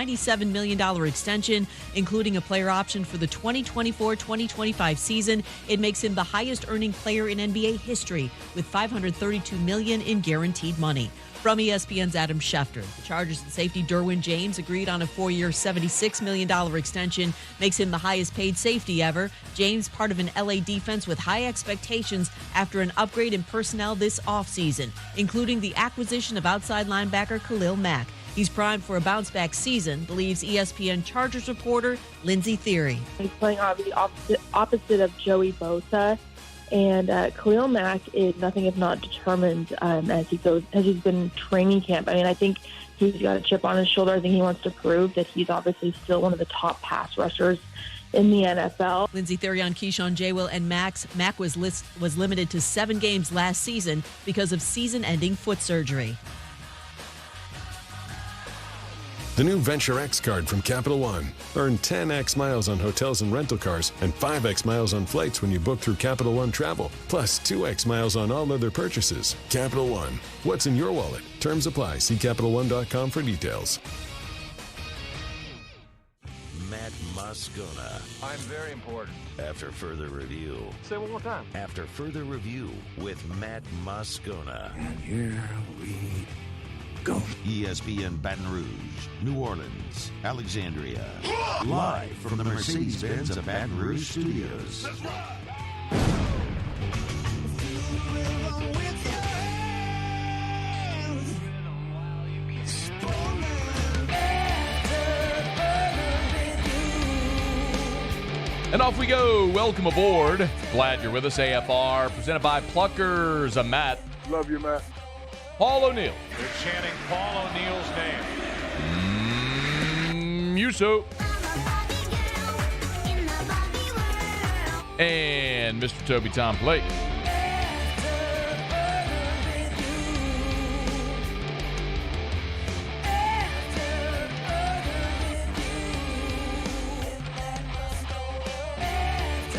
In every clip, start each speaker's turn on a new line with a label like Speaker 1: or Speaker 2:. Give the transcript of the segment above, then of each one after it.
Speaker 1: $97 million extension, including a player option for the 2024-2025 season. It makes him the highest-earning player in NBA history, with $532 million in guaranteed money. From ESPN's Adam Schefter, the Chargers and safety Derwin James agreed on a 4-year, $76 million extension, makes him the highest-paid safety ever. James, part of an LA defense with high expectations after an upgrade in personnel this offseason, including the acquisition of outside linebacker Khalil Mack. He's primed for a bounce-back season, believes ESPN Chargers reporter Lindsey Thiry.
Speaker 2: He's playing on the opposite of Joey Bosa. And Khalil Mack is nothing if not determined as he's been training camp. I mean, I think he's got a chip on his shoulder. I think he wants to prove that he's obviously still one of the top pass rushers in the NFL.
Speaker 1: Lindsey Thiry on Keyshawn, J. Will, and Max. Mack was limited to 7 games last season because of season-ending foot surgery.
Speaker 3: The new Venture X card from Capital One. Earn 10x miles on hotels and rental cars and 5x miles on flights when you book through Capital One Travel, plus 2x miles on all other purchases. Capital One. What's in your wallet? Terms apply. See CapitalOne.com for details.
Speaker 4: Matt Moscona.
Speaker 5: I'm very important.
Speaker 4: After further review.
Speaker 5: Say it one more time.
Speaker 4: After further review with Matt Moscona.
Speaker 6: And here we go.
Speaker 4: ESPN Baton Rouge, New Orleans, Alexandria. Live from the Mercedes-Benz of Baton Rouge studios.
Speaker 5: That's right.
Speaker 7: And off we go. Welcome aboard. Glad you're with us. AFR, presented by Pluckers. I'm Matt.
Speaker 5: Love you, Matt.
Speaker 7: Paul O'Neill.
Speaker 8: They're chanting Paul O'Neill's name.
Speaker 7: Muso. And Mr. Toby Tom Plate.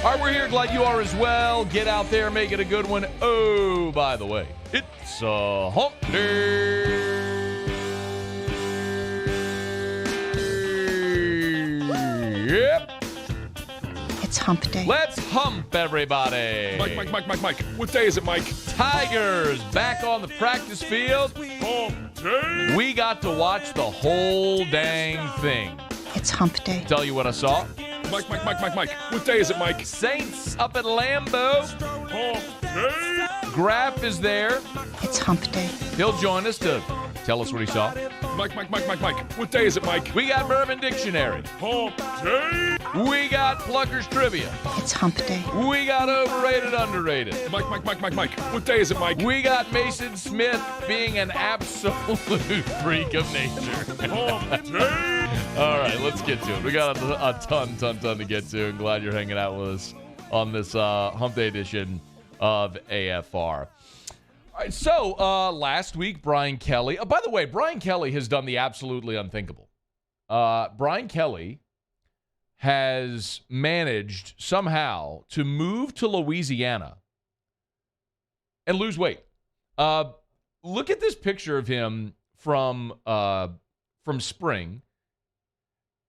Speaker 7: All right, we're here. Glad you are as well. Get out there, make it a good one. Oh, by the way, it's a hump day. Yep.
Speaker 9: It's hump day.
Speaker 7: Let's hump, everybody.
Speaker 5: Mike. What day is it, Mike?
Speaker 7: Tigers back on the practice field.
Speaker 5: Hump day.
Speaker 7: We got to watch the whole dang thing.
Speaker 9: It's hump day.
Speaker 7: Tell you what I saw.
Speaker 5: Mike. What day is it, Mike?
Speaker 7: Saints up at Lambeau.
Speaker 5: Hump day.
Speaker 7: Graff is there.
Speaker 9: It's hump day.
Speaker 7: He'll join us to tell us what he saw.
Speaker 5: Mike. What day is it, Mike?
Speaker 7: We got Bourbon Dictionary.
Speaker 5: Hump day.
Speaker 7: We got Pluckers Trivia.
Speaker 9: It's hump day.
Speaker 7: We got Overrated, Underrated.
Speaker 5: Mike. What day is it, Mike?
Speaker 7: We got Mason Smith being an absolute freak of nature.
Speaker 5: Hump day.
Speaker 7: All right, let's get to it. We got a ton to get to. I'm glad you're hanging out with us on this Hump Day edition of AFR. All right, so last week, Brian Kelly. By the way, Brian Kelly has done the absolutely unthinkable. Brian Kelly has managed somehow to move to Louisiana and lose weight. Look at this picture of him from spring.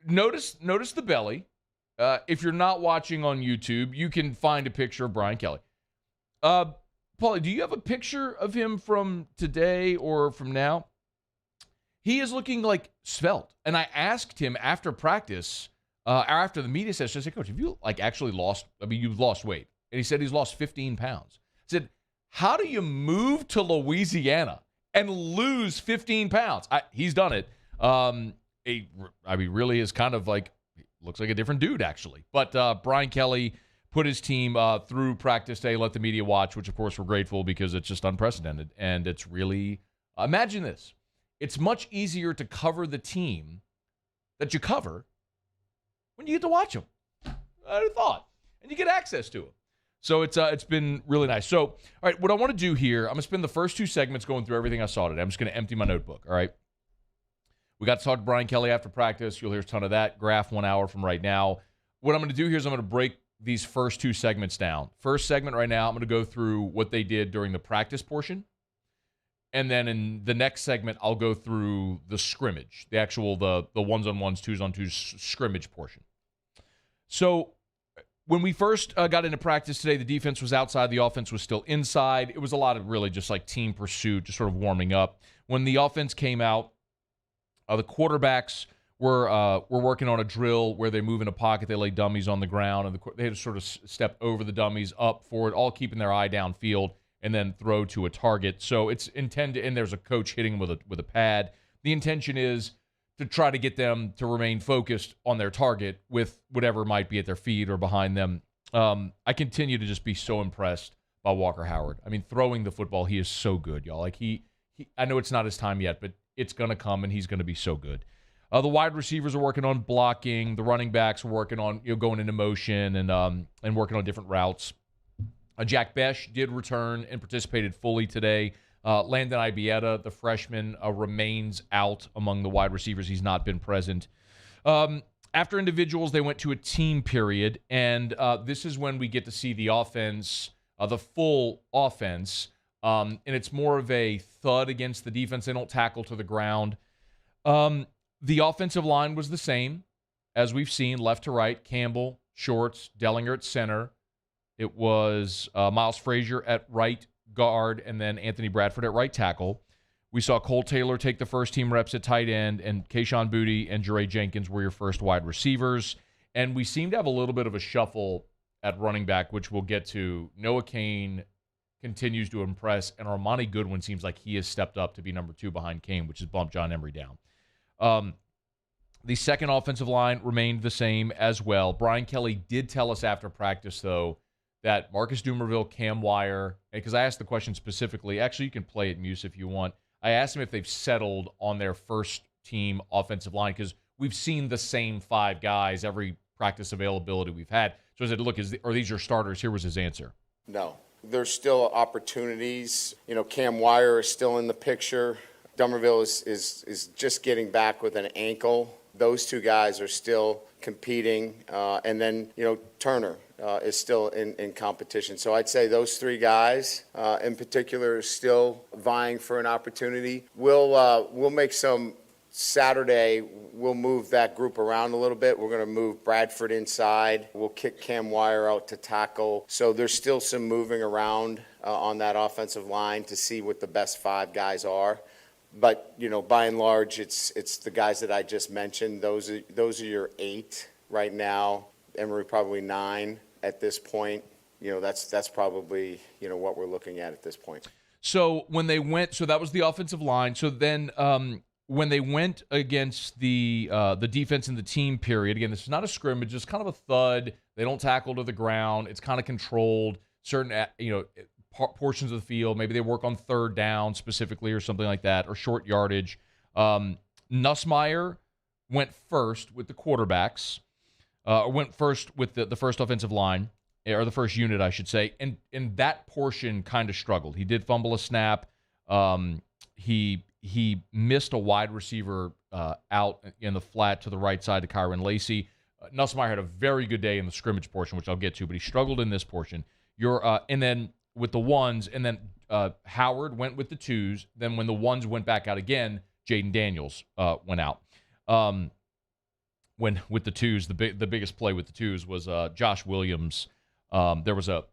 Speaker 7: Notice the belly. If you're not watching on YouTube, you can find a picture of Brian Kelly. Paulie, do you have a picture of him from today or from now? He is looking like svelte. And I asked him after practice, after the media session, I said, Coach, have you actually lost, you've lost weight? And he said he's lost 15 pounds. I said, how do you move to Louisiana and lose 15 pounds? He's done it. He really is kind of looks like a different dude, actually. But Brian Kelly put his team through practice day, let the media watch, which, of course, we're grateful because it's just unprecedented. And it's really, imagine this. It's much easier to cover the team that you cover when you get to watch them. I thought. And you get access to them. So it's been really nice. So, all right, what I want to do here, I'm going to spend the first 2 segments going through everything I saw today. I'm just going to empty my notebook, all right? We got to talk to Brian Kelly after practice. You'll hear a ton of that. Graph 1 hour from right now. What I'm going to do here is I'm going to break these first 2 segments down. First segment right now, I'm going to go through what they did during the practice portion. And then in the next segment, I'll go through the scrimmage, the actual, the ones-on-ones, twos-on-twos scrimmage portion. So when we first got into practice today, the defense was outside, the offense was still inside. It was a lot of really just like team pursuit, just sort of warming up. When the offense came out, the quarterbacks were working on a drill where they move in a pocket, they lay dummies on the ground, and they had to sort of step over the dummies, up, forward, all keeping their eye downfield, and then throw to a target. So it's intended, and there's a coach hitting them with a pad. The intention is to try to get them to remain focused on their target with whatever might be at their feet or behind them. I continue to just be so impressed by Walker Howard. I mean, throwing the football, he is so good, y'all. Like he I know it's not his time yet, but it's going to come, and he's going to be so good. The wide receivers are working on blocking. The running backs are working on going into motion and working on different routes. Jack Besh did return and participated fully today. Landon Ibieta, the freshman, remains out among the wide receivers. He's not been present. After individuals, they went to a team period, and this is when we get to see the offense, the full offense, and it's more of a thud against the defense. They don't tackle to the ground. The offensive line was the same, as we've seen, left to right, Campbell, Shorts, Dellinger at center. It was Miles Frazier at right guard, and then Anthony Bradford at right tackle. We saw Cole Taylor take the first team reps at tight end, and Keyshawn Boutte and Jeray Jenkins were your first wide receivers. And we seem to have a little bit of a shuffle at running back, which we'll get to. Noah Cain continues to impress, and Armani Goodwin seems like he has stepped up to be number 2 behind Cain, which has bumped John Emery down. The second offensive line remained the same as well. Brian Kelly did tell us after practice, though, that Marcus Dumerville, Cam Wire, because I asked the question specifically. Actually, you can play it, Muse, if you want. I asked him if they've settled on their first-team offensive line, because we've seen the same 5 guys every practice availability we've had. So I said, look, are these your starters? Here was his answer.
Speaker 10: No. There's still opportunities. Cam Wire is still in the picture. Dumerville is just getting back with an ankle. Those 2 guys are still competing. And then, Turner is still in competition. So I'd say those 3 guys in particular are still vying for an opportunity. We'll make some Saturday, we'll move that group around a little bit. We're going to move Bradford inside. We'll kick Cam Wire out to tackle. So there's still some moving around on that offensive line to see what the best 5 guys are. But, by and large, it's the guys that I just mentioned. Those are your 8 right now. Emery probably 9 at this point. That's probably, what we're looking at this point.
Speaker 7: So when they went, so that was the offensive line. So then when they went against the defense in the team period, again, this is not a scrimmage, it's kind of a thud. They don't tackle to the ground. It's kind of controlled. Certain, portions of the field. Maybe they work on third down specifically or something like that, or short yardage. Nussmeier went first with the quarterbacks, went first with the first offensive line, or the first unit, I should say, and that portion kind of struggled. He did fumble a snap. He missed a wide receiver out in the flat to the right side to Kyron Lacey. Nussmeier had a very good day in the scrimmage portion, which I'll get to, but he struggled in this portion. And then with the ones, and then Howard went with the 2s. Then when the 1s went back out again, Jaden Daniels went out. When with the 2s, the biggest play with the 2s was Josh Williams. There was a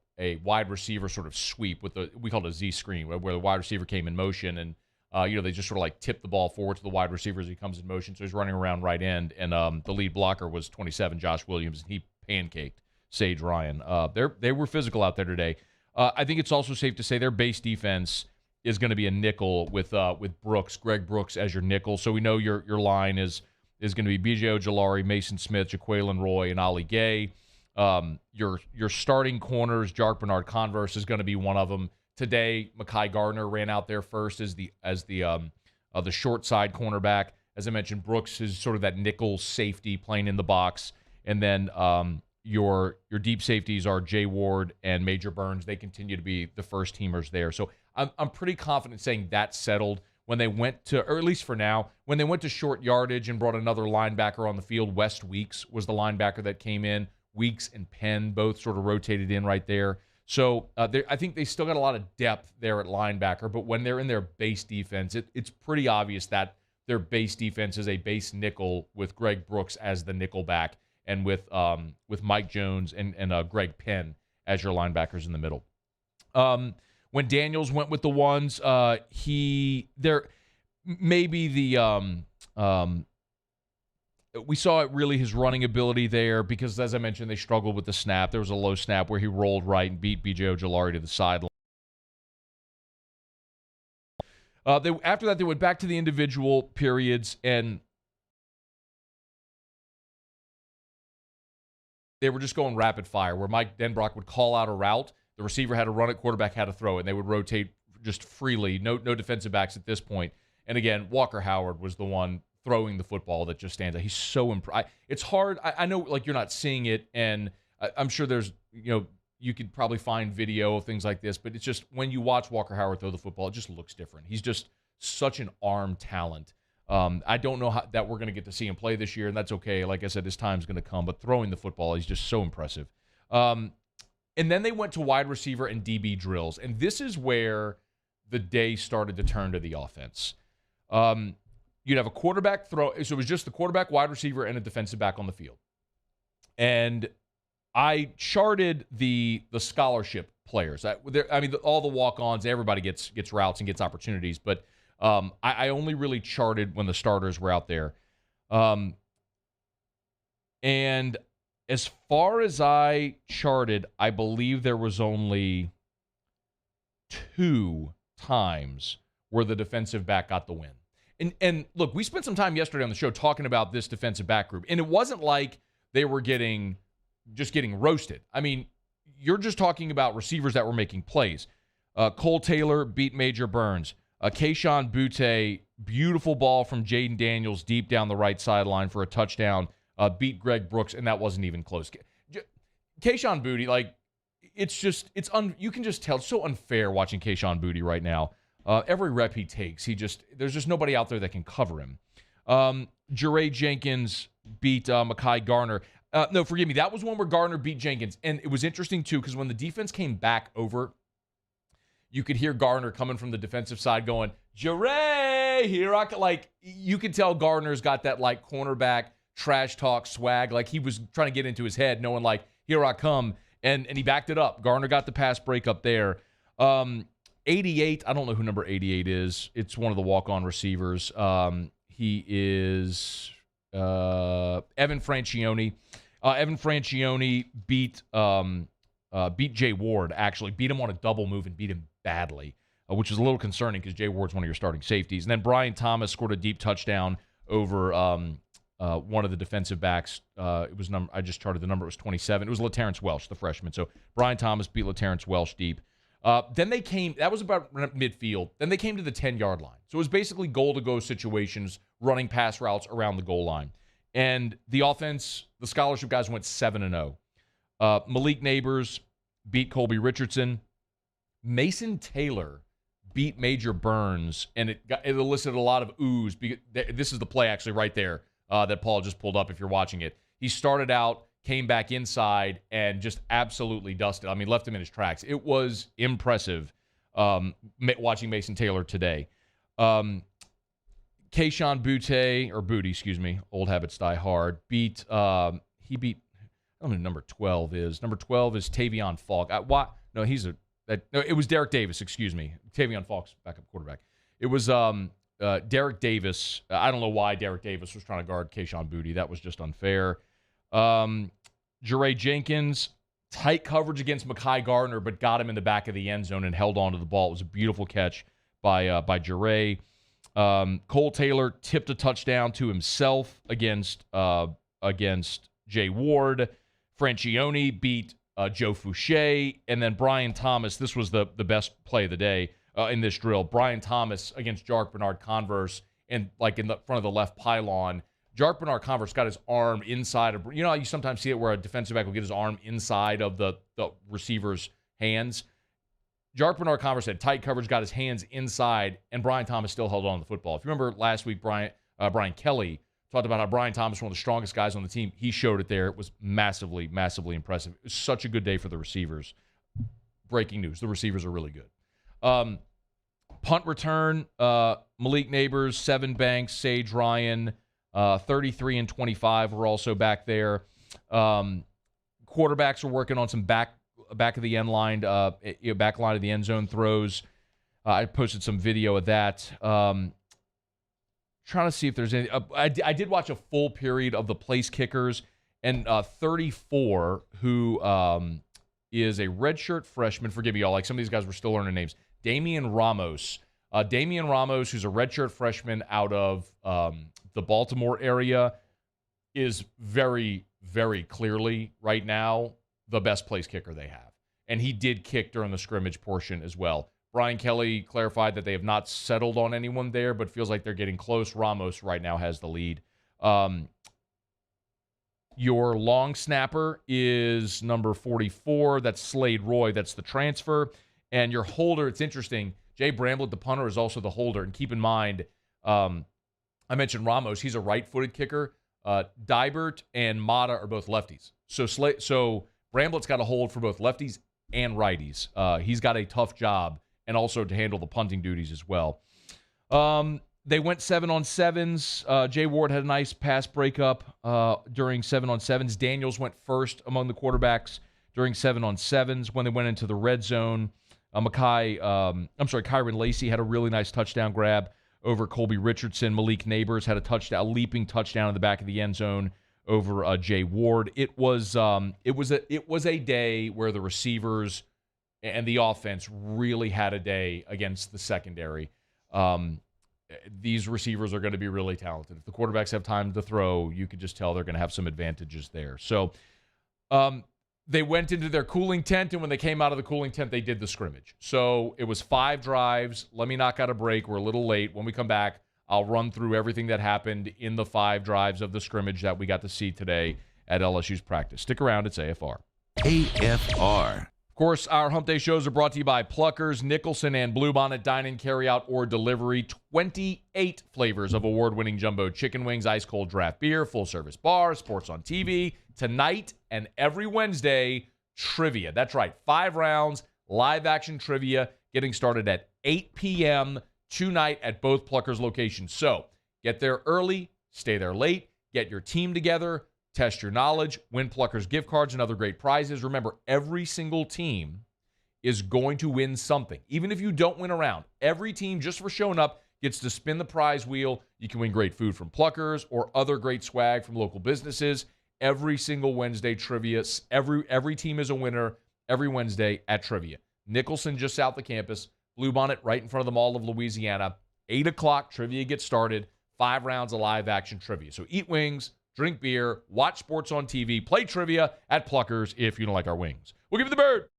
Speaker 7: wide receiver sort of sweep with we called it a Z screen, where the wide receiver came in motion, and they just sort of like tip the ball forward to the wide receiver as he comes in motion. So he's running around right end, and the lead blocker was 27, Josh Williams, and he pancaked Sage Ryan. They were physical out there today. I think it's also safe to say their base defense is going to be a nickel with Brooks, Greg Brooks as your nickel. So we know your line is going to be B.J. Ojolari, Mason Smith, Jaqueline Roy, and Ali Gay. Your starting corners, Jark Bernard Converse is going to be one of them. Today, Mekhi Gardner ran out there first as the short side cornerback. As I mentioned, Brooks is sort of that nickel safety playing in the box, and then your deep safeties are Jay Ward and Major Burns. They continue to be the first teamers there. So I'm pretty confident saying that's settled. When they went to, or at least for now, when they went to short yardage and brought another linebacker on the field, West Weeks was the linebacker that came in. Weeks and Penn both sort of rotated in right there. So I think they still got a lot of depth there at linebacker, but when they're in their base defense, it's pretty obvious that their base defense is a base nickel with Greg Brooks as the nickel back and with Mike Jones and Greg Penn as your linebackers in the middle. When Daniels went with the ones, we saw it really his running ability there because, as I mentioned, they struggled with the snap. There was a low snap where he rolled right and beat B.J. Ojulari to the sideline. After that, they went back to the individual periods, and they were just going rapid fire, where Mike Denbrock would call out a route. The receiver had to run it, quarterback had to throw it, and they would rotate just freely. No defensive backs at this point. And again, Walker Howard was the one throwing the football that just stands out. He's so it's hard. I know, like, you're not seeing it, and I'm sure there's, you could probably find video of things like this, but it's just when you watch Walker Howard throw the football, it just looks different. He's just such an arm talent. I don't know that we're going to get to see him play this year, and that's okay. Like I said, his time's going to come, but throwing the football, he's just so impressive. And then they went to wide receiver and DB drills, and this is where the day started to turn to the offense. You'd have a quarterback throw. So it was just the quarterback, wide receiver, and a defensive back on the field. And I charted the scholarship players. All the walk-ons, everybody gets routes and gets opportunities. But I only really charted when the starters were out there. And as far as I charted, I believe there was only 2 times where the defensive back got the win. And look, we spent some time yesterday on the show talking about this defensive back group, and it wasn't like they were getting roasted. I mean, you're just talking about receivers that were making plays. Cole Taylor beat Major Burns. Kayshon Boutte, beautiful ball from Jaden Daniels deep down the right sideline for a touchdown, beat Greg Brooks, and that wasn't even close. Kayshon Boutte, like, you can just tell, it's so unfair watching Kayshon Boutte right now. Every rep he takes, there's just nobody out there that can cover him. Jeray Jenkins beat Mekhi Garner. No, forgive me. That was one where Garner beat Jenkins. And it was interesting, too, because when the defense came back over, you could hear Garner coming from the defensive side going, Jeray, here I come. Like, you could tell Garner's got that, like, cornerback trash talk swag. Like, he was trying to get into his head, knowing, like, here I come. And he backed it up. Garner got the pass breakup there. 88, I don't know who number 88 is. It's one of the walk-on receivers. He is Evan Francione. Evan Francione beat Jay Ward, actually. Beat him on a double move and beat him badly, which is a little concerning because Jay Ward's one of your starting safeties. And then Brian Thomas scored a deep touchdown over one of the defensive backs. It was I just charted the number. It was 27. It was LaTerrence Welsh, the freshman. So Brian Thomas beat LaTerrence Welsh deep. Then they came, that was about midfield. Then they came to the 10-yard line. So it was basically goal-to-go situations, running pass routes around the goal line. And the offense, the scholarship guys went 7-0. Malik Neighbors beat Colby Richardson. Mason Taylor beat Major Burns, and it elicited a lot of oohs. This is the play actually right there that Paul just pulled up if you're watching it. He started out, came back inside, and just absolutely dusted. I mean, left him in his tracks. It was impressive watching Mason Taylor today. Kayshon Boutte, old habits die hard, beat, I don't know who number 12 is. Number 12 is Tavion Falk. It was Derek Davis, Tavion Falk's backup quarterback. It was Derek Davis. I don't know why Derek Davis was trying to guard Kayshon Boutte. That was just unfair. Jeray Jenkins, tight coverage against Mekhi Garner, but got him in the back of the end zone and held on to the ball. It was a beautiful catch by Jeray. Cole Taylor tipped a touchdown to himself against Jay Ward. Francione beat Joe Fouché. And then Brian Thomas, this was the best play of the day in this drill. Brian Thomas against Jark Bernard Converse, and like in the front of the left pylon. Jark Bernard Converse got his arm inside of, you know how you sometimes see it where a defensive back will get his arm inside of the receiver's hands? Jark Bernard Converse had tight coverage, got his hands inside, and Brian Thomas still held on to the football. If you remember last week, Brian Kelly talked about how Brian Thomas was one of the strongest guys on the team. He showed it there. It was massively, massively impressive. It was such a good day for the receivers. breaking news. The receivers are really good. Punt return, Malik Neighbors, Seven Banks, Sage Ryan, 33 and 25 were also back there. Quarterbacks are working on some back of the end line, back line of the end zone throws. I posted some video of that. Trying to see if there's any. I did watch a full period of the place kickers, and 34, who is a redshirt freshman. Forgive me, y'all. Like, some of these guys were still learning names. Damian Ramos. Damian Ramos, who's a redshirt freshman out of the Baltimore area, is very, very clearly right now the best place kicker they have. And he did kick during the scrimmage portion as well. Brian Kelly clarified that they have not settled on anyone there, but feels like they're getting close. Ramos right now has the lead. Your long snapper is number 44. That's Slade Roy. That's the transfer. And your holder, it's interesting, Jay Bramblett, the punter, is also the holder. And keep in mind, I mentioned Ramos. He's a right-footed kicker. Dybert and Mata are both lefties. So Bramblett's got a hold for both lefties and righties. He's got a tough job, and also to handle the punting duties as well. They went 7-on-7s. Jay Ward had a nice pass breakup during 7-on-7s. Daniels went first among the quarterbacks during 7-on-7s. When they went into the red zone, Kyron Lacey had a really nice touchdown grab over Colby Richardson. Malik Neighbors had a leaping touchdown in the back of the end zone over Jay Ward. It was a day where the receivers and the offense really had a day against the secondary. These receivers are going to be really talented. If the quarterbacks have time to throw, you could just tell they're going to have some advantages there. So they went into their cooling tent, and when they came out of the cooling tent, they did the scrimmage. So it was 5 drives. Let me knock out a break. We're a little late. When we come back, I'll run through everything that happened in the 5 drives of the scrimmage that we got to see today at LSU's practice. Stick around. It's AFR.
Speaker 4: AFR.
Speaker 7: Of course, our Hump Day shows are brought to you by Pluckers, Nicholson, and Bluebonnet. Dine-in, carry-out, or delivery. 28 flavors of award-winning jumbo chicken wings, ice-cold draft beer, full-service bar, sports on TV. Tonight and every Wednesday, trivia. That's right, 5 rounds, live-action trivia, getting started at 8 p.m. tonight at both Pluckers locations. So get there early, stay there late, get your team together, test your knowledge, win Pluckers gift cards and other great prizes. Remember, every single team is going to win something. Even if you don't win a round, every team, just for showing up, gets to spin the prize wheel. You can win great food from Pluckers or other great swag from local businesses. Every single Wednesday trivia, every team is a winner every Wednesday at trivia. Nicholson just south of campus, Bluebonnet right in front of the Mall of Louisiana. 8 o'clock, trivia gets started. 5 rounds of live-action trivia. So eat wings, drink beer, watch sports on TV, play trivia at Pluckers if you don't like our wings. We'll give you the bird.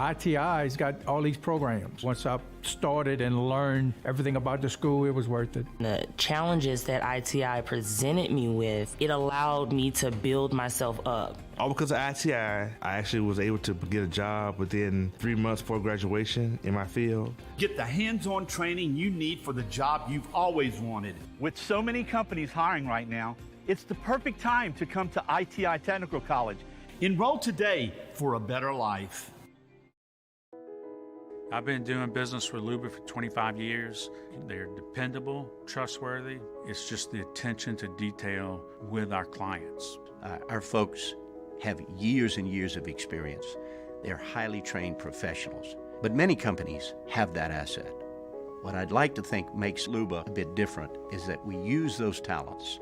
Speaker 11: ITI's got all these programs. Once I started and learned everything about the school, it was worth it.
Speaker 12: The challenges that ITI presented me with, it allowed me to build myself up.
Speaker 13: All because of ITI, I actually was able to get a job within 3 months before graduation in my field.
Speaker 14: Get the hands-on training you need for the job you've always wanted. With so many companies hiring right now, it's the perfect time to come to ITI Technical College. Enroll today for a better life.
Speaker 15: I've been doing business with Luba for 25 years. They're dependable, trustworthy. It's just the attention to detail with our clients.
Speaker 16: Our folks have years and years of experience. They're highly trained professionals, but many companies have that asset. What I'd like to think makes Luba a bit different is that we use those talents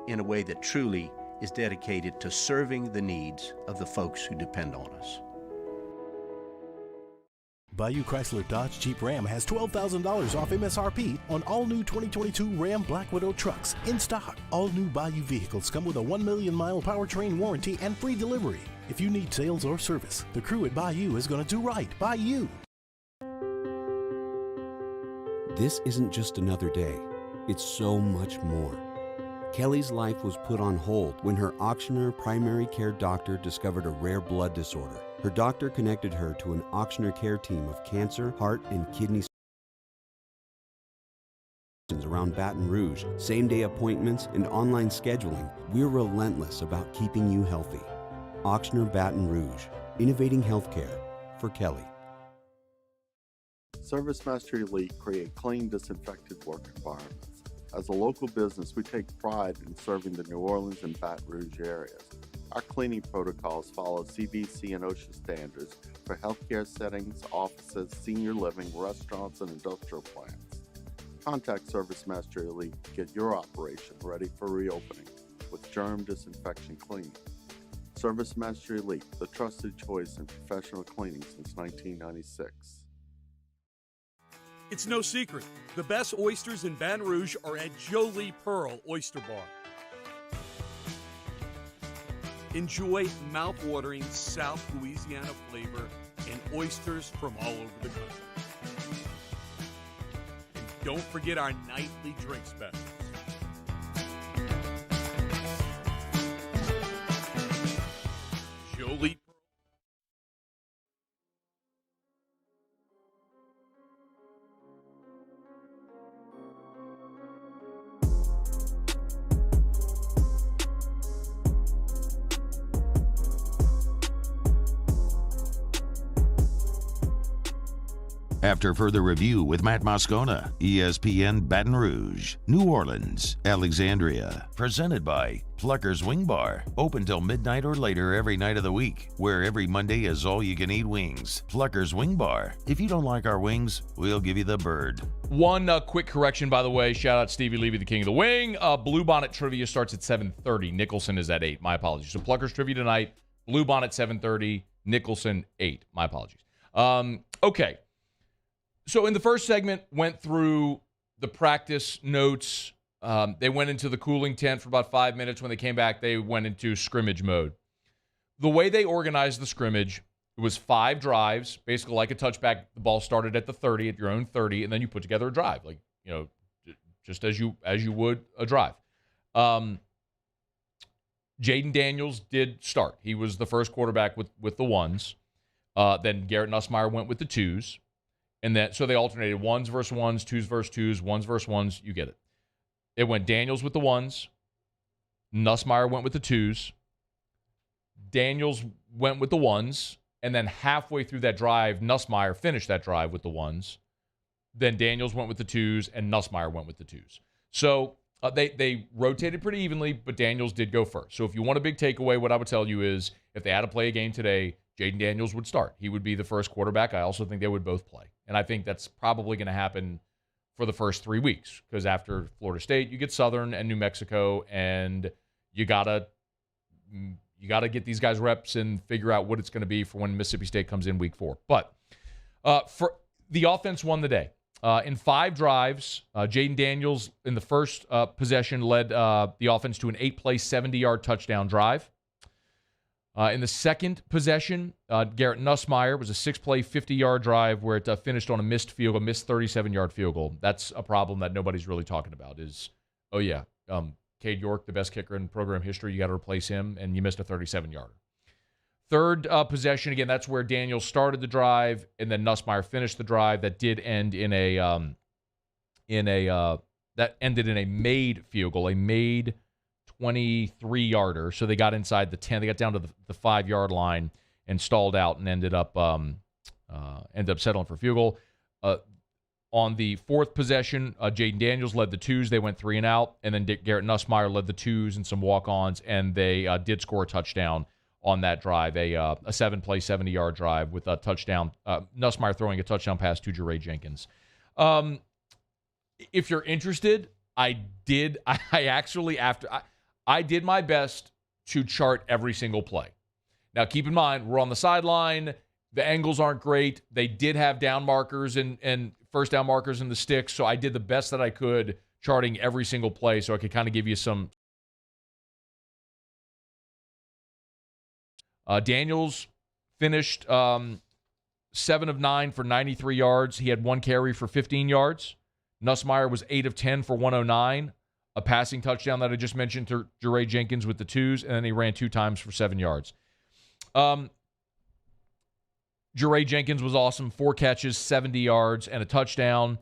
Speaker 16: in a way that truly is dedicated to serving the needs of the folks who depend on us.
Speaker 17: Bayou Chrysler Dodge Jeep Ram has $12,000 off MSRP on all new 2022 Ram Black Widow trucks in stock. All new Bayou vehicles come with a 1 million mile powertrain warranty and free delivery. If you need sales or service, the crew at Bayou is going to do right by you.
Speaker 6: This isn't just another day. It's so much more.
Speaker 18: Kelly's life was put on hold when her auctioneer primary care doctor discovered a rare blood disorder. Her doctor connected her to an auctioneer care team of cancer, heart, and kidney around Baton Rouge, same-day appointments, and online scheduling. We're relentless about keeping you healthy. Auctioneer Baton Rouge, innovating healthcare for Kelly.
Speaker 19: ServiceMaster Elite create clean, disinfected work environments. As a local business, we take pride in serving the New Orleans and Baton Rouge areas. Our cleaning protocols follow CDC and OSHA standards for healthcare settings, offices, senior living, restaurants, and industrial plants. Contact ServiceMaster Elite to get your operation ready for reopening with germ disinfection cleaning. ServiceMaster Elite, the trusted choice in professional cleaning since 1996.
Speaker 20: It's no secret. The best oysters in Baton Rouge are at Jolie Pearl Oyster Bar. Enjoy mouth-watering South Louisiana flavor and oysters from all over the country. And don't forget our nightly drink specials. Jolie
Speaker 4: After further review with Matt Moscona, ESPN Baton Rouge, New Orleans, Alexandria. Presented by Plucker's Wing Bar. Open till midnight or later every night of the week, where every Monday is all-you-can-eat wings. Plucker's Wing Bar. If you don't like our wings, we'll give you the bird.
Speaker 7: One quick correction, by the way. Shout out Stevie Levy, the king of the wing. Bluebonnet Trivia starts at 7:30. Nicholson is at 8. My apologies. So Plucker's Trivia tonight. Bluebonnet 7:30. Nicholson 8. My apologies. Okay. So in the first segment, went through the practice notes. They went into the cooling tent for about 5 minutes. When they came back, they went into scrimmage mode. The way they organized the scrimmage, it was 5 drives, basically like a touchback. The ball started at the 30, at your own 30, and then you put together a drive, like, you know, just as you would a drive. Jaden Daniels did start. He was the first quarterback with the ones. Then Garrett Nussmeier went with the twos. And so they alternated ones versus ones, twos versus twos, ones versus ones. You get it. It went Daniels with the ones. Nussmeier went with the twos. Daniels went with the ones. And then halfway through that drive, Nussmeier finished that drive with the ones. Then Daniels went with the twos, and Nussmeier went with the twos. So they rotated pretty evenly, but Daniels did go first. So if you want a big takeaway, what I would tell you is if they had to play a game today, Jaden Daniels would start. He would be the first quarterback. I also think they would both play. And I think that's probably going to happen for the first 3 weeks, because after Florida State, you get Southern and New Mexico, and you gotta get these guys reps and figure out what it's going to be for when Mississippi State comes in week 4. But for the offense won the day. In 5 drives, Jaden Daniels in the first possession led the offense to an 8-play, 70-yard touchdown drive. In the second possession, Garrett Nussmeier was a 6-play, 50-yard drive where it finished on a missed 37-yard field goal. That's a problem that nobody's really talking about is, Cade York, the best kicker in program history, you got to replace him, and you missed a 37-yarder. Third possession, again, that's where Daniels started the drive, and then Nussmeier finished the drive. That did end in a made field goal, a made 23-yarder. So they got inside the 10. They got down to the 5-yard line and stalled out and ended up settling for field goal. On the fourth possession, Jaden Daniels led the twos. They went 3 and out, and then Garrett Nussmeier led the twos and some walk-ons, and they did score a touchdown on that drive, a 7-play, 70-yard drive with a touchdown. Nussmeier throwing a touchdown pass to Jeray Jenkins. If you're interested, I did my best to chart every single play. Now, keep in mind, we're on the sideline. The angles aren't great. They did have down markers and first down markers in the sticks, so I did the best that I could charting every single play so I could kind of give you some. Daniels finished 7 of 9 for 93 yards. He had 1 carry for 15 yards. Nussmeier was 8 of 10 for 109. a passing touchdown that I just mentioned to Jeray Jenkins with the twos, and then he ran 2 times for 7 yards. Jeray Jenkins was awesome. 4 catches, 70 yards, and a touchdown.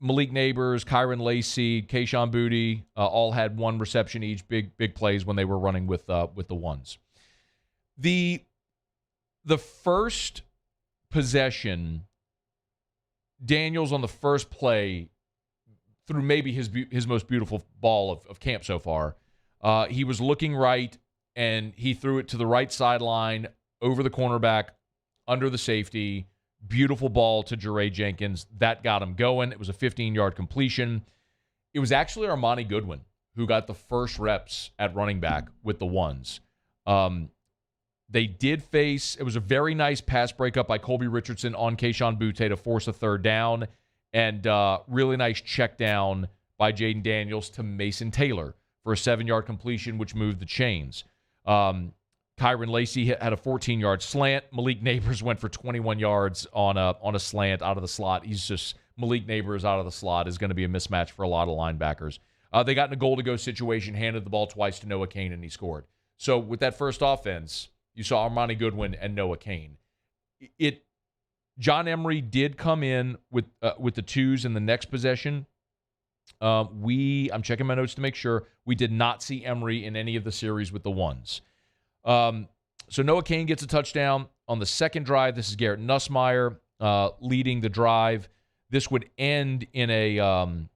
Speaker 7: Malik Neighbors, Kyron Lacey, Kayshon Boutte all had 1 reception each. Big plays when they were running with the ones. The first possession, Daniels on the first play threw maybe his most beautiful ball of camp so far. He was looking right, and he threw it to the right sideline, over the cornerback, under the safety. Beautiful ball to Jeray Jenkins. That got him going. It was a 15-yard completion. It was actually Armani Goodwin who got the first reps at running back with the ones. They did face, it was a very nice pass breakup by Colby Richardson on Kayshon Boutte to force a 3rd down, and really nice check down by Jaden Daniels to Mason Taylor for a 7-yard completion, which moved the chains. Kyron Lacey had a 14-yard slant. Malik Neighbors went for 21 yards on a slant out of the slot. Malik Neighbors out of the slot is going to be a mismatch for a lot of linebackers. They got in a goal-to-go situation, handed the ball twice to Noah Cain, and he scored. So with that first offense, you saw Armani Goodwin and Noah Cain. John Emery did come in with the twos in the next possession. I'm checking my notes to make sure. We did not see Emery in any of the series with the ones. So Noah Cain gets a touchdown on the second drive. This is Garrett Nussmeier leading the drive. This would end in a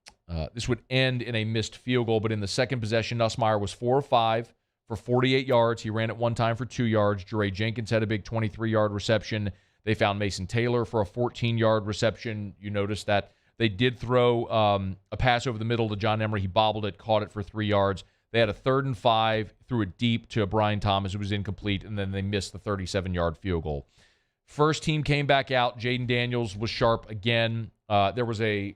Speaker 7: missed field goal, but in the second possession, Nussmeier was 4 of 5 for 48 yards. He ran it 1 time for 2 yards. Jeray Jenkins had a big 23-yard reception. They found Mason Taylor for a 14-yard reception. You notice that they did throw a pass over the middle to John Emery. He bobbled it, caught it for 3 yards. They had a 3rd and 5, threw it deep to Brian Thomas. It was incomplete, and then they missed the 37-yard field goal. First team came back out. Jaden Daniels was sharp again. There was a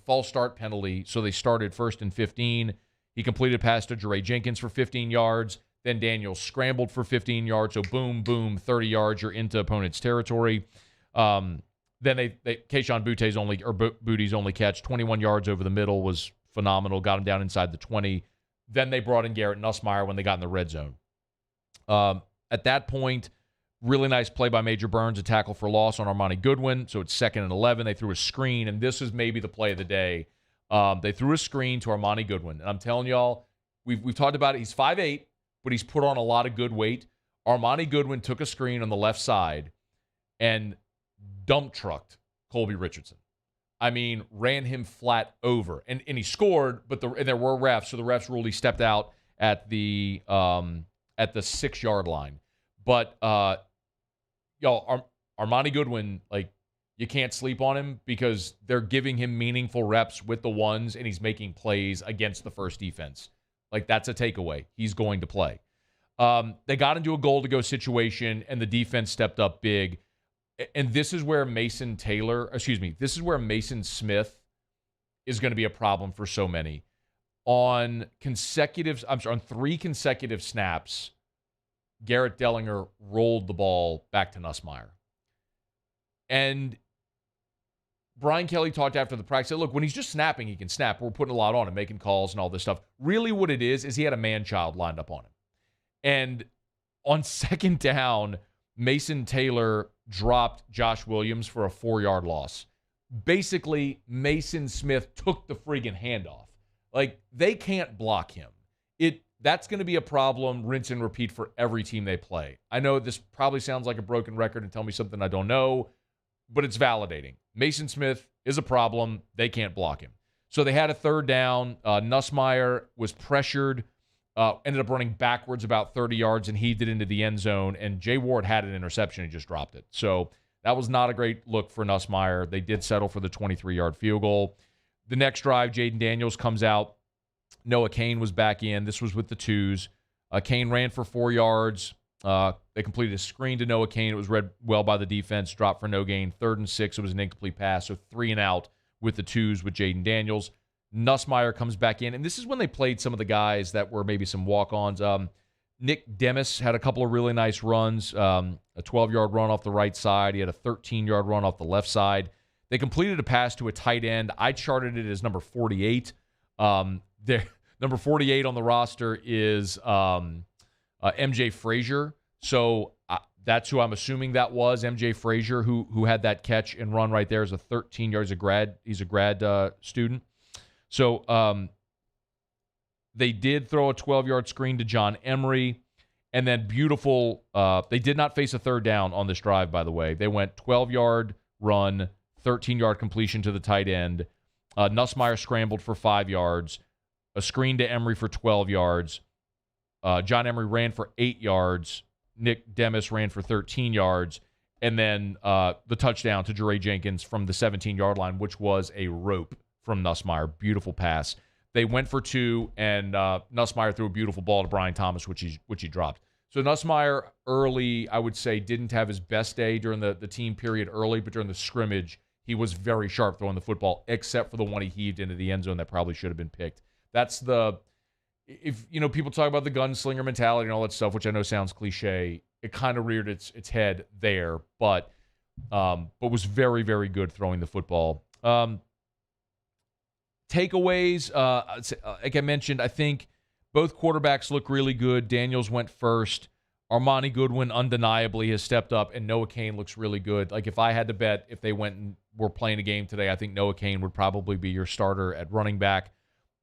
Speaker 7: false start penalty, so they started 1st and 15. He completed a pass to Jeray Jenkins for 15 yards. Then Daniels scrambled for 15 yards. So boom, boom, 30 yards. You're into opponent's territory. Then Kayshon Boutte's only catch, 21 yards over the middle, was phenomenal. Got him down inside the 20. Then they brought in Garrett Nussmeier when they got in the red zone. At that point, really nice play by Major Burns, a tackle for loss on Armani Goodwin. So it's 2nd and 11. They threw a screen, and this is maybe the play of the day. They threw a screen to Armani Goodwin. And I'm telling y'all, we've talked about it. He's 5'8", but he's put on a lot of good weight. Armani Goodwin took a screen on the left side and dump trucked Colby Richardson. I mean, ran him flat over. And he scored, but there were refs, so the refs ruled he stepped out at the 6-yard line. But Armani Goodwin, like, you can't sleep on him because they're giving him meaningful reps with the ones, and he's making plays against the first defense. Like, that's a takeaway. He's going to play. They got into a goal-to-go situation, and the defense stepped up big. And this is where Mason Smith is going to be a problem for so many. On 3 consecutive snaps, Garrett Dellinger rolled the ball back to Nussmeier. And Brian Kelly talked after the practice, said, look, when he's just snapping, he can snap. We're putting a lot on him, making calls and all this stuff. Really what it is he had a man-child lined up on him. And on 2nd down, Mason Taylor dropped Josh Williams for a 4-yard loss. Basically, Mason Smith took the friggin' handoff. Like, they can't block him. That's going to be a problem, rinse and repeat for every team they play. I know this probably sounds like a broken record and tell me something I don't know, but it's validating. Mason Smith is a problem. They can't block him. So they had a 3rd down. Nussmeier was pressured, ended up running backwards about 30 yards and heaved it into the end zone, and Jay Ward had an interception and just dropped it. So that was not a great look for Nussmeier. They did settle for the 23-yard field goal. The next drive, Jaden Daniels comes out. Noah Cain was back in. This was with the twos. Cain ran for 4 yards. They completed a screen to Noah Cain. It was read well by the defense. Dropped for no gain. 3rd and 6. It was an incomplete pass. So 3 and out with the twos with Jaden Daniels. Nussmeier comes back in. And this is when they played some of the guys that were maybe some walk-ons. Nick Demis had a couple of really nice runs. A 12-yard run off the right side. He had a 13-yard run off the left side. They completed a pass to a tight end. I charted it as number 48. number 48 on the roster is MJ Frazier. So that's who I'm assuming that was, MJ Frazier, who had that catch and run right there as a 13-yard. He's a grad student. So they did throw a 12-yard screen to John Emery, and then beautiful. They did not face a third down on this drive, by the way. They went 12-yard run, 13-yard completion to the tight end. Nussmeier scrambled for 5 yards, a screen to Emery for 12 yards. John Emery ran for 8 yards. Nick Demis ran for 13 yards. And then the touchdown to Jeray Jenkins from the 17-yard line, which was a rope from Nussmeier. Beautiful pass. They went for 2, and Nussmeier threw a beautiful ball to Brian Thomas, which he dropped. So Nussmeier early, I would say, didn't have his best day during the team period early, but during the scrimmage, he was very sharp throwing the football, except for the one he heaved into the end zone that probably should have been picked. That's if people talk about the gunslinger mentality and all that stuff, which I know sounds cliche, it kind of reared its head there, but was very, very good throwing the football. Takeaways, like I mentioned, I think both quarterbacks look really good. Daniels went first. Armani Goodwin undeniably has stepped up, and Noah Cain looks really good. Like, if I had to bet if they went and were playing a game today, I think Noah Cain would probably be your starter at running back.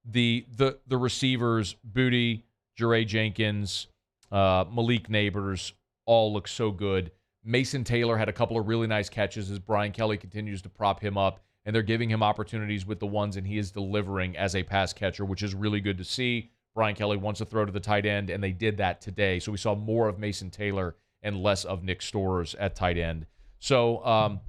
Speaker 7: The receivers, Booty, Jeray Jenkins, Malik Neighbors, all look so good. Mason Taylor had a couple of really nice catches as Brian Kelly continues to prop him up, and they're giving him opportunities with the ones, and he is delivering as a pass catcher, which is really good to see. Brian Kelly wants to throw to the tight end, and they did that today. So we saw more of Mason Taylor and less of Nick Storrs at tight end. So,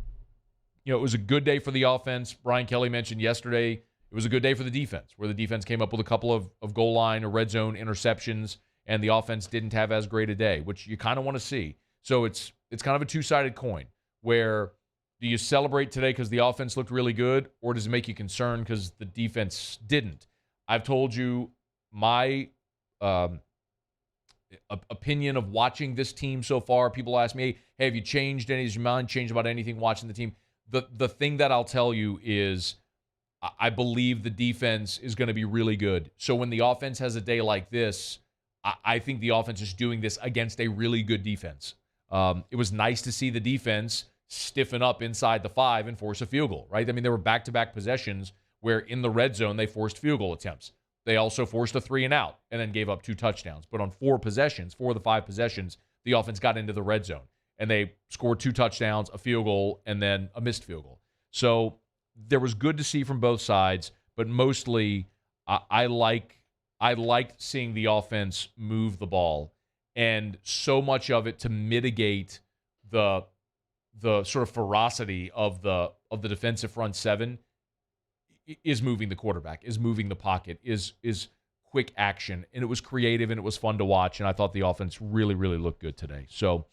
Speaker 7: it was a good day for the offense. Brian Kelly mentioned yesterday it was a good day for the defense, where the defense came up with a couple of goal line or red zone interceptions, and the offense didn't have as great a day, which you kind of want to see. So it's kind of a two-sided coin, where do you celebrate today because the offense looked really good, or does it make you concerned because the defense didn't? I've told you my opinion of watching this team so far. People ask me, hey, have you changed any? Has your mind changed about anything watching the team? The thing that I'll tell you is I believe the defense is going to be really good. So when the offense has a day like this, I think the offense is doing this against a really good defense. It was nice to see the defense stiffen up inside the 5 and force a field goal, right? I mean, there were back-to-back possessions where in the red zone they forced field goal attempts. They also forced a 3-and-out and then gave up 2 touchdowns. But on 4 of the 5 possessions, the offense got into the red zone, and they scored 2 touchdowns, a field goal, and then a missed field goal. So there was good to see from both sides, but mostly I liked seeing the offense move the ball, and so much of it to mitigate the sort of ferocity of the defensive front 7 is moving the quarterback, is moving the pocket, is quick action, and it was creative and it was fun to watch, and I thought the offense really, really looked good today. So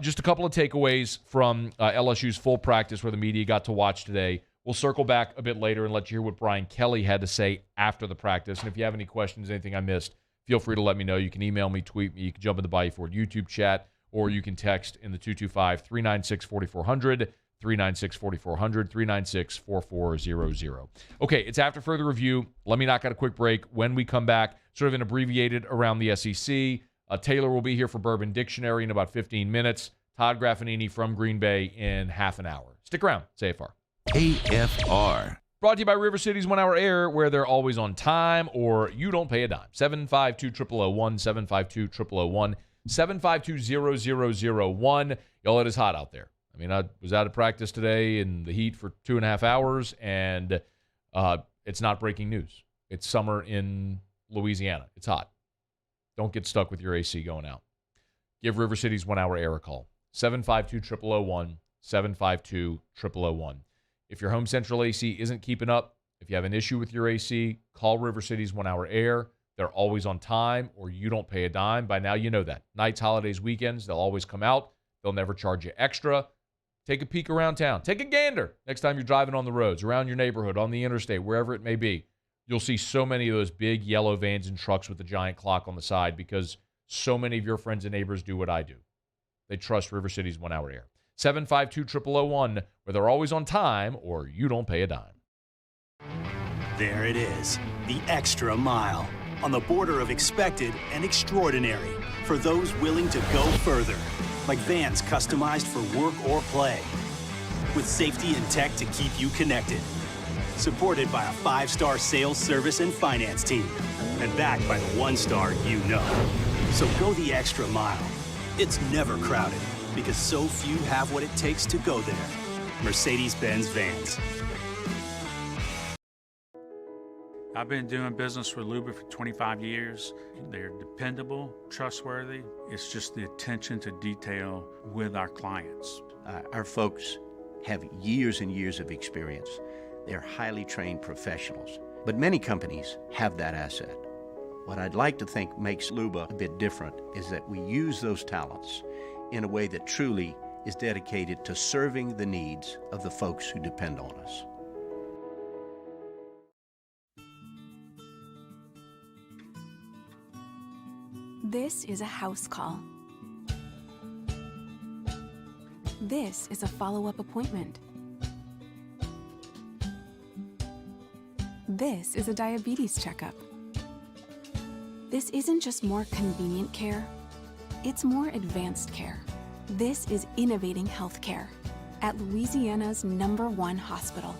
Speaker 7: just a couple of takeaways from LSU's full practice where the media got to watch today. We'll circle back a bit later and let you hear what Brian Kelly had to say after the practice, and if you have any questions, anything I missed, feel free to let me know. You can email me, tweet me, you can jump in the Bayou Ford YouTube chat, or you can text in the 225-396-4400, 396-4400, 396-4400. Okay, it's after further review. Let me knock out a quick break. When we come back, sort of an abbreviated around the SEC, Taylor will be here for Bourbon Dictionary in about 15 minutes. Todd Graffagnini from Green Bay in half an hour. Stick around. It's AFR.
Speaker 4: AFR.
Speaker 7: Brought to you by River City's 1 Hour Air, where they're always on time or you don't pay a dime. 752-0001, 752-0001, 752-0001. Y'all, it is hot out there. I mean, I was out of practice today in the heat for 2.5 hours, and it's not breaking news. It's summer in Louisiana. It's hot. Don't get stuck with your AC going out. Give River City's 1 Hour Air a call. 752-0001, 752-0001. If your Home Central AC isn't keeping up, if you have an issue with your AC, call River City's 1 Hour Air. They're always on time, or you don't pay a dime. By now, you know that. Nights, holidays, weekends, they'll always come out. They'll never charge you extra. Take a peek around town. Take a gander next time you're driving on the roads, around your neighborhood, on the interstate, wherever it may be. You'll see so many of those big yellow vans and trucks with the giant clock on the side because so many of your friends and neighbors do what I do. They trust River City's 1 Hour Air. 752-0001, where they're always on time, or you don't pay a dime.
Speaker 6: There it is,
Speaker 21: the extra mile, on the border of expected and extraordinary, for those willing to go further, like vans customized for work or play, with safety and tech to keep you connected, supported by a 5-star sales, service, and finance team, and backed by the 1-star you know. So go the extra mile. It's never crowded, because so few have what it takes to go there. Mercedes-Benz Vans.
Speaker 15: I've been doing business with Luba for 25 years. They're dependable, trustworthy. It's just the attention to detail with our clients.
Speaker 16: Our folks have years and years of experience. They're highly trained professionals, but many companies have that asset. What I'd like to think makes Luba a bit different is that we use those talents in a way that truly is dedicated to serving the needs of the folks who depend on us.
Speaker 22: This is a house call. This is a follow-up appointment. This is a diabetes checkup. This isn't just more convenient care, it's more advanced care. This is innovating healthcare at Louisiana's #1 hospital,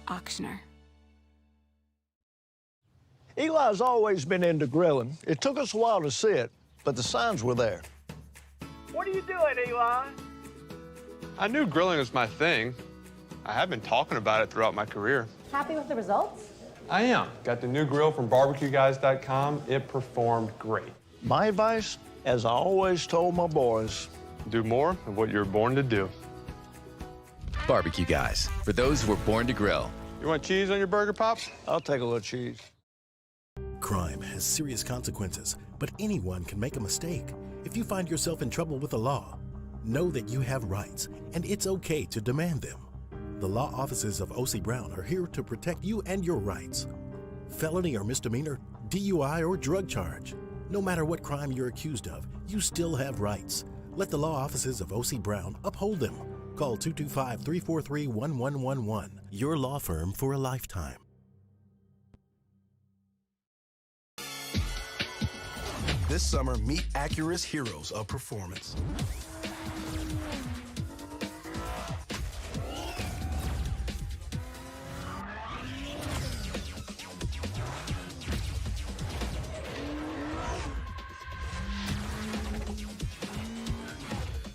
Speaker 22: Ochsner.
Speaker 23: Eli's always been into grilling. It took us a while to see it, but the signs were there.
Speaker 24: What are you doing, Eli?
Speaker 25: I knew grilling was my thing. I have been talking about it throughout my career.
Speaker 26: Happy with the results?
Speaker 25: I am. Got the new grill from barbecueguys.com. It performed great.
Speaker 23: My advice, as I always told my boys,
Speaker 25: do more of what you were born to do.
Speaker 27: Barbecue Guys, for those who were born to grill.
Speaker 25: You want cheese on your burger, Pops?
Speaker 23: I'll take a little cheese.
Speaker 17: Crime has serious consequences, but anyone can make a mistake. If you find yourself in trouble with the law, know that you have rights, and it's okay to demand them. The law offices of O.C. Brown are here to protect you and your rights. Felony or misdemeanor, DUI or drug charge. No matter what crime you're accused of, you still have rights. Let the law offices of O.C. Brown uphold them. Call 225-343-1111. Your law firm for a lifetime.
Speaker 28: This summer, meet Acura's heroes of performance.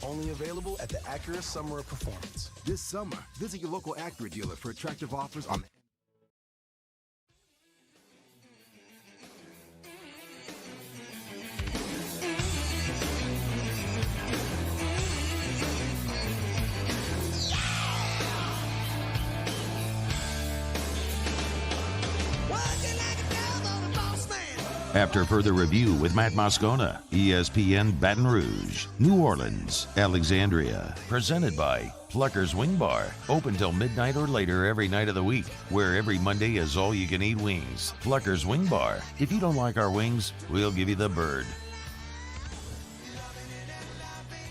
Speaker 28: Only available at the Acura Summer of Performance. This summer, visit your local Acura dealer for attractive offers on
Speaker 4: After further review with Matt Moscona, ESPN Baton Rouge, New Orleans, Alexandria. Presented by Plucker's Wing Bar. Open till midnight or later every night of the week, where every Monday is all-you-can-eat wings. Plucker's Wing Bar. If you don't like our wings, we'll give you the bird.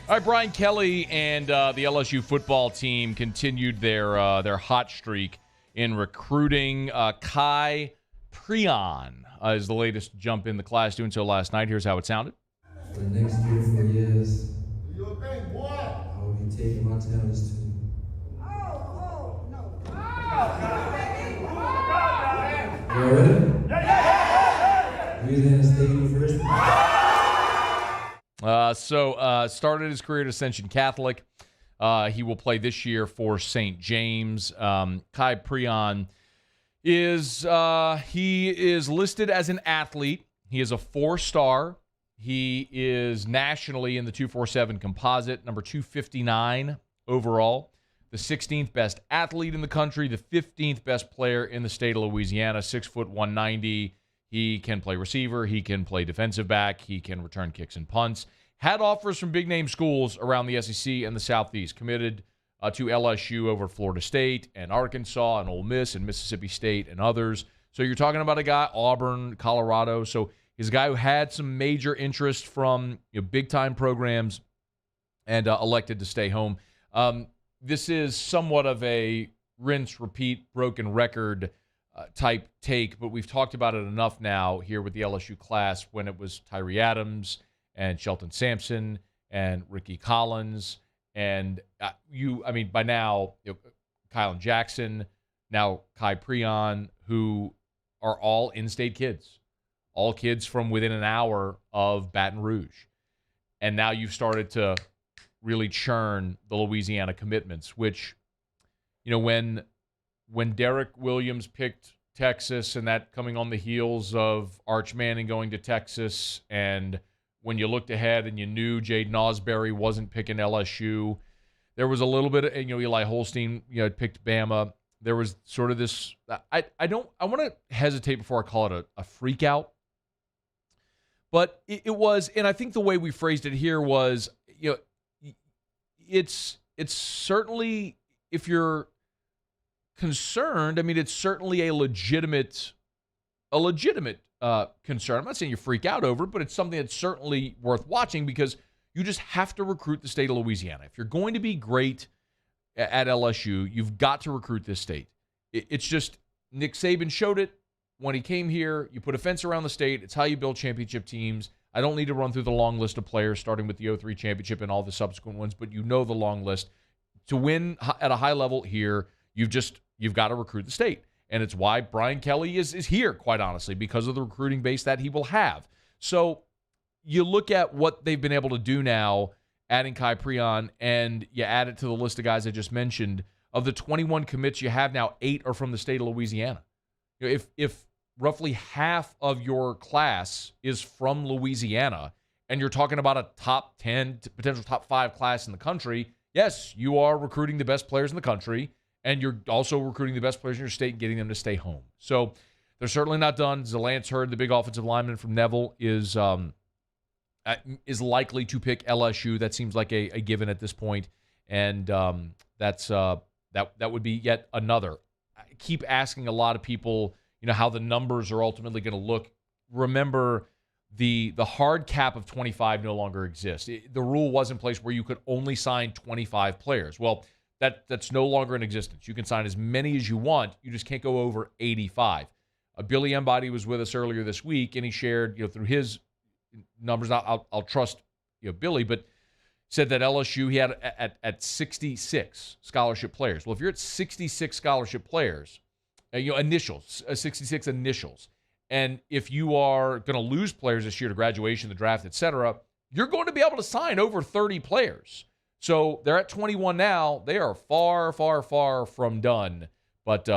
Speaker 7: All right, Brian Kelly and the LSU football team continued their hot streak in recruiting. Kai Prion is the latest jump in the class, doing so last night. Here's how it sounded.
Speaker 29: For the next 3 or 4 years, I will be taking my talents to You all ready? Louisiana State University.
Speaker 7: Started his career at Ascension Catholic. He will play this year for St. James. Kai Prion is listed as an athlete. He is a 4-star. He is nationally in the 247 composite, number 259 overall, the 16th best athlete in the country, the 15th best player in the state of Louisiana, 6 foot 190. He can play receiver. He can play defensive back. He can return kicks and punts. Had offers from big-name schools around the SEC and the Southeast. Committed to LSU over Florida State and Arkansas and Ole Miss and Mississippi State and others. So you're talking about a guy, Auburn, Colorado. So he's a guy who had some major interest from big-time programs and elected to stay home. This is somewhat of a rinse, repeat, broken record type take, but we've talked about it enough now here with the LSU class when it was Tyree Adams and Shelton Sampson and Ricky Collins. And by now, Kylan Jackson, now Kai Preon, who are all in-state kids, all kids from within an hour of Baton Rouge. And now you've started to really churn the Louisiana commitments, which, when Derek Williams picked Texas, and that coming on the heels of Arch Manning going to Texas, and when you looked ahead and you knew Jaden Ausberry wasn't picking LSU, there was a little bit of, Eli Holstein, picked Bama. There was sort of this, I want to hesitate before I call it a freak out. But it was, and I think the way we phrased it here was, it's certainly, if you're concerned, it's certainly a legitimate concern. I'm not saying you freak out over it, but it's something that's certainly worth watching because you just have to recruit the state of Louisiana. If you're going to be great at LSU, you've got to recruit this state. It's just, Nick Saban showed it when he came here. You put a fence around the state. It's how you build championship teams. I don't need to run through the long list of players, starting with the 03 championship and all the subsequent ones, but you know the long list. To win at a high level here, you've got to recruit the state. And it's why Brian Kelly is here, quite honestly, because of the recruiting base that he will have. So you look at what they've been able to do now, adding Kai Preon, and you add it to the list of guys I just mentioned. Of the 21 commits you have now, 8 are from the state of Louisiana. If roughly half of your class is from Louisiana, and you're talking about a top 10, potential top 5 class in the country, yes, you are recruiting the best players in the country, and you're also recruiting the best players in your state and getting them to stay home. So they're certainly not done. Lance Hurd, the big offensive lineman from Neville, is likely to pick LSU. That seems like a given at this point, and that would be yet another. I keep asking a lot of people, how the numbers are ultimately going to look. Remember, the hard cap of 25 no longer exists. The rule was in place where you could only sign 25 players. Well, that's no longer in existence. You can sign as many as you want. You just can't go over 85. Billy Embody was with us earlier this week, and he shared, through his numbers. I'll trust Billy, but said that LSU, he had at 66 scholarship players. Well, if you're at 66 scholarship players, initials, 66 initials, and if you are going to lose players this year to graduation, the draft, etc., you're going to be able to sign over 30 players. So they're at 21 now. They are far, far, far from done. But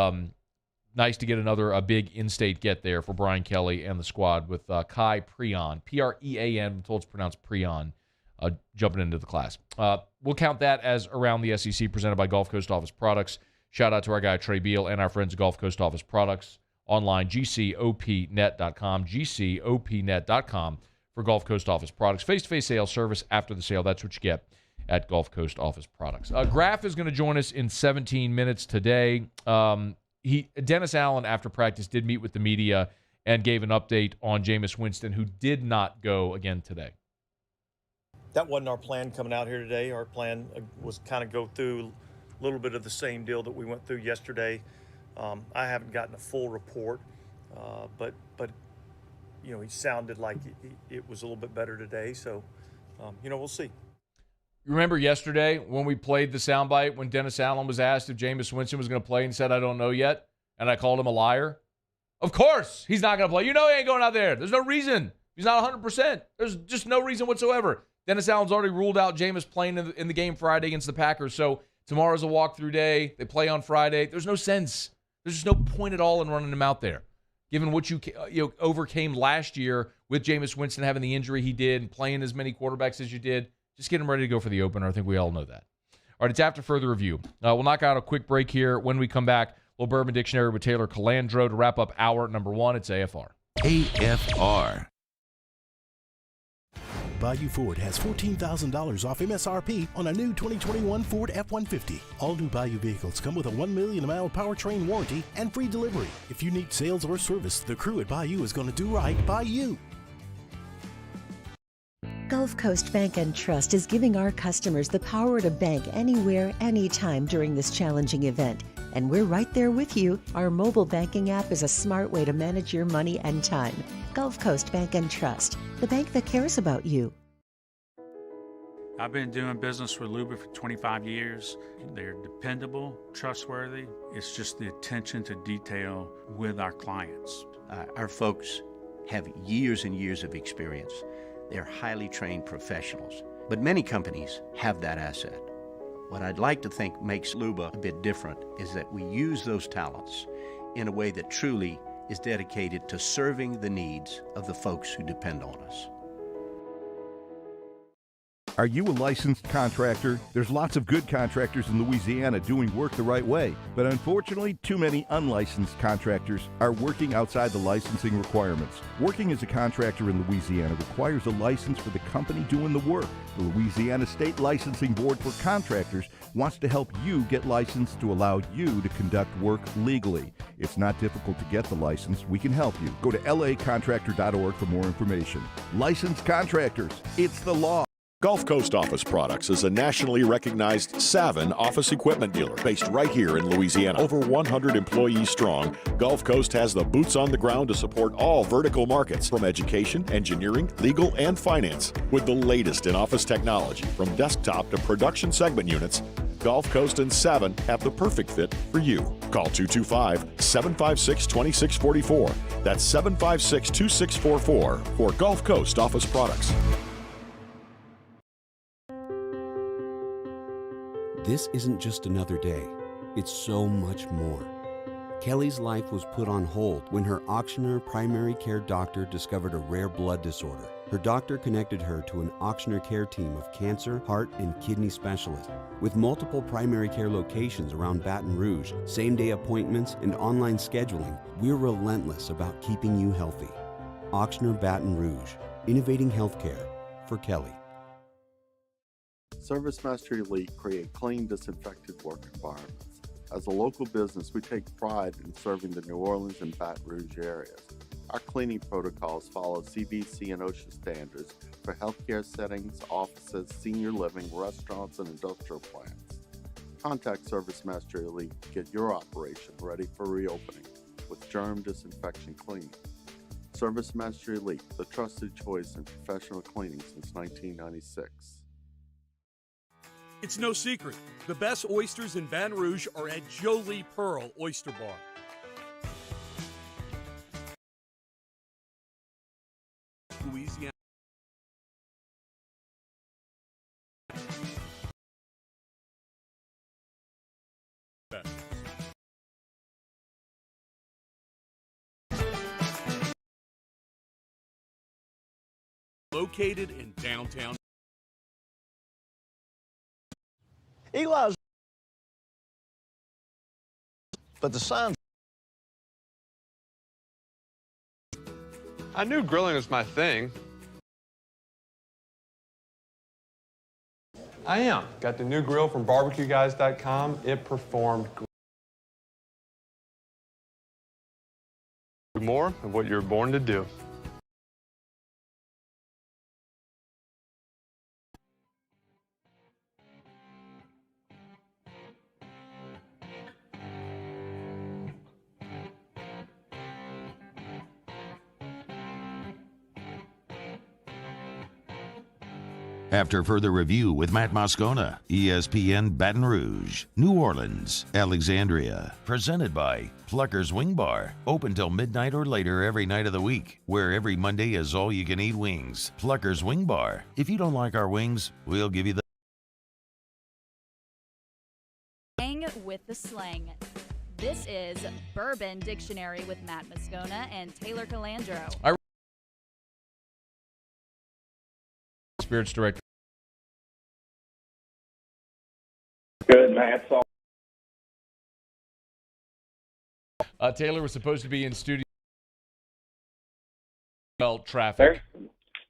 Speaker 7: nice to get a big in-state get there for Brian Kelly and the squad with Kai Preon, Prean. I'm told it's pronounced Preon, jumping into the class. We'll count that as Around the SEC presented by Gulf Coast Office Products. Shout out to our guy Trey Beal and our friends at Gulf Coast Office Products. Online, gcopnet.com, gcopnet.com for Gulf Coast Office Products. Face-to-face sales service after the sale. That's what you get at Gulf Coast Office Products. Graff is going to join us in 17 minutes today. Dennis Allen, after practice, did meet with the media and gave an update on Jameis Winston, who did not go again today.
Speaker 23: That wasn't our plan coming out here today. Our plan was kind of go through a little bit of the same deal that we went through yesterday. I haven't gotten a full report, but he sounded like it was a little bit better today. So, we'll see.
Speaker 7: You remember yesterday when we played the soundbite when Dennis Allen was asked if Jameis Winston was going to play and he said, I don't know yet, and I called him a liar? Of course he's not going to play. He ain't going out there. There's no reason. He's not 100%. There's just no reason whatsoever. Dennis Allen's already ruled out Jameis playing in the game Friday against the Packers, so tomorrow's a walkthrough day. They play on Friday. There's no sense. There's just no point at all in running him out there. Given what you overcame last year with Jameis Winston having the injury he did and playing as many quarterbacks as you did, just get him ready to go for the opener. I think we all know that. All right, it's after further review. We'll knock out a quick break here. When we come back, little Bourbon Dictionary with Taylor Calandro to wrap up hour number 1. It's AFR.
Speaker 4: AFR.
Speaker 17: Bayou Ford has $14,000 off MSRP on a new 2021 Ford F-150. All new Bayou vehicles come with a 1 million mile powertrain warranty and free delivery. If you need sales or service, the crew at Bayou is going to do right by you.
Speaker 1: Gulf Coast Bank and Trust is giving our customers the power to bank anywhere, anytime during this challenging event. And we're right there with you. Our mobile banking app is a smart way to manage your money and time. Gulf Coast Bank and Trust, the bank that cares about you.
Speaker 15: I've been doing business with Luba for 25 years. They're dependable, trustworthy. It's just the attention to detail with our clients.
Speaker 16: Our folks have years and years of experience. They're highly trained professionals. But many companies have that asset. What I'd like to think makes Luba a bit different is that we use those talents in a way that truly is dedicated to serving the needs of the folks who depend on us.
Speaker 2: Are you a licensed contractor? There's lots of good contractors in Louisiana doing work the right way, but unfortunately, too many unlicensed contractors are working outside the licensing requirements. Working as a contractor in Louisiana requires a license for the company doing the work. The Louisiana State Licensing Board for Contractors wants to help you get licensed to allow you to conduct work legally. It's not difficult to get the license. We can help you. Go to lacontractor.org for more information. Licensed contractors, it's the law.
Speaker 3: Gulf Coast Office Products is a nationally recognized Savin office equipment dealer based right here in Louisiana. Over 100 employees strong, Gulf Coast has the boots on the ground to support all vertical markets, from education, engineering, legal, and finance. With the latest in office technology, from desktop to production segment units, Gulf Coast and Savin have the perfect fit for you. Call 225-756-2644. That's 756-2644 for Gulf Coast Office Products.
Speaker 18: This isn't just another day. It's so much more. Kelly's life was put on hold when her auctioneer primary care doctor discovered a rare blood disorder. Her doctor connected her to an auctioneer care team of cancer, heart, and kidney specialists. With multiple primary care locations around Baton Rouge, same-day appointments, and online scheduling, we're relentless about keeping you healthy. Auctioneer Baton Rouge, innovating healthcare for Kelly.
Speaker 19: ServiceMaster Elite create clean, disinfected work environments. As a local business, we take pride in serving the New Orleans and Baton Rouge areas. Our cleaning protocols follow CDC and OSHA standards for healthcare settings, offices, senior living, restaurants, and industrial plants. Contact ServiceMaster Elite to get your operation ready for reopening with germ disinfection cleaning. ServiceMaster Elite, the trusted choice in professional cleaning since 1996.
Speaker 20: It's no secret. The best oysters in Baton Rouge are at Jolie Pearl Oyster Bar. Louisiana. Located in downtown.
Speaker 5: Eli's, but the signs.
Speaker 25: I knew grilling was my thing. I am. Got the new grill from barbecueguys.com. It performed great. More of what you're born to do.
Speaker 4: After further review with Matt Moscona, ESPN Baton Rouge, New Orleans, Alexandria. Presented by Plucker's Wing Bar. Open till midnight or later every night of the week, where every Monday is all-you-can-eat wings. Plucker's Wing Bar. If you don't like our wings, we'll give you the
Speaker 8: with the slang. This is Bourbon Dictionary with Matt Moscona and Taylor Calandro.
Speaker 7: Spirits Director.
Speaker 9: Good, Matt.
Speaker 7: Taylor was supposed to be in studio. Traffic.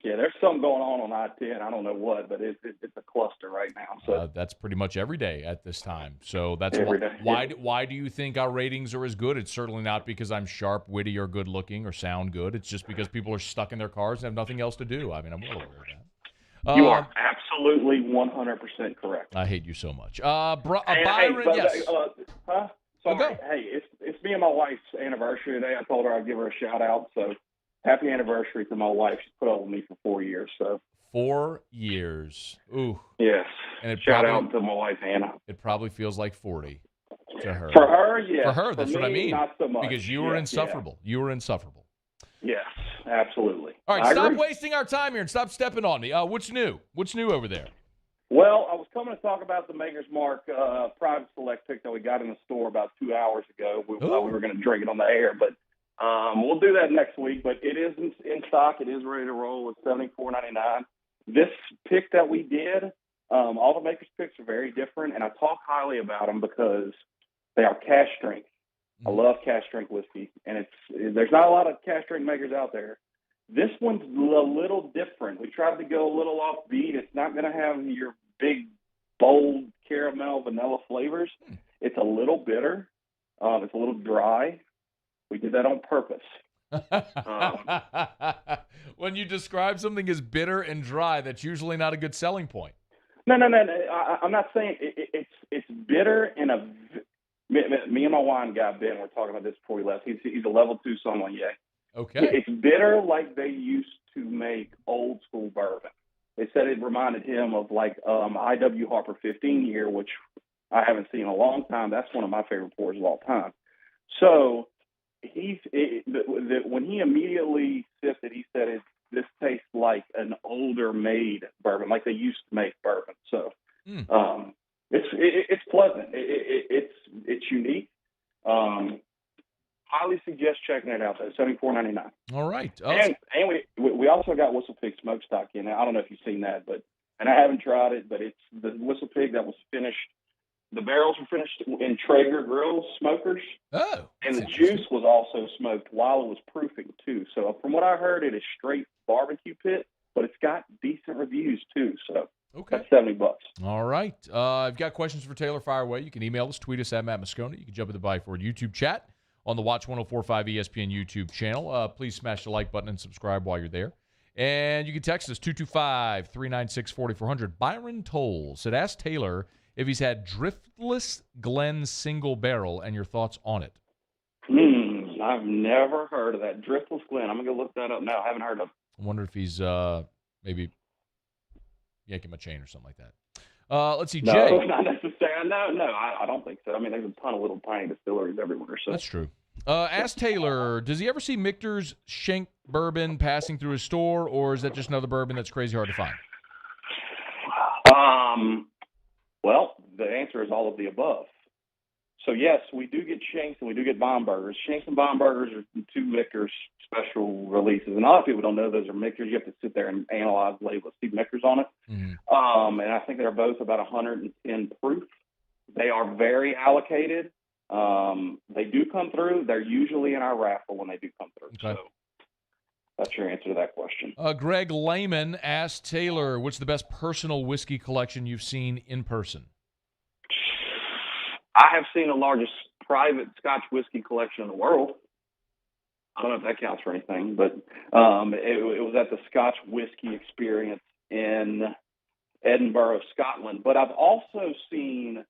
Speaker 9: There's something going on I-10. I don't know what, but it's a cluster right now. So
Speaker 7: that's pretty much every day at this time. So that's
Speaker 9: every day.
Speaker 7: Why do you think our ratings are as good? It's certainly not because I'm sharp, witty, or good looking, or sound good. It's just because people are stuck in their cars and have nothing else to do. I mean, I'm well aware of that.
Speaker 9: You are absolutely 100% correct.
Speaker 7: I hate you so much.
Speaker 9: Byron,
Speaker 7: yes.
Speaker 9: Sorry. Hey, it's me and my wife's anniversary today. I told her I'd give her a shout out. So happy anniversary to my wife. She's put up with me for 4 years. So
Speaker 7: 4 years. Ooh.
Speaker 9: Yes.
Speaker 7: And
Speaker 9: shout out to my wife Anna.
Speaker 7: It probably feels like 40 to her.
Speaker 9: For her, yes.
Speaker 7: For her, that's
Speaker 9: for
Speaker 7: what I
Speaker 9: me,
Speaker 7: mean.
Speaker 9: Not so much.
Speaker 7: Because you were insufferable. You were insufferable.
Speaker 9: Yes, absolutely.
Speaker 7: All right,
Speaker 9: I
Speaker 7: stop
Speaker 9: agree.
Speaker 7: wasting our time here and stop stepping on me. What's new? What's new over there?
Speaker 9: Well, I was coming to talk about the Maker's Mark private select pick that we got in the store about 2 hours ago. We thought we were going to drink it on the air, but we'll do that next week. But it is in stock. It is ready to roll. It's $74.99. This pick that we did, all the Maker's picks are very different, and I talk highly about them because they are cash strength. I love cash strength whiskey, and there's not a lot of cash strength makers out there. This one's a little different. We tried to go a little offbeat. It's not going to have your big, bold caramel vanilla flavors. It's a little bitter. It's a little dry. We did that on purpose.
Speaker 7: When you describe something as bitter and dry, that's usually not a good selling point.
Speaker 9: No. I'm not saying it's bitter in a. Me and my wine guy Ben were talking about this before we left. He's a level 2 sommelier.
Speaker 7: Okay.
Speaker 9: It's bitter like they used to make old school bourbon. They said it reminded him of like I.W. Harper 15 year, which I haven't seen in a long time. That's one of my favorite pours of all time. So when he immediately sipped it, he said this tastes like an older made bourbon, like they used to make bourbon. So it's pleasant. It's unique. Highly suggest checking it out. Though $74.99.
Speaker 7: All right.
Speaker 9: And we also got Whistle Pig Smokestack in there. I don't know if you've seen that, and I haven't tried it, but it's the Whistle Pig that was finished. The barrels were finished in Traeger grill smokers.
Speaker 7: Oh.
Speaker 9: And the juice was also smoked while it was proofing too. So from what I heard, it is straight barbecue pit, but it's got decent reviews too. So that's $70.
Speaker 7: All right. I've got questions for Taylor. Fire away. You can email us, tweet us at Matt Moscona. You can jump in the Bayou YouTube chat on the Watch 104.5 ESPN YouTube channel. Please smash the like button and subscribe while you're there. And you can text us 225-396-4400. Byron Toll said, ask Taylor if he's had Driftless Glen single barrel and your thoughts on it.
Speaker 9: I've never heard of that. Driftless Glen. I'm going to look that up now. I haven't heard of it.
Speaker 7: I wonder if he's maybe yanking my chain or something like that. Let's see,
Speaker 9: No,
Speaker 7: Jay.
Speaker 9: not necessarily. No, I don't think so. I mean, there's a ton of little tiny distilleries everywhere. So
Speaker 7: that's true. Ask Taylor, does he ever see Michter's Schenk bourbon passing through his store, or is that just another bourbon that's crazy hard to find?
Speaker 9: Well, the answer is all of the above. So, yes, we do get Schenks and we do get Bombergers. Schenks and Bombergers are two Michter's special releases. And a lot of people don't know those are Michter's. You have to sit there and analyze the label, see Michter's on it. And I think they're both about 110 proof. They are very allocated. They do come through. They're usually in our raffle when they do come through.
Speaker 7: Okay.
Speaker 9: So that's your answer to that question.
Speaker 7: Greg Lehman asked Taylor, what's the best personal whiskey collection you've seen in person?
Speaker 9: I have seen the largest private Scotch whiskey collection in the world. I don't know if that counts for anything, but it was at the Scotch Whiskey Experience in Edinburgh, Scotland. But I've also seen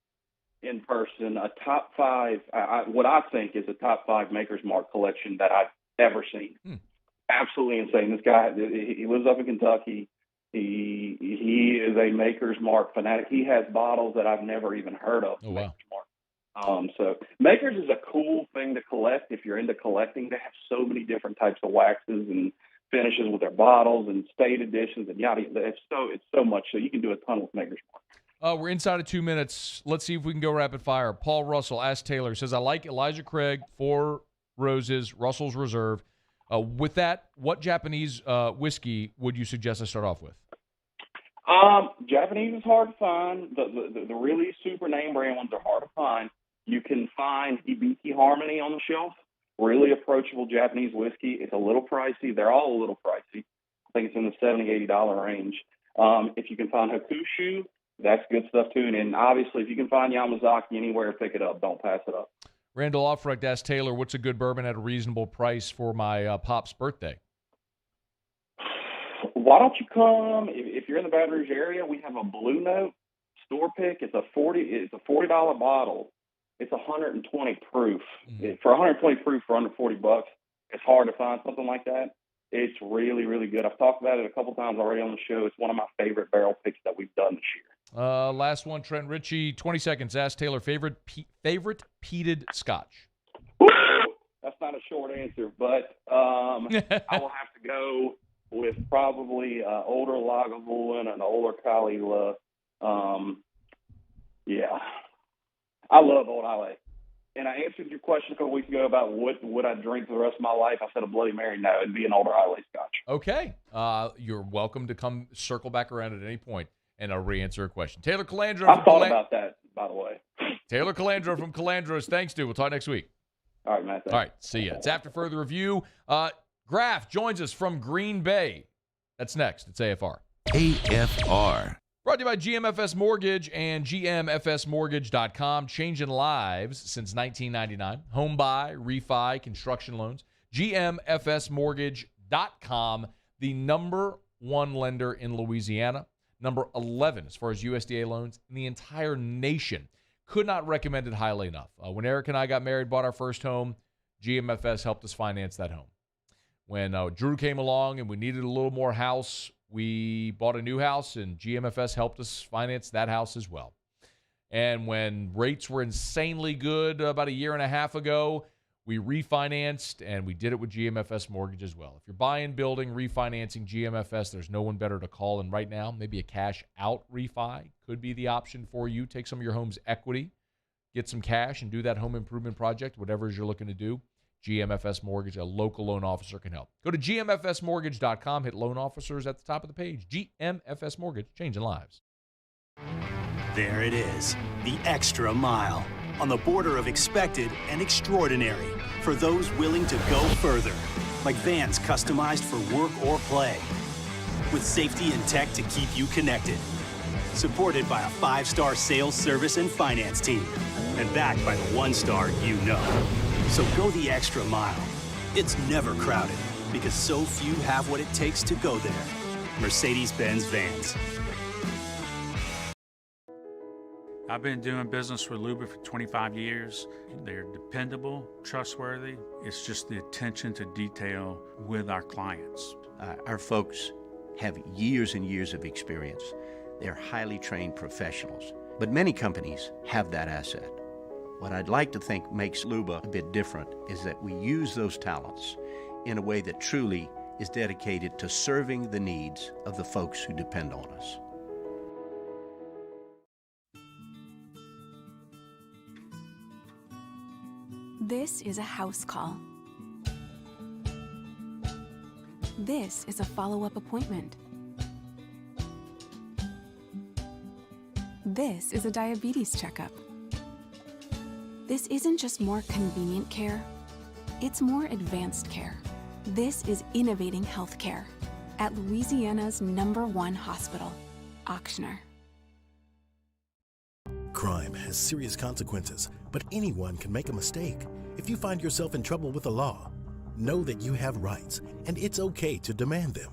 Speaker 9: in person a top 5, what I think is a top 5 Maker's Mark collection that I've ever seen. Absolutely insane. This guy, he lives up in Kentucky. He is a Maker's Mark fanatic. He has bottles that I've never even heard of.
Speaker 7: Oh, wow.
Speaker 9: So Maker's is a cool thing to collect if you're into collecting. They have so many different types of waxes and finishes with their bottles and state editions and yada. It's so much. So you can do a ton with Maker's Mark.
Speaker 7: We're inside of 2 minutes. Let's see if we can go rapid fire. Paul Russell asked Taylor, says, I like Elijah Craig, 4 Roses, Russell's Reserve. With that, what Japanese whiskey would you suggest I start off with?
Speaker 9: Japanese is hard to find. The really super name brand ones are hard to find. You can find Hibiki Harmony on the shelf. Really approachable Japanese whiskey. It's a little pricey. They're all a little pricey. I think it's in the $70, $80 range. If you can find Hakushu, that's good stuff too. And obviously, if you can find Yamazaki anywhere, pick it up. Don't pass it up.
Speaker 7: Randall Offrecht asked Taylor, what's a good bourbon at a reasonable price for my pop's birthday?
Speaker 9: Why don't you come, if you're in the Baton Rouge area, we have a Blue Note store pick. It's a $40 bottle. it's 120 proof. For 120 proof for under $40, it's hard to find something like that. It's really, really good. I've talked about it a couple times already on the show. It's one of my favorite barrel picks that we've done this year.
Speaker 7: Last one, Trent Ritchie, 20 seconds. Ask Taylor, favorite peated scotch.
Speaker 9: That's not a short answer, but I will have to go with probably older Lagavulin and older Calandro. Yeah, I love Old Isle. And I answered your question a couple weeks ago about what would I drink for the rest of my life. I said a Bloody Mary. No, it'd be an older Isle Scotch.
Speaker 7: Okay. You're welcome to come circle back around at any point and re-answer a question. Taylor Calandro.
Speaker 9: I thought about that, by the way.
Speaker 7: Taylor Calandro from Calandro's. Thanks, dude. We'll talk next week.
Speaker 9: All right, Matt.
Speaker 7: All right, see ya. It's after further review. Graff joins us from Green Bay. That's next. It's AFR.
Speaker 4: AFR.
Speaker 7: Brought to you by GMFS Mortgage and GMFSmortgage.com. Changing lives since 1999. Home buy, refi, construction loans. GMFSmortgage.com. The number one lender in Louisiana. Number 11 as far as USDA loans in the entire nation. Could not recommend it highly enough. When Eric and I got married, bought our first home, GMFS helped us finance that home. When Drew came along and we needed a little more house, we bought a new house, and GMFS helped us finance that house as well. And when rates were insanely good about a year and a half ago, we refinanced, and we did it with GMFS Mortgage as well. If you're buying, building, refinancing GMFS, there's no one better to call. And right now, maybe a cash-out refi could be the option for you. Take some of your home's equity, get some cash, and do that home improvement project, whatever it is you're looking to do. GMFS Mortgage, a local loan officer can help. Go to GMFSmortgage.com, hit loan officers at the top of the page. GMFS Mortgage, changing lives.
Speaker 6: There it is, the extra mile, on the border of expected and extraordinary for those willing to go further, like vans customized for work or play, with safety and tech to keep you connected, supported by a 5-star sales, service, and finance team, and backed by the 1-star you know. So go the extra mile. It's never crowded because so few have what it takes to go there. Mercedes-Benz Vans.
Speaker 15: I've been doing business with Luba for 25 years. They're dependable, trustworthy. It's just the attention to detail with our clients.
Speaker 16: Our folks have years and years of experience. They're highly trained professionals. But many companies have that asset. What I'd like to think makes Luba a bit different is that we use those talents in a way that truly is dedicated to serving the needs of the folks who depend on us.
Speaker 10: This is a house call. This is a follow-up appointment. This is a diabetes checkup. This isn't just more convenient care, it's more advanced care. This is innovating healthcare at Louisiana's #1 hospital, Ochsner.
Speaker 17: Crime has serious consequences, but anyone can make a mistake. If you find yourself in trouble with the law, know that you have rights, and it's okay to demand them.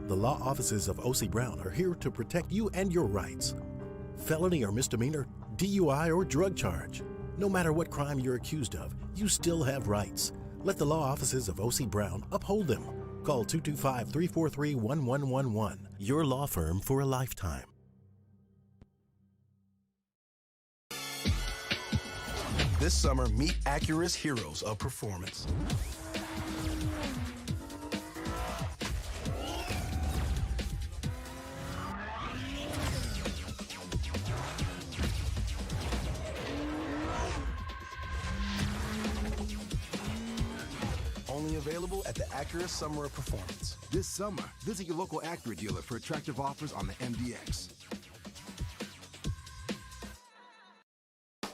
Speaker 17: The law offices of O.C. Brown are here to protect you and your rights. Felony or misdemeanor, DUI or drug charge. No matter what crime you're accused of, you still have rights. Let the law offices of O.C. Brown uphold them. Call 225-343-1111. Your law firm for a lifetime.
Speaker 28: This summer, meet Acura's heroes of performance. Only available at the Acura Summer of Performance. This summer, visit your local Acura dealer for attractive offers on the MDX.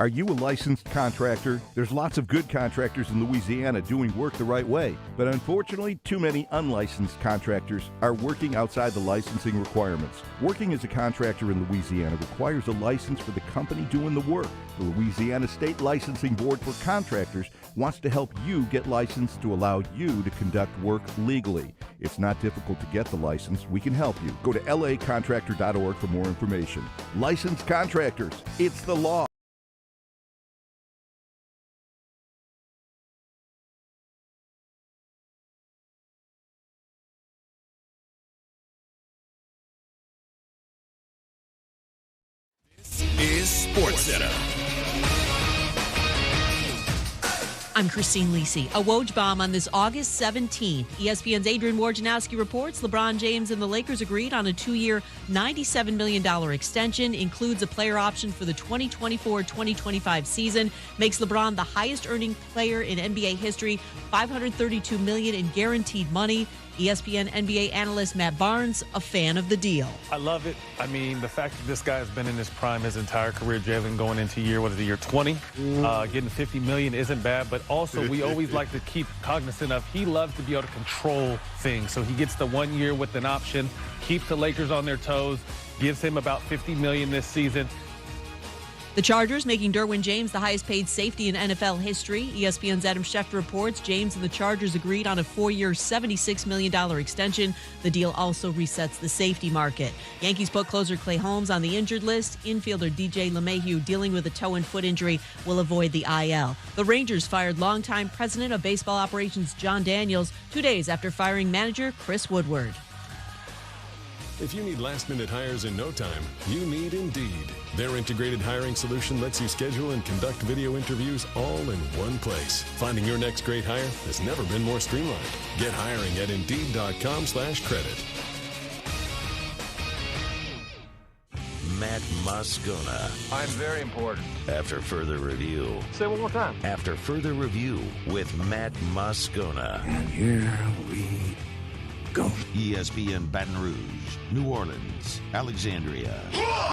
Speaker 2: Are you a licensed contractor? There's lots of good contractors in Louisiana doing work the right way, but unfortunately, too many unlicensed contractors are working outside the licensing requirements. Working as a contractor in Louisiana requires a license for the company doing the work. The Louisiana State Licensing Board for Contractors wants to help you get licensed to allow you to conduct work legally. It's not difficult to get the license. We can help you. Go to lacontractor.org for more information. Licensed contractors, it's the law.
Speaker 11: Sports Center.
Speaker 12: I'm Christine Lisi. A Woj bomb on this August 17th. ESPN's Adrian Wojnarowski reports LeBron James and the Lakers agreed on a 2-year, $97 million extension, includes a player option for the 2024-2025 season, makes LeBron the highest earning player in NBA history, $532 million in guaranteed money. ESPN NBA analyst Matt Barnes, a fan of the deal.
Speaker 13: I love it. I mean, the fact that this guy has been in his prime his entire career, Jalen, going into year 20? Getting $50 million isn't bad, but also we always like to keep cognizant of he loves to be able to control things. So he gets the 1 year with an option, keeps the Lakers on their toes, gives him about $50 million this season.
Speaker 12: The Chargers making Derwin James the highest paid safety in NFL history. ESPN's Adam Schefter reports James and the Chargers agreed on a 4-year, $76 million extension. The deal also resets the safety market. Yankees put closer Clay Holmes on the injured list. Infielder DJ LeMahieu, dealing with a toe and foot injury, will avoid the IL. The Rangers fired longtime president of baseball operations John Daniels 2 days after firing manager Chris Woodward.
Speaker 11: If you need last-minute hires in no time, you need Indeed. Their integrated hiring solution lets you schedule and conduct video interviews all in one place. Finding your next great hire has never been more streamlined. Get hiring at Indeed.com/credit.
Speaker 4: Matt Moscona.
Speaker 14: I'm very important.
Speaker 4: After further review.
Speaker 14: Say one more time.
Speaker 4: After further review with Matt Moscona.
Speaker 14: And here we go.
Speaker 4: ESPN Baton Rouge, New Orleans, Alexandria.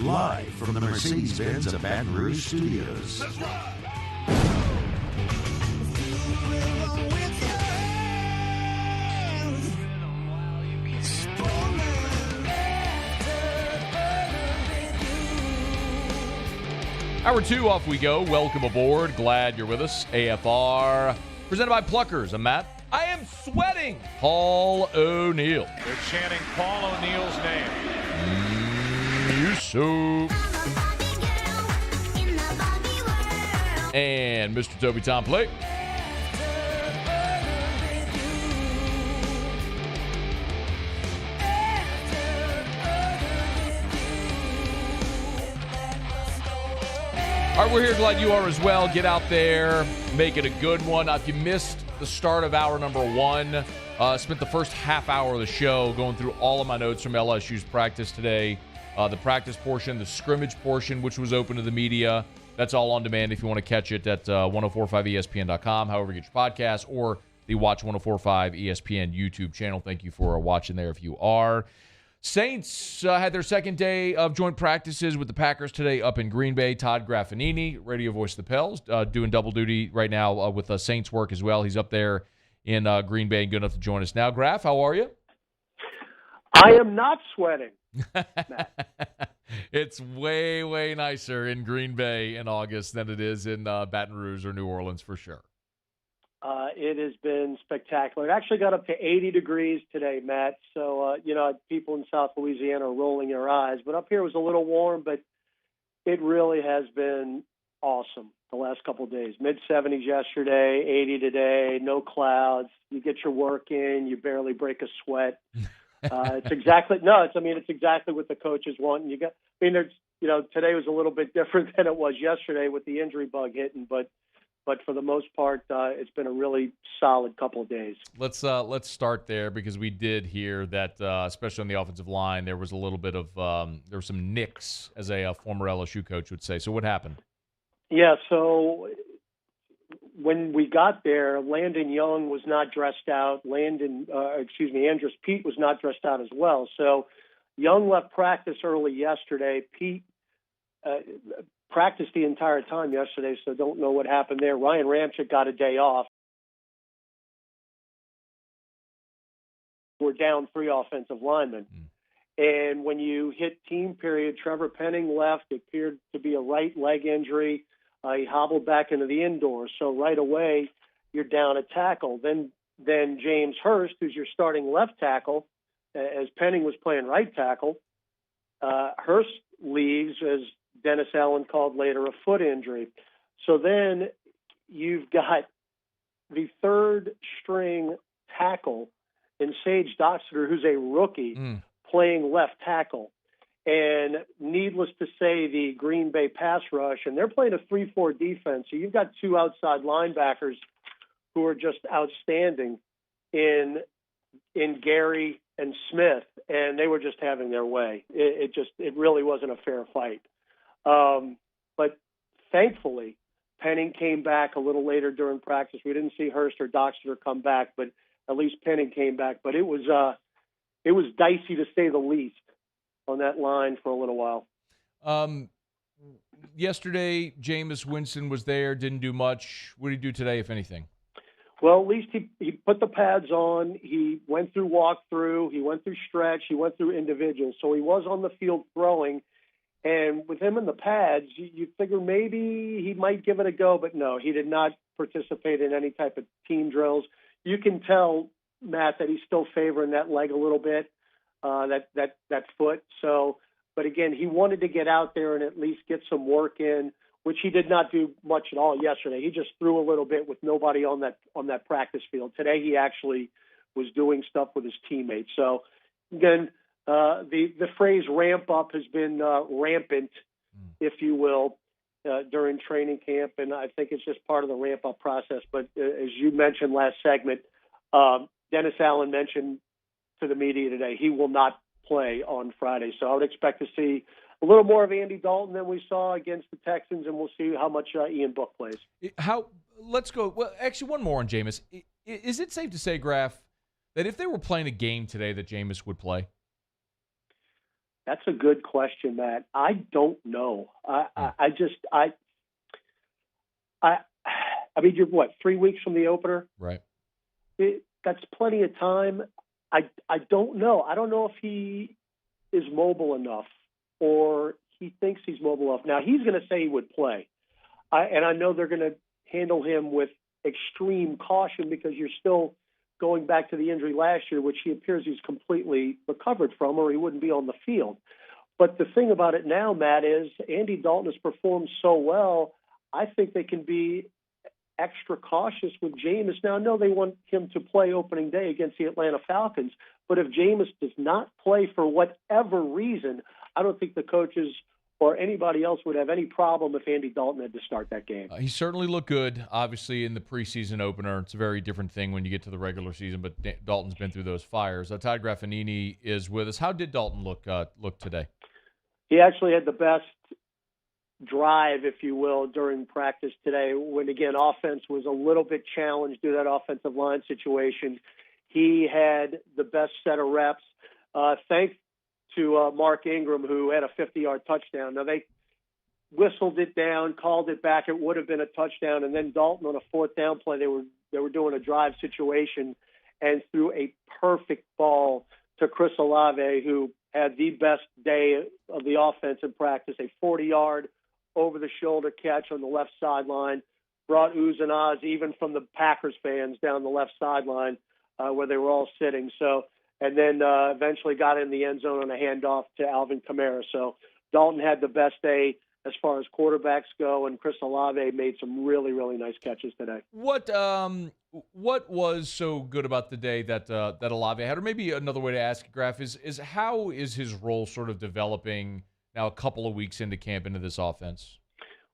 Speaker 4: Live from the Mercedes-Benz of Baton Rouge studios.
Speaker 7: Hour 2, off we go. Welcome aboard. Glad you're with us. AFR, presented by Pluckers. I'm Matt. I am sweating. Paul O'Neill.
Speaker 21: They're chanting Paul O'Neill's name.
Speaker 7: So. And Mr. Toby Tom Play. All right, we're here. Glad you are as well. Get out there. Make it a good one. If you missed the start of hour number 1, spent the first half hour of the show going through all of my notes from LSU's practice today. The practice portion, the scrimmage portion, which was open to the media. That's all on demand if you want to catch it at 1045ESPN.com, however you get your podcast, or the Watch 1045 ESPN YouTube channel. Thank you for watching there if you are. Saints had their second day of joint practices with the Packers today up in Green Bay. Todd Graffagnini, radio voice of the Pels, doing double duty right now with Saints work as well. He's up there in Green Bay and good enough to join us now. Graf, how are you?
Speaker 22: I am not sweating.
Speaker 7: It's way, way nicer in Green Bay in August than it is in Baton Rouge or New Orleans for sure.
Speaker 22: It has been spectacular. It actually got up to 80 degrees today, Matt. So, people in South Louisiana are rolling their eyes. But up here it was a little warm, but it really has been awesome the last couple of days. Mid-70s yesterday, 80 today, no clouds. You get your work in, you barely break a sweat. It's exactly what the coaches want. And today was a little bit different than it was yesterday with the injury bug hitting, but for the most part, it's been a really solid couple of days.
Speaker 7: Let's start there because we did hear that, especially on the offensive line, there was a little bit of there were some nicks, as a former LSU coach would say. So what happened?
Speaker 22: Yeah, so when we got there, Landon Young was not dressed out. Andrus Peat was not dressed out as well. So Young left practice early yesterday. Peat practiced the entire time yesterday, so don't know what happened there. Ryan Ramczyk got a day off. We're down 3 offensive linemen. And when you hit team period, Trevor Penning left. It appeared to be a right leg injury. He hobbled back into the indoors. So right away, you're down a tackle. Then James Hurst, who's your starting left tackle, as Penning was playing right tackle, Hurst leaves, as Dennis Allen called later, a foot injury. So then you've got the third string tackle in Sage Doxter, who's a rookie, playing left tackle. And needless to say, the Green Bay pass rush, and they're playing a 3-4 defense. So you've got two outside linebackers who are just outstanding in Gary and Smith, and they were just having their way. It really wasn't a fair fight. But thankfully, Penning came back a little later during practice. We didn't see Hurst or Doxter come back, but at least Penning came back. But it was dicey to say the least on that line for a little while.
Speaker 7: Yesterday, Jameis Winston was there, didn't do much. What did he do today, if anything?
Speaker 22: Well, at least he put the pads on. He went through walkthrough. He went through stretch. He went through individual. So he was on the field throwing. And with him in the pads, you figure maybe he might give it a go. But no, he did not participate in any type of team drills. You can tell, Matt, that he's still favoring that leg a little bit, that foot. So, but again, he wanted to get out there and at least get some work in, which he did not do much at all yesterday. He just threw a little bit with nobody on that practice field. Today he actually was doing stuff with his teammates. So again, the phrase ramp up has been rampant, if you will, during training camp, and I think it's just part of the ramp up process. But as you mentioned last segment, Dennis Allen mentioned to the media today he will not play on Friday. So I would expect to see a little more of Andy Dalton than we saw against the Texans, and we'll see how much Ian Book plays.
Speaker 7: Let's go. Well, actually, one more on Jameis. Is it safe to say, Graff, that if they were playing a game today, that Jameis would play?
Speaker 22: That's a good question, Matt. I don't know. I mean, you're what, 3 weeks from the opener?
Speaker 7: Right.
Speaker 22: That's plenty of time. I don't know. I don't know if he is mobile enough or he thinks he's mobile enough. Now, he's going to say he would play. And I know they're going to handle him with extreme caution because you're still going back to the injury last year, which he appears he's completely recovered from, or he wouldn't be on the field. But the thing about it now, Matt, is Andy Dalton has performed so well, I think they can be extra cautious with Jameis. Now, I know they want him to play opening day against the Atlanta Falcons, but if Jameis does not play for whatever reason, I don't think the coaches or anybody else would have any problem if Andy Dalton had to start that game.
Speaker 7: He certainly looked good, obviously, in the preseason opener. It's a very different thing when you get to the regular season, but Dalton's been through those fires. Todd Graffagnini is with us. How did Dalton look today?
Speaker 22: He actually had the best drive, if you will, during practice today when, again, offense was a little bit challenged due to that offensive line situation. He had the best set of reps. Thanks to Mark Ingram, who had a 50-yard touchdown. Now, they whistled it down, called it back. It would have been a touchdown. And then Dalton on a fourth down play, they were doing a drive situation and threw a perfect ball to Chris Olave, who had the best day of the offense in practice, a 40-yard over-the-shoulder catch on the left sideline, brought oohs and ahs even from the Packers fans down the left sideline where they were all sitting. So, and then eventually got in the end zone on a handoff to Alvin Kamara. So Dalton had the best day as far as quarterbacks go, and Chris Olave made some really, really nice catches today.
Speaker 7: What was so good about the day that Olave had? Or maybe another way to ask it, Graff, is how is his role sort of developing now a couple of weeks into camp into this offense?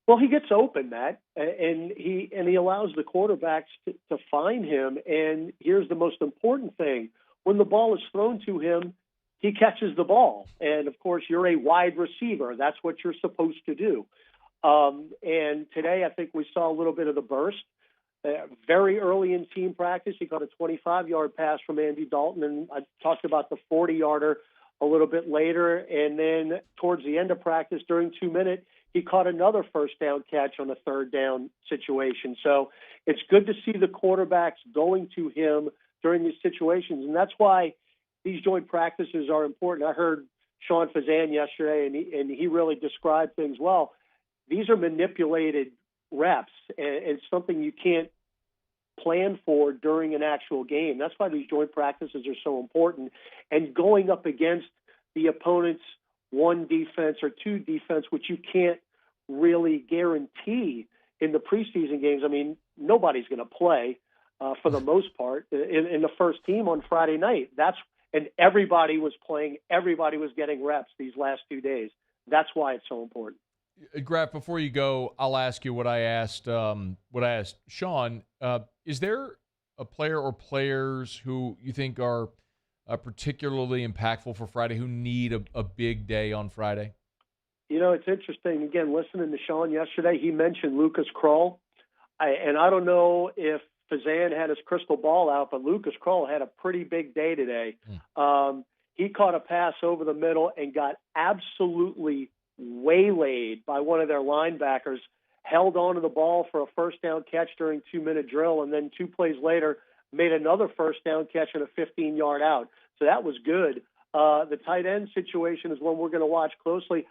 Speaker 22: Well, he gets open, Matt, and he allows the quarterbacks to find him. And here's the most important thing. When the ball is thrown to him, he catches the ball. And, of course, you're a wide receiver. That's what you're supposed to do. And today I think we saw a little bit of the burst. Very early in team practice, he got a 25-yard pass from Andy Dalton, and I talked about the 40-yarder a little bit later. And then towards the end of practice, during 2 minutes, he caught another first down catch on a third down situation. So it's good to see the quarterbacks going to him during these situations, and that's why these joint practices are important. I heard Sean Fazan yesterday, and he really described things well. These are manipulated reps, and it's something you can't plan for during an actual game. That's why these joint practices are so important. And going up against the opponent's one defense or two defense, which you can't really guarantee in the preseason games. I mean, nobody's going to play for the most part in the first team on Friday night. and everybody was playing, everybody was getting reps these last 2 days. That's why it's so important.
Speaker 7: Graf, before you go, I'll ask you what I asked Sean. Is there a player or players who you think are particularly impactful for Friday, who need a big day on Friday?
Speaker 22: You know, it's interesting. Again, listening to Sean yesterday, he mentioned Lucas Krull. And I don't know if Fazan had his crystal ball out, but Lucas Krull had a pretty big day today. He caught a pass over the middle and got absolutely waylaid by one of their linebackers, held onto the ball for a first down catch during 2-minute drill, and then 2 plays later made another first down catch and a 15-yard out. So that was good. The tight end situation is one we're going to watch closely.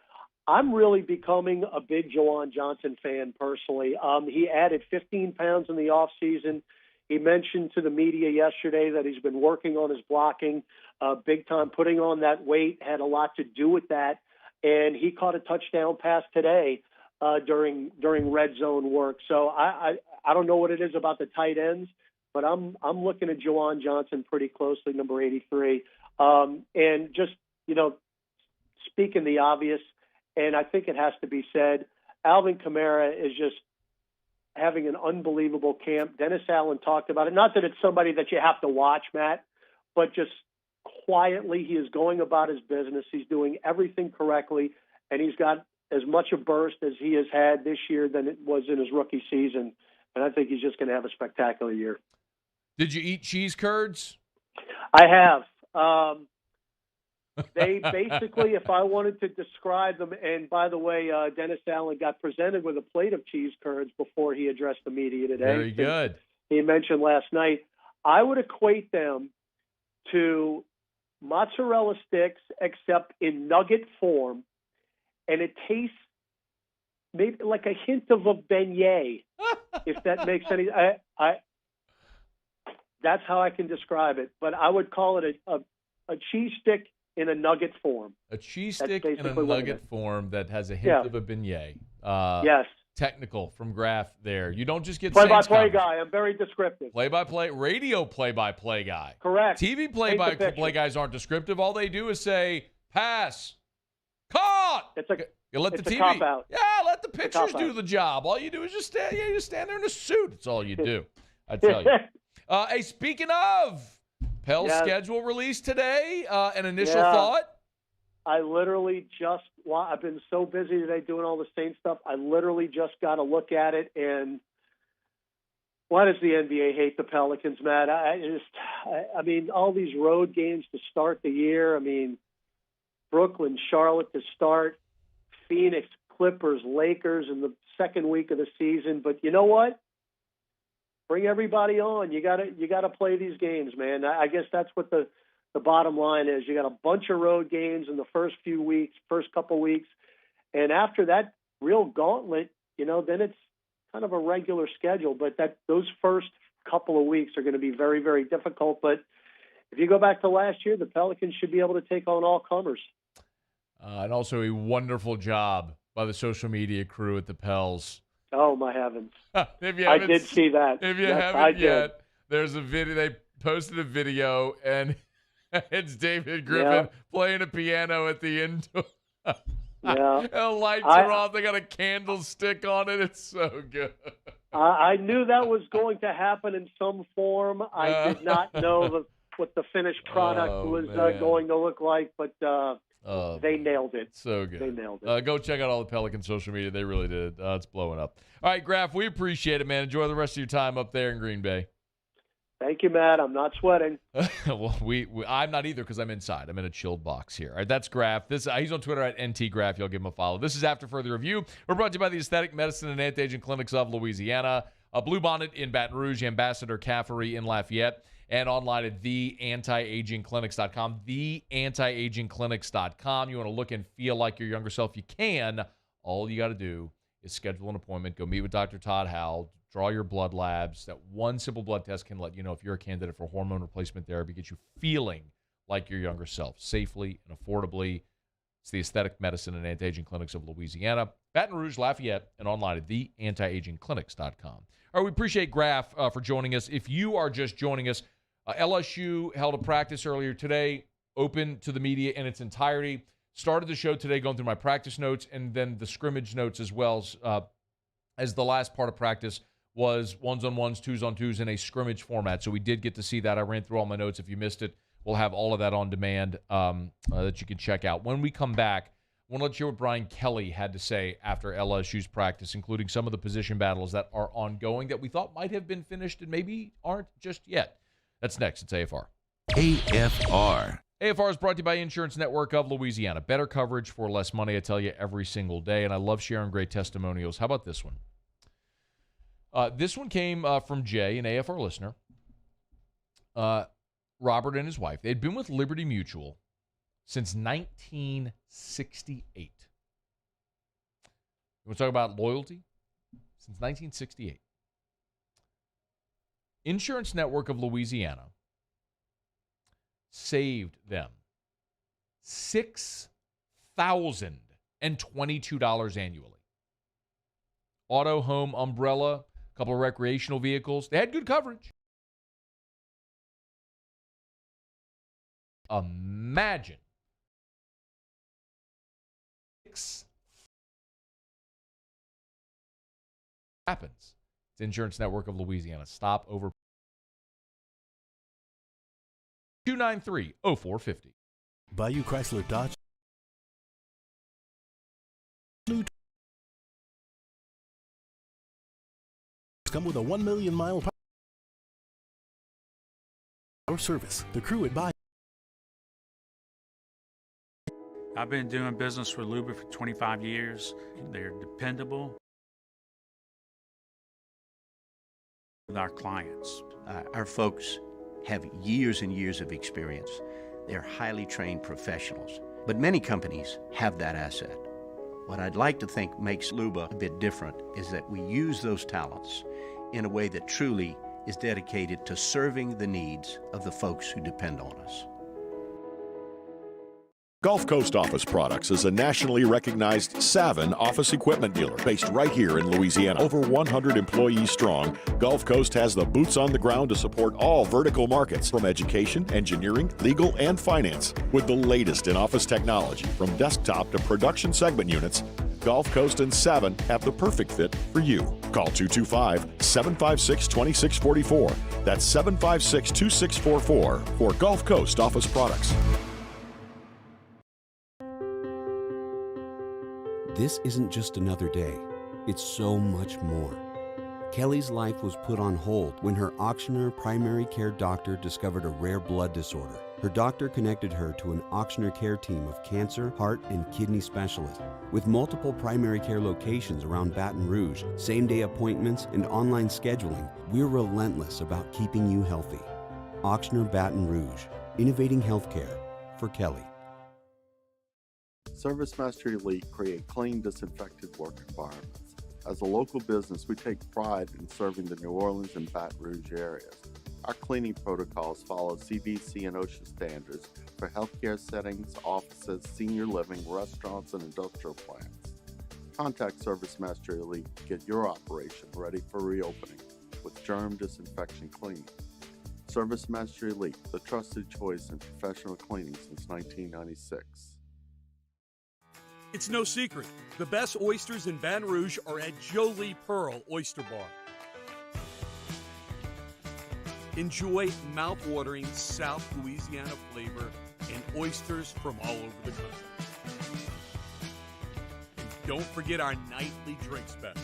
Speaker 22: I'm really becoming a big Juwan Johnson fan personally. He added 15 pounds in the offseason. He mentioned to the media yesterday that he's been working on his blocking big time. Putting on that weight had a lot to do with that. And he caught a touchdown pass today during red zone work. So I don't know what it is about the tight ends, but I'm looking at Juwan Johnson pretty closely, number 83. And just, speaking the obvious, and I think it has to be said, Alvin Kamara is just having an unbelievable camp. Dennis Allen talked about it. Not that it's somebody that you have to watch, Matt, but just quietly he is going about his business. He's doing everything correctly, and he's got as much a burst as he has had this year than it was in his rookie season. And I think he's just going to have a spectacular year.
Speaker 7: Did you eat cheese curds?
Speaker 22: I have. They basically, if I wanted to describe them, and by the way, Dennis Allen got presented with a plate of cheese curds before he addressed the media today.
Speaker 7: Very good.
Speaker 22: He mentioned last night, I would equate them to mozzarella sticks, except in nugget form, and it tastes maybe like a hint of a beignet, if that makes any. That's how I can describe it. But I would call it a cheese stick in a nugget form.
Speaker 7: A cheese stick in a nugget form that has a hint of a beignet.
Speaker 22: Yes.
Speaker 7: Technical from Graf there. You don't just get
Speaker 22: play-by-play guy. I'm very descriptive.
Speaker 7: Play-by-play, radio play-by-play guy.
Speaker 22: Correct.
Speaker 7: TV play-by-play guys aren't descriptive. All they do is say, pass, caught. You let the TV.
Speaker 22: Cop out.
Speaker 7: Yeah, let the pitchers do the job. All you do is just stand. Yeah, you stand there in a suit. That's all you do. I tell you. Hey, speaking of Pell's schedule released today, an initial thought?
Speaker 22: I literally I've been so busy today doing all the Saints stuff. I literally just got to look at it. And why does the NBA hate the Pelicans, Matt? I mean, all these road games to start the year. I mean, Brooklyn, Charlotte to start, Phoenix, Clippers, Lakers in the second week of the season. But you know what? Bring everybody on. You gotta play these games, man. I guess that's what the bottom line is. You got a bunch of road games in the first couple weeks, and after that real gauntlet, then it's kind of a regular schedule. But those first couple of weeks are going to be very, very difficult. But if you go back to last year, the Pelicans should be able to take on all comers.
Speaker 7: And also a wonderful job by the social media crew at the Pels.
Speaker 22: Oh, my heavens.
Speaker 7: I
Speaker 22: did see that.
Speaker 7: If you haven't yet, there's a video. They posted a video, and it's David Griffin playing a piano at the indoor. The lights are off. They got a candlestick on it. It's so good.
Speaker 22: I knew that was going to happen in some form. I did not know what the finished product was going to look like, but they nailed it.
Speaker 7: So good.
Speaker 22: They nailed it.
Speaker 7: Go check out all the Pelican social media. They really did. It's blowing up. All right, Graf, we appreciate it, man. Enjoy the rest of your time up there in Green Bay.
Speaker 22: Thank you, Matt. I'm not sweating.
Speaker 7: Well, I'm not either because I'm inside. I'm in a chilled box here. All right, that's Graf. He's on Twitter at ntgraf. You'll give him a follow. This is After Further Review. We're brought to you by the Aesthetic Medicine and Anti-Aging Clinics of Louisiana, Blue Bonnet in Baton Rouge, Ambassador Caffery in Lafayette, and online at theantiagingclinics.com, theantiagingclinics.com. You want to look and feel like your younger self, you can. All you got to do is schedule an appointment, go meet with Dr. Todd Howell, draw your blood labs. That one simple blood test can let you know if you're a candidate for hormone replacement therapy, get you feeling like your younger self, safely and affordably. It's the Aesthetic Medicine and Anti-Aging Clinics of Louisiana, Baton Rouge, Lafayette, and online at theantiagingclinics.com. All right, we appreciate Graf for joining us. If you are just joining us, LSU held a practice earlier today. open to the media in its entirety. Started the show today going through my practice notes and then the scrimmage notes as well as the last part of practice was 1s-on-1s, 2s-on-2s in a scrimmage format. So we did get to see that. I ran through all my notes. If you missed it, we'll have all of that on demand that you can check out. When we come back, I want to let you hear what Brian Kelly had to say after LSU's practice, including some of the position battles that are ongoing that we thought might have been finished and maybe aren't just yet. That's next. It's AFR.
Speaker 4: AFR.
Speaker 7: AFR is brought to you by Insurance Network of Louisiana. Better coverage for less money, I tell you, every single day. And I love sharing great testimonials. How about this one? This one came from Jay, an AFR listener. Robert and his wife. They'd been with Liberty Mutual since 1968. You want to talk about loyalty? Since 1968. Insurance Network of Louisiana saved them $6,022 annually. Auto, home, umbrella, a couple of recreational vehicles. They had good coverage. Imagine happens. It's Insurance Network of Louisiana. Stop over 293-0450.
Speaker 17: Bayou Chrysler Dodge. Come with a 1 million mile power service. The crew at Bayou.
Speaker 15: I've been doing business with Luba for 25 years. They're dependable with our clients.
Speaker 16: Our folks have years and years of experience. They're highly trained professionals, but many companies have that asset. What I'd like to think makes Luba a bit different is that we use those talents in a way that truly is dedicated to serving the needs of the folks who depend on us.
Speaker 1: Gulf Coast Office Products is a nationally recognized Savin office equipment dealer based right here in Louisiana. Over 100 employees strong, Gulf Coast has the boots on the ground to support all vertical markets from education, engineering, legal, and finance. With the latest in office technology from desktop to production segment units, Gulf Coast and Savin have the perfect fit for you. Call 225-756-2644. That's 756-2644 for Gulf Coast Office Products.
Speaker 3: This isn't just another day. It's so much more. Kelly's life was put on hold when her auctioneer primary care doctor discovered a rare blood disorder. Her doctor connected her to an auctioneer care team of cancer, heart, and kidney specialists. With multiple primary care locations around Baton Rouge, same-day appointments, and online scheduling, we're relentless about keeping you healthy. Auctioneer Baton Rouge, innovating healthcare for Kelly.
Speaker 18: ServiceMaster Elite create clean, disinfected work environments. As a local business, we take pride in serving the New Orleans and Baton Rouge areas. Our cleaning protocols follow CDC and OSHA standards for healthcare settings, offices, senior living, restaurants, and industrial plants. Contact ServiceMaster Elite to get your operation ready for reopening with germ disinfection cleaning. ServiceMaster Elite, the trusted choice in professional cleaning since 1996.
Speaker 20: It's no secret. The best oysters in Baton Rouge are at Jolie Pearl Oyster Bar. Enjoy mouth-watering South Louisiana flavor and oysters from all over the country. And don't forget our nightly drink specials.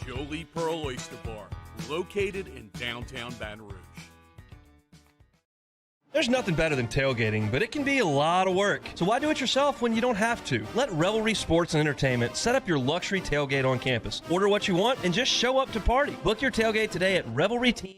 Speaker 20: Jolie Pearl Oyster Bar, located in downtown Baton Rouge.
Speaker 19: There's nothing better than tailgating, but it can be a lot of work. So why do it yourself when you don't have to? Let Revelry Sports and Entertainment set up your luxury tailgate on campus. Order what you want and just show up to party. Book your tailgate today at Revelry Team.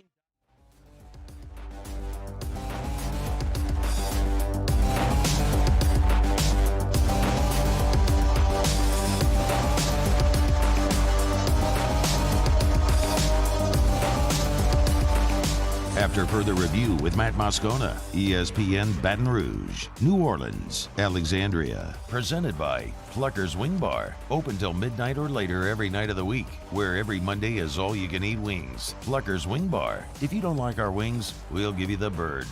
Speaker 4: After further review with Matt Moscona, ESPN Baton Rouge, New Orleans, Alexandria. Presented by Plucker's Wing Bar. Open till midnight or later every night of the week, where every Monday is all-you-can-eat wings. Plucker's Wing Bar. If you don't like our wings, we'll give you the bird.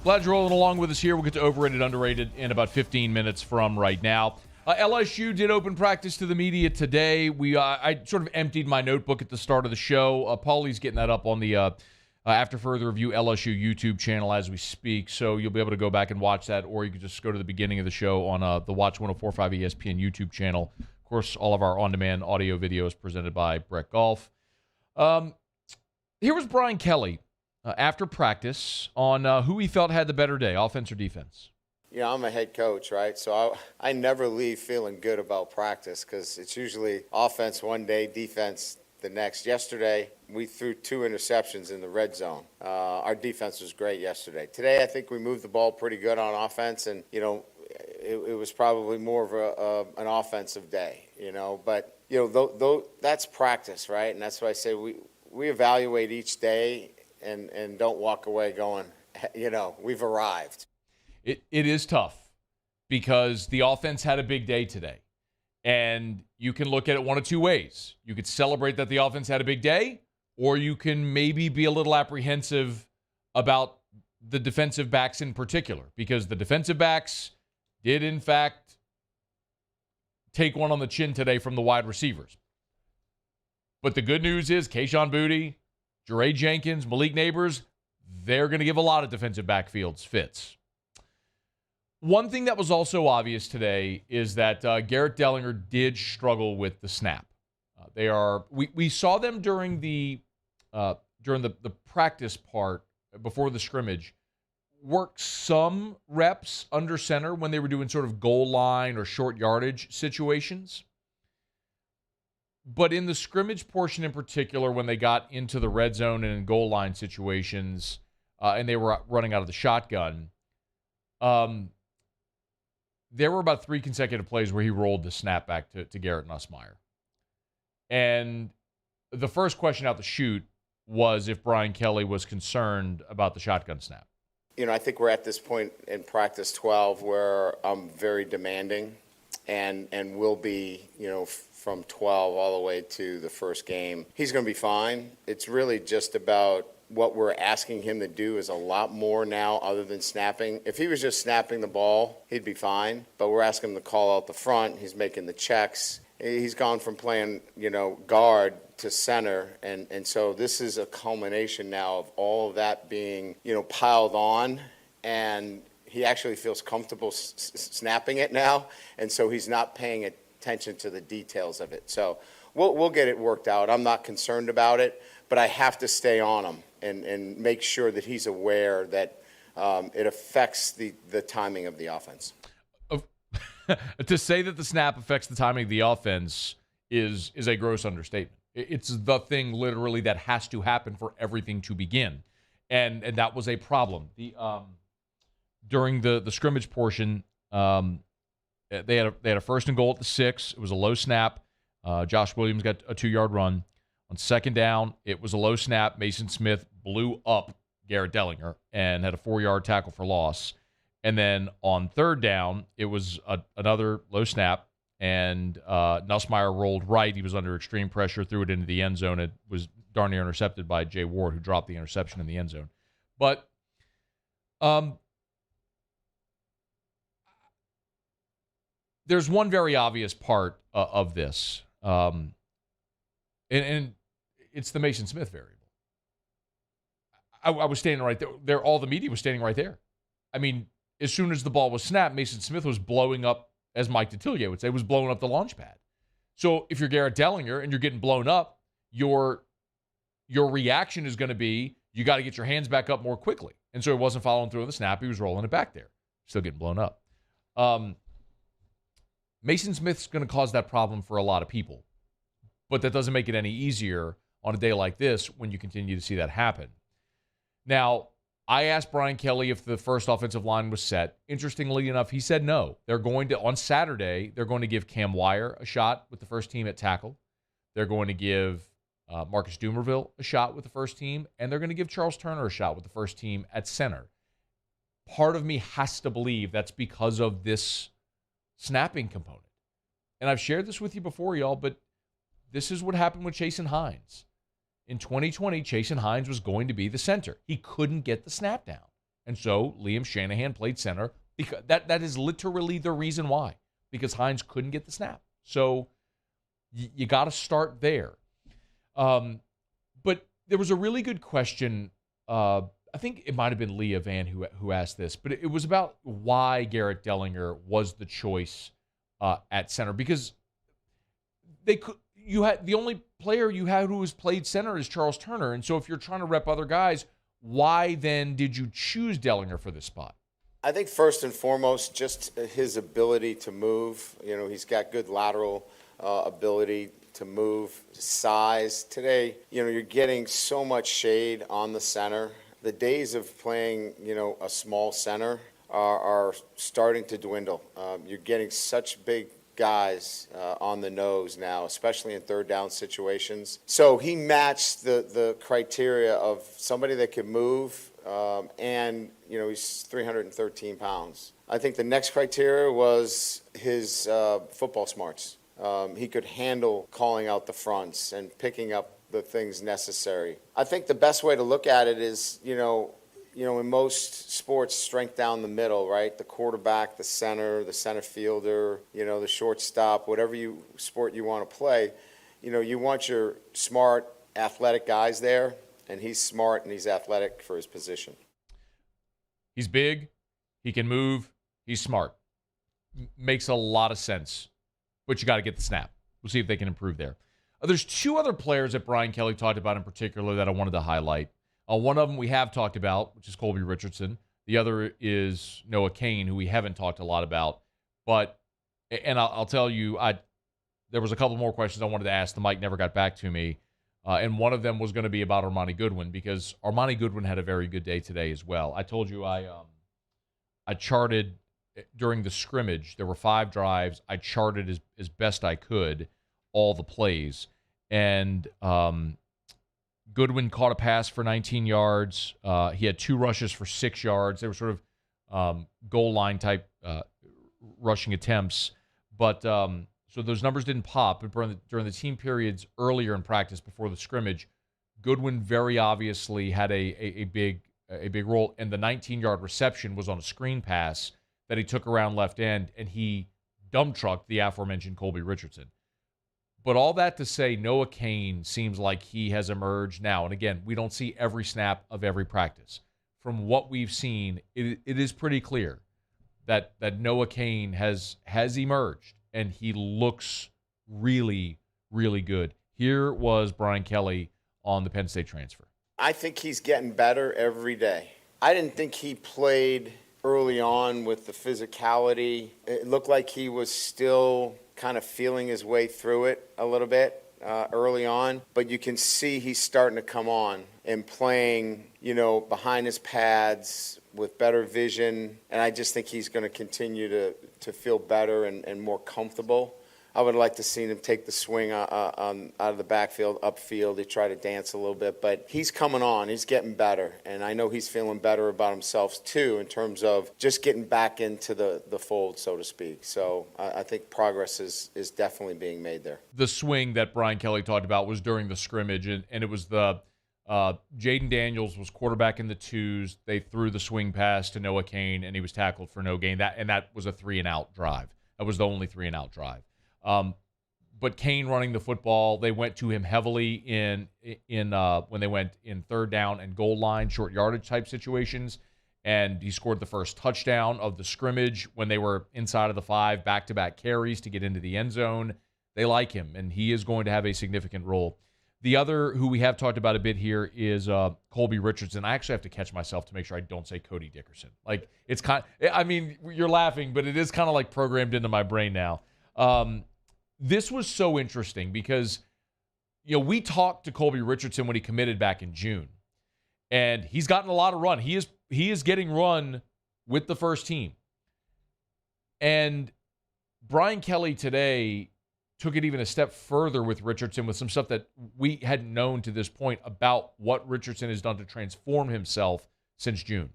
Speaker 7: Glad you're rolling along with us here. We'll get to overrated, underrated in about 15 minutes from right now. LSU did open practice to the media today. I sort of emptied my notebook at the start of the show. Paulie's getting that up on the After Further Review LSU YouTube channel as we speak, so you'll be able to go back and watch that, or you can just go to the beginning of the show on the Watch 104.5 ESPN YouTube channel. Of course, all of our on-demand audio videos presented by Brett Golf. Here was Brian Kelly after practice on who he felt had the better day, offense or defense.
Speaker 5: Yeah, I'm a head coach, right? So I never leave feeling good about practice because it's usually offense one day, defense the next. Yesterday, we threw 2 interceptions in the red zone. Our defense was great yesterday. Today, I think we moved the ball pretty good on offense, and, it was probably more of an offensive day, But, that's practice, right? And that's why I say we evaluate each day and don't walk away going, we've arrived.
Speaker 7: It is tough because the offense had a big day today. And you can look at it one of two ways. You could celebrate that the offense had a big day, or you can maybe be a little apprehensive about the defensive backs in particular, because the defensive backs did, in fact, take one on the chin today from the wide receivers. But the good news is Kayshon Boutte, Jeray Jenkins, Malik Neighbors, they're going to give a lot of defensive backfields fits. One thing that was also obvious today is that Garrett Dellinger did struggle with the snap. We saw them during the practice part before the scrimmage work some reps under center when they were doing sort of goal line or short yardage situations. But in the scrimmage portion in particular, when they got into the red zone and in goal line situations, and they were running out of the shotgun, there were about 3 consecutive plays where he rolled the snap back to Garrett Nussmeier. And the first question out the chute was if Brian Kelly was concerned about the shotgun snap.
Speaker 5: I think we're at this point in practice 12 where I'm very demanding and will be, from 12 all the way to the first game. He's going to be fine. It's really just about what we're asking him to do is a lot more now other than snapping. If he was just snapping the ball, he'd be fine. But we're asking him to call out the front. He's making the checks. He's gone from playing, guard to center. And so this is a culmination now of all of that being, piled on. And he actually feels comfortable snapping it now. And so he's not paying attention to the details of it. So we'll get it worked out. I'm not concerned about it. But I have to stay on him and make sure that he's aware that it affects the timing of the offense.
Speaker 7: To say that the snap affects the timing of the offense is a gross understatement. It's the thing literally that has to happen for everything to begin. And that was a problem. During the scrimmage portion, they had a first and goal at the 6. It was a low snap. Josh Williams got a 2-yard run. On second down, it was a low snap. Mason Smith blew up Garrett Dellinger and had a 4-yard tackle for loss. And then on third down, it was another low snap, and Nussmeier rolled right. He was under extreme pressure, threw it into the end zone. It was darn near intercepted by Jay Ward, who dropped the interception in the end zone. But there's one very obvious part of this. And it's the Mason Smith variable. I was standing right there. All the media was standing right there. I mean, as soon as the ball was snapped, Mason Smith was blowing up, as Mike Detillier would say, was blowing up the launch pad. So if you're Garrett Dellinger and you're getting blown up, your reaction is going to be you got to get your hands back up more quickly. And so he wasn't following through on the snap. He was rolling it back there. Still getting blown up. Mason Smith's going to cause that problem for a lot of people. But that doesn't make it any easier on a day like this when you continue to see that happen. Now, I asked Brian Kelly if the first offensive line was set. Interestingly enough, he said no. On Saturday, they're going to give Cam Wire a shot with the first team at tackle. They're going to give Marcus Dumervil a shot with the first team, and they're going to give Charles Turner a shot with the first team at center. Part of me has to believe that's because of this snapping component. And I've shared this with you before, y'all, but this is what happened with Chasen Hines. In 2020, Chasen Hines was going to be the center. He couldn't get the snap down. And so Liam Shanahan played center. Because that is literally the reason why. Because Hines couldn't get the snap. So you got to start there. But there was a really good question. I think it might have been Leah Van who asked this, but it was about why Garrett Dellinger was the choice at center, because the only player you had who has played center is Charles Turner, and so if you're trying to rep other guys, why then did you choose Dellinger for this spot?
Speaker 5: I think first and foremost, just his ability to move. He's got good lateral ability to move, size. Today, you're getting so much shade on the center. The days of playing, a small center are starting to dwindle. You're getting such big guys on the nose now, especially in third down situations. So he matched the criteria of somebody that could move, and, he's 313 pounds. I think the next criteria was his football smarts. He could handle calling out the fronts and picking up the things necessary. I think the best way to look at it is, in most sports, strength down the middle, right? The quarterback, the center fielder, the shortstop, whatever sport you want to play, you want your smart, athletic guys there, and he's smart and he's athletic for his position.
Speaker 7: He's big, he can move, he's smart. Makes a lot of sense, but you got to get the snap. We'll see if they can improve there. There's two other players that Brian Kelly talked about in particular that I wanted to highlight. One of them we have talked about, which is Colby Richardson. The other is Noah Cain, who we haven't talked a lot about. And I'll tell you, there was a couple more questions I wanted to ask. The mic never got back to me. And one of them was going to be about Armani Goodwin, because Armani Goodwin had a very good day today as well. I told you I charted during the scrimmage. There were 5 drives. I charted as best I could all the plays. And Goodwin caught a pass for 19 yards. He had 2 rushes for 6 yards. They were sort of goal line type rushing attempts. But so those numbers didn't pop. But during the team periods earlier in practice before the scrimmage, Goodwin very obviously had a big role. And the 19-yard reception was on a screen pass that he took around left end, and he dump trucked the aforementioned Colby Richardson. But all that to say, Noah Cain seems like he has emerged now. And again, we don't see every snap of every practice. From what we've seen, it is pretty clear that Noah Cain has emerged, and he looks really, really good. Here was Brian Kelly on the Penn State transfer.
Speaker 5: I think he's getting better every day. I didn't think he played early on with the physicality. It looked like he was still kind of feeling his way through it a little bit early on, but you can see he's starting to come on and playing, behind his pads with better vision, and I just think he's going to continue to feel better and more comfortable. I would like to see him take the swing out of the backfield, upfield. He tried to dance a little bit, but he's coming on. He's getting better, and I know he's feeling better about himself, too, in terms of just getting back into the fold, so to speak. So I think progress is definitely being made there.
Speaker 7: The swing that Brian Kelly talked about was during the scrimmage, and it was the Jaden Daniels was quarterback in the 2s. They threw the swing pass to Noah Cain, and he was tackled for no gain. That was a 3-and-out drive. That was the only 3-and-out drive. But Cain running the football, they went to him heavily in when they went in third down and goal line, short yardage type situations, and he scored the first touchdown of the scrimmage when they were inside of the 5, back-to-back carries to get into the end zone. They like him, and he is going to have a significant role. The other who we have talked about a bit here is Colby Richardson. I actually have to catch myself to make sure I don't say Cody Dickerson. Like, it's you're laughing, but it is kind of like programmed into my brain now. This was so interesting because, we talked to Colby Richardson when he committed back in June, and he's gotten a lot of run. He is getting run with the first team. And Brian Kelly today took it even a step further with Richardson with some stuff that we hadn't known to this point about what Richardson has done to transform himself since June.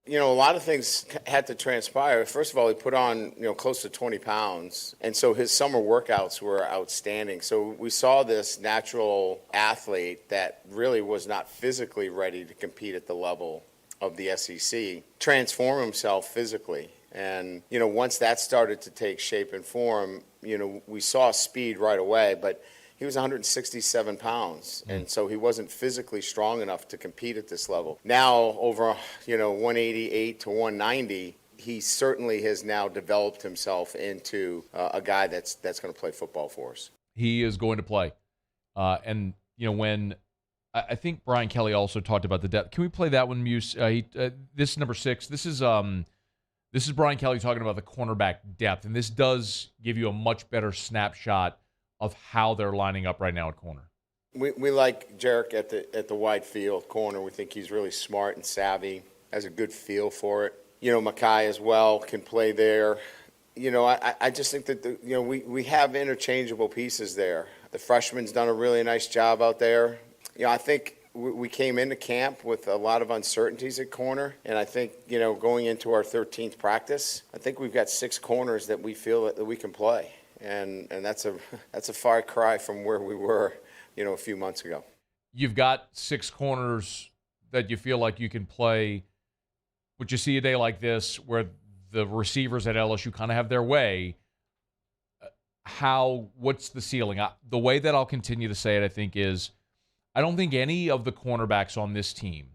Speaker 5: A lot of things had to transpire. First of all, he put on, close to 20 pounds. And so his summer workouts were outstanding. So we saw this natural athlete that really was not physically ready to compete at the level of the SEC transform himself physically. And, once that started to take shape and form, we saw speed right away, but he was 167 pounds, and so he wasn't physically strong enough to compete at this level. Now, over, 188 to 190, he certainly has now developed himself into a guy that's going to play football for us.
Speaker 7: He is going to play. And, when I think Brian Kelly also talked about the depth. Can we play that one, Muse? This is number 6. This is Brian Kelly talking about the cornerback depth, and this does give you a much better snapshot of how they're lining up right now at corner.
Speaker 5: We like Jarek at the wide field corner. We think he's really smart and savvy, has a good feel for it. Makai as well can play there. I just think that we have interchangeable pieces there. The freshman's done a really nice job out there. I think we came into camp with a lot of uncertainties at corner, and I think, going into our 13th practice, I think we've got 6 corners that we feel that we can play, and that's a far cry from where we were, a few months ago.
Speaker 7: You've got 6 corners that you feel like you can play. But you see a day like this where the receivers at LSU kind of have their way. What's the ceiling? The way that I'll continue to say it, I think, is I don't think any of the cornerbacks on this team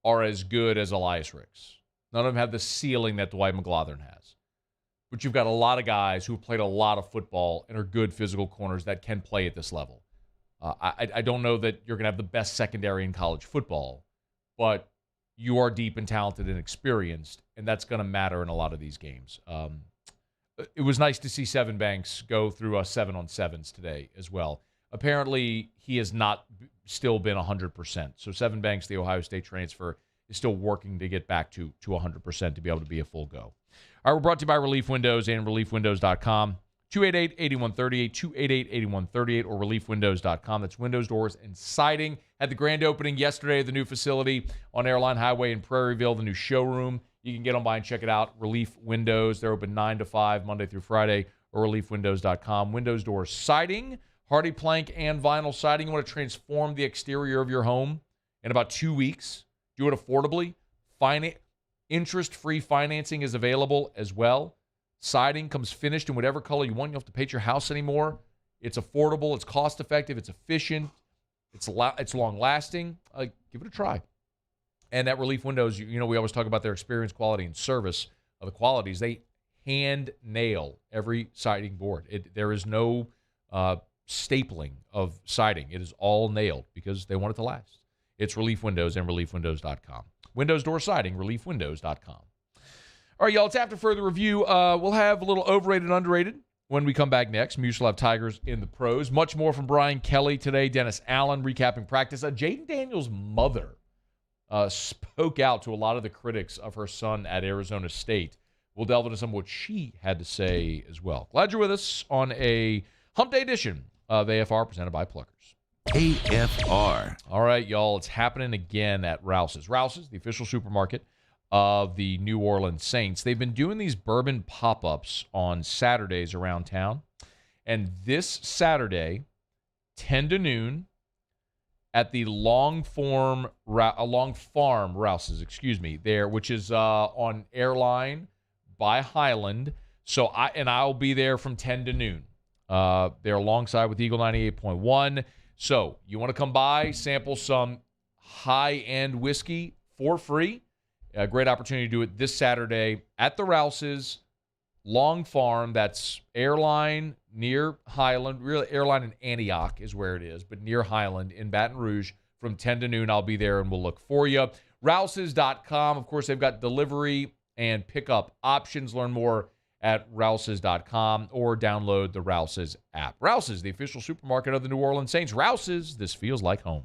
Speaker 7: are as good as Elias Ricks. None of them have the ceiling that Dwight McGlothern has. But you've got a lot of guys who played a lot of football and are good physical corners that can play at this level. I don't know that you're going to have the best secondary in college football, but you are deep and talented and experienced, and that's going to matter in a lot of these games. It was nice to see Seven Banks go through 7-on-7s today as well. Apparently, he has not still been 100%. So Seven Banks, the Ohio State transfer, is still working to get back to 100% to be able to be a full go. All right, we're brought to you by Relief Windows and ReliefWindows.com. 288-8138, 288-8138, or ReliefWindows.com. That's windows, doors, and siding. Had the grand opening yesterday of the new facility on Airline Highway in Prairieville, the new showroom. You can get on by and check it out. Relief Windows. They're open 9 to 5, Monday through Friday, or ReliefWindows.com. Windows, doors, siding, hardy plank, and vinyl siding. You want to transform the exterior of your home in about 2 weeks. Do it affordably. Interest-free financing is available as well. Siding comes finished in whatever color you want. You don't have to paint your house anymore. It's affordable. It's cost-effective. It's efficient. It's long-lasting. Give it a try. And that Relief Windows, we always talk about their experience, quality, and service of the qualities. They hand nail every siding board. There is no stapling of siding. It is all nailed because they want it to last. It's Relief Windows and ReliefWindows.com. Windows, door, siding, ReliefWindows.com. All right, y'all, it's after further review. We'll have a little overrated, underrated when we come back next. Muse will have Tigers in the pros. Much more from Brian Kelly today. Dennis Allen recapping practice. Jaden Daniels' mother spoke out to a lot of the critics of her son at Arizona State. We'll delve into some of what she had to say as well. Glad you're with us on a Hump Day edition of AFR presented by Pluckers.
Speaker 4: AFR.
Speaker 7: All right, y'all, it's happening again at Rouse's. Rouse's, the official supermarket of the New Orleans Saints. They've been doing these bourbon pop-ups on Saturdays around town. And this Saturday, 10 to noon, at the Long Farm Rouse's, there, which is on Airline by Highland. So I'll be there from 10 to noon. They're alongside with Eagle 98.1. So you want to come by, sample some high-end whiskey for free. A great opportunity to do it this Saturday at the Rouse's, Long Farm. That's Airline near Highland. Really, Airline in Antioch is where it is, but near Highland in Baton Rouge from 10 to noon. I'll be there and we'll look for you. Rouses.com. Of course, they've got delivery and pickup options. Learn more at Rouses.com or download the Rouses app. Rouses, the official supermarket of the New Orleans Saints. Rouses, this feels like home.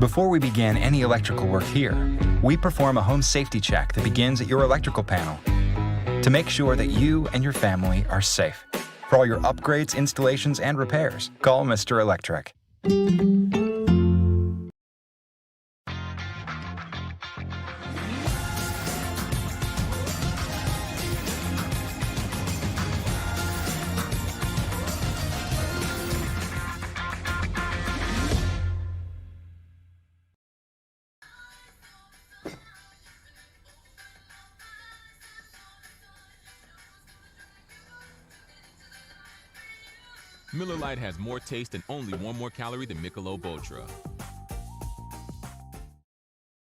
Speaker 6: Before we begin any electrical work here, we perform a home safety check that begins at your electrical panel to make sure that you and your family are safe. For all your upgrades, installations, and repairs, call Mr. Electric.
Speaker 8: Miller Lite has more taste and only 1 more calorie than Michelob Ultra.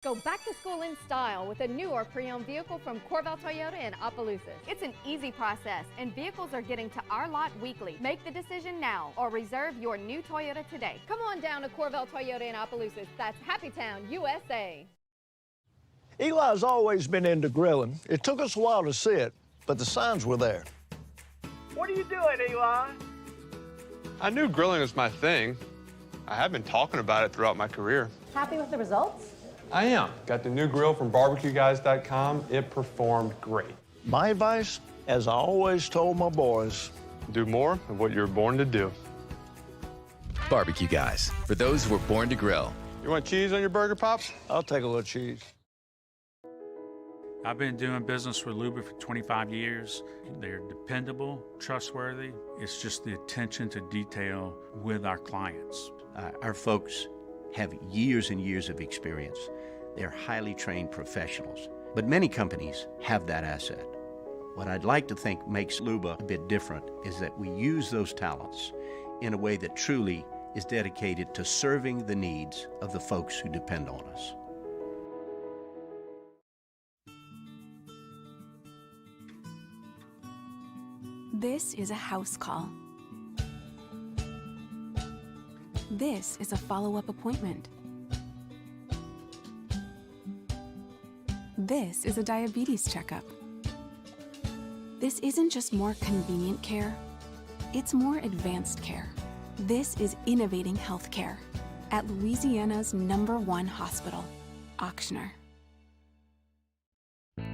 Speaker 9: Go back to school in style with a new or pre-owned vehicle from Corval Toyota in Opelousas. It's an easy process, and vehicles are getting to our lot weekly. Make the decision now or reserve your new Toyota today. Come on down to Corval Toyota in Opelousas. That's Happy Town, USA.
Speaker 10: Eli's always been into grilling. It took us a while to see it, but the signs were there.
Speaker 23: What are you doing, Eli?
Speaker 24: I knew grilling was my thing. I have been talking about it throughout my career.
Speaker 9: Happy with the results?
Speaker 24: I am. Got the new grill from barbecueguys.com. It performed great.
Speaker 10: My advice, as I always told my boys,
Speaker 24: do more of what you were born to do.
Speaker 25: Barbecue Guys, for those who were born to grill.
Speaker 24: You want cheese on your burger, Pops?
Speaker 10: I'll take a little cheese.
Speaker 15: I've been doing business with Luba for 25 years. They're dependable, trustworthy. It's just the attention to detail with our clients.
Speaker 16: Our folks have years and years of experience. They're highly trained professionals, but many companies have that asset. What I'd like to think makes Luba a bit different is that we use those talents in a way that truly is dedicated to serving the needs of the folks who depend on us.
Speaker 26: This is a house call. This is a follow-up appointment. This is a diabetes checkup. This isn't just more convenient care, it's more advanced care. This is innovating healthcare at Louisiana's #1 hospital, Auctioner.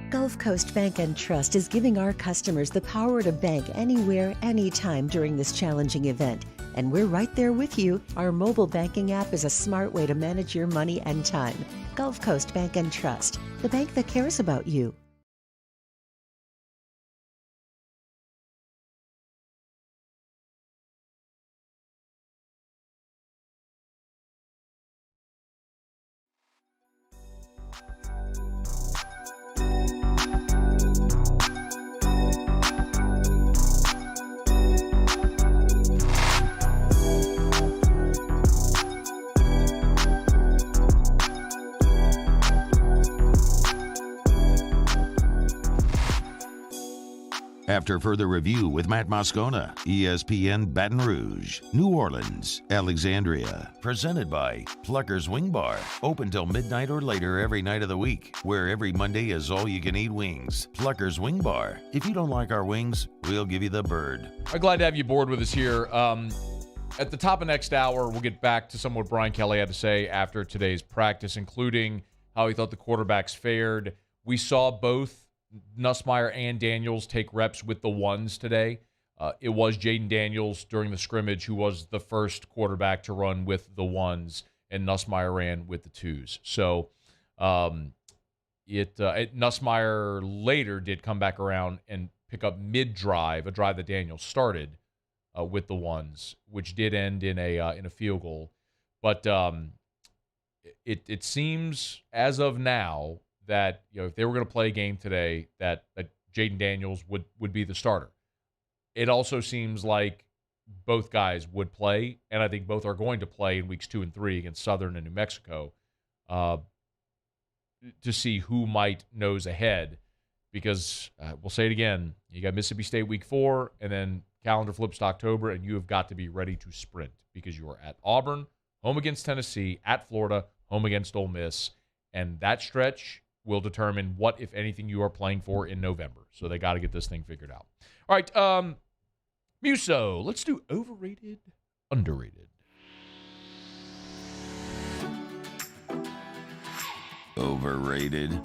Speaker 27: Gulf Coast Bank and Trust is giving our customers the power to bank anywhere, anytime during this challenging event. And we're right there with you. Our mobile banking app is a smart way to manage your money and time. Gulf Coast Bank and Trust, the bank that cares about you.
Speaker 4: After further review with Matt Moscona, ESPN Baton Rouge, New Orleans, Alexandria. Presented by Plucker's Wing Bar. Open till midnight or later every night of the week, where every Monday is all-you-can-eat wings. Plucker's Wing Bar. If you don't like our wings, we'll give you the bird.
Speaker 7: I'm glad to have you aboard with us here. At the top of next hour, we'll get back to some of what Brian Kelly had to say after today's practice, including how he thought the quarterbacks fared. We saw both Nussmeier and Daniels take reps with the ones today. It was Jaden Daniels during the scrimmage who was the first quarterback to run with the ones, and Nussmeier ran with the twos. So Nussmeier later did come back around and pick up mid-drive, a drive that Daniels started with the ones, which did end in a field goal. But it seems as of now that if they were going to play a game today, that Jaden Daniels would be the starter. It also seems like both guys would play, and I think both are going to play in weeks 2 and 3 against Southern and New Mexico to see who might nose ahead. Because we'll say it again, you got Mississippi State week 4, and then calendar flips to October, and you have got to be ready to sprint because you are at Auburn, home against Tennessee, at Florida, home against Ole Miss, and that stretch will determine what, if anything, you are playing for in November. So they got to get this thing figured out. All right, Muso, let's do overrated, underrated.
Speaker 4: Overrated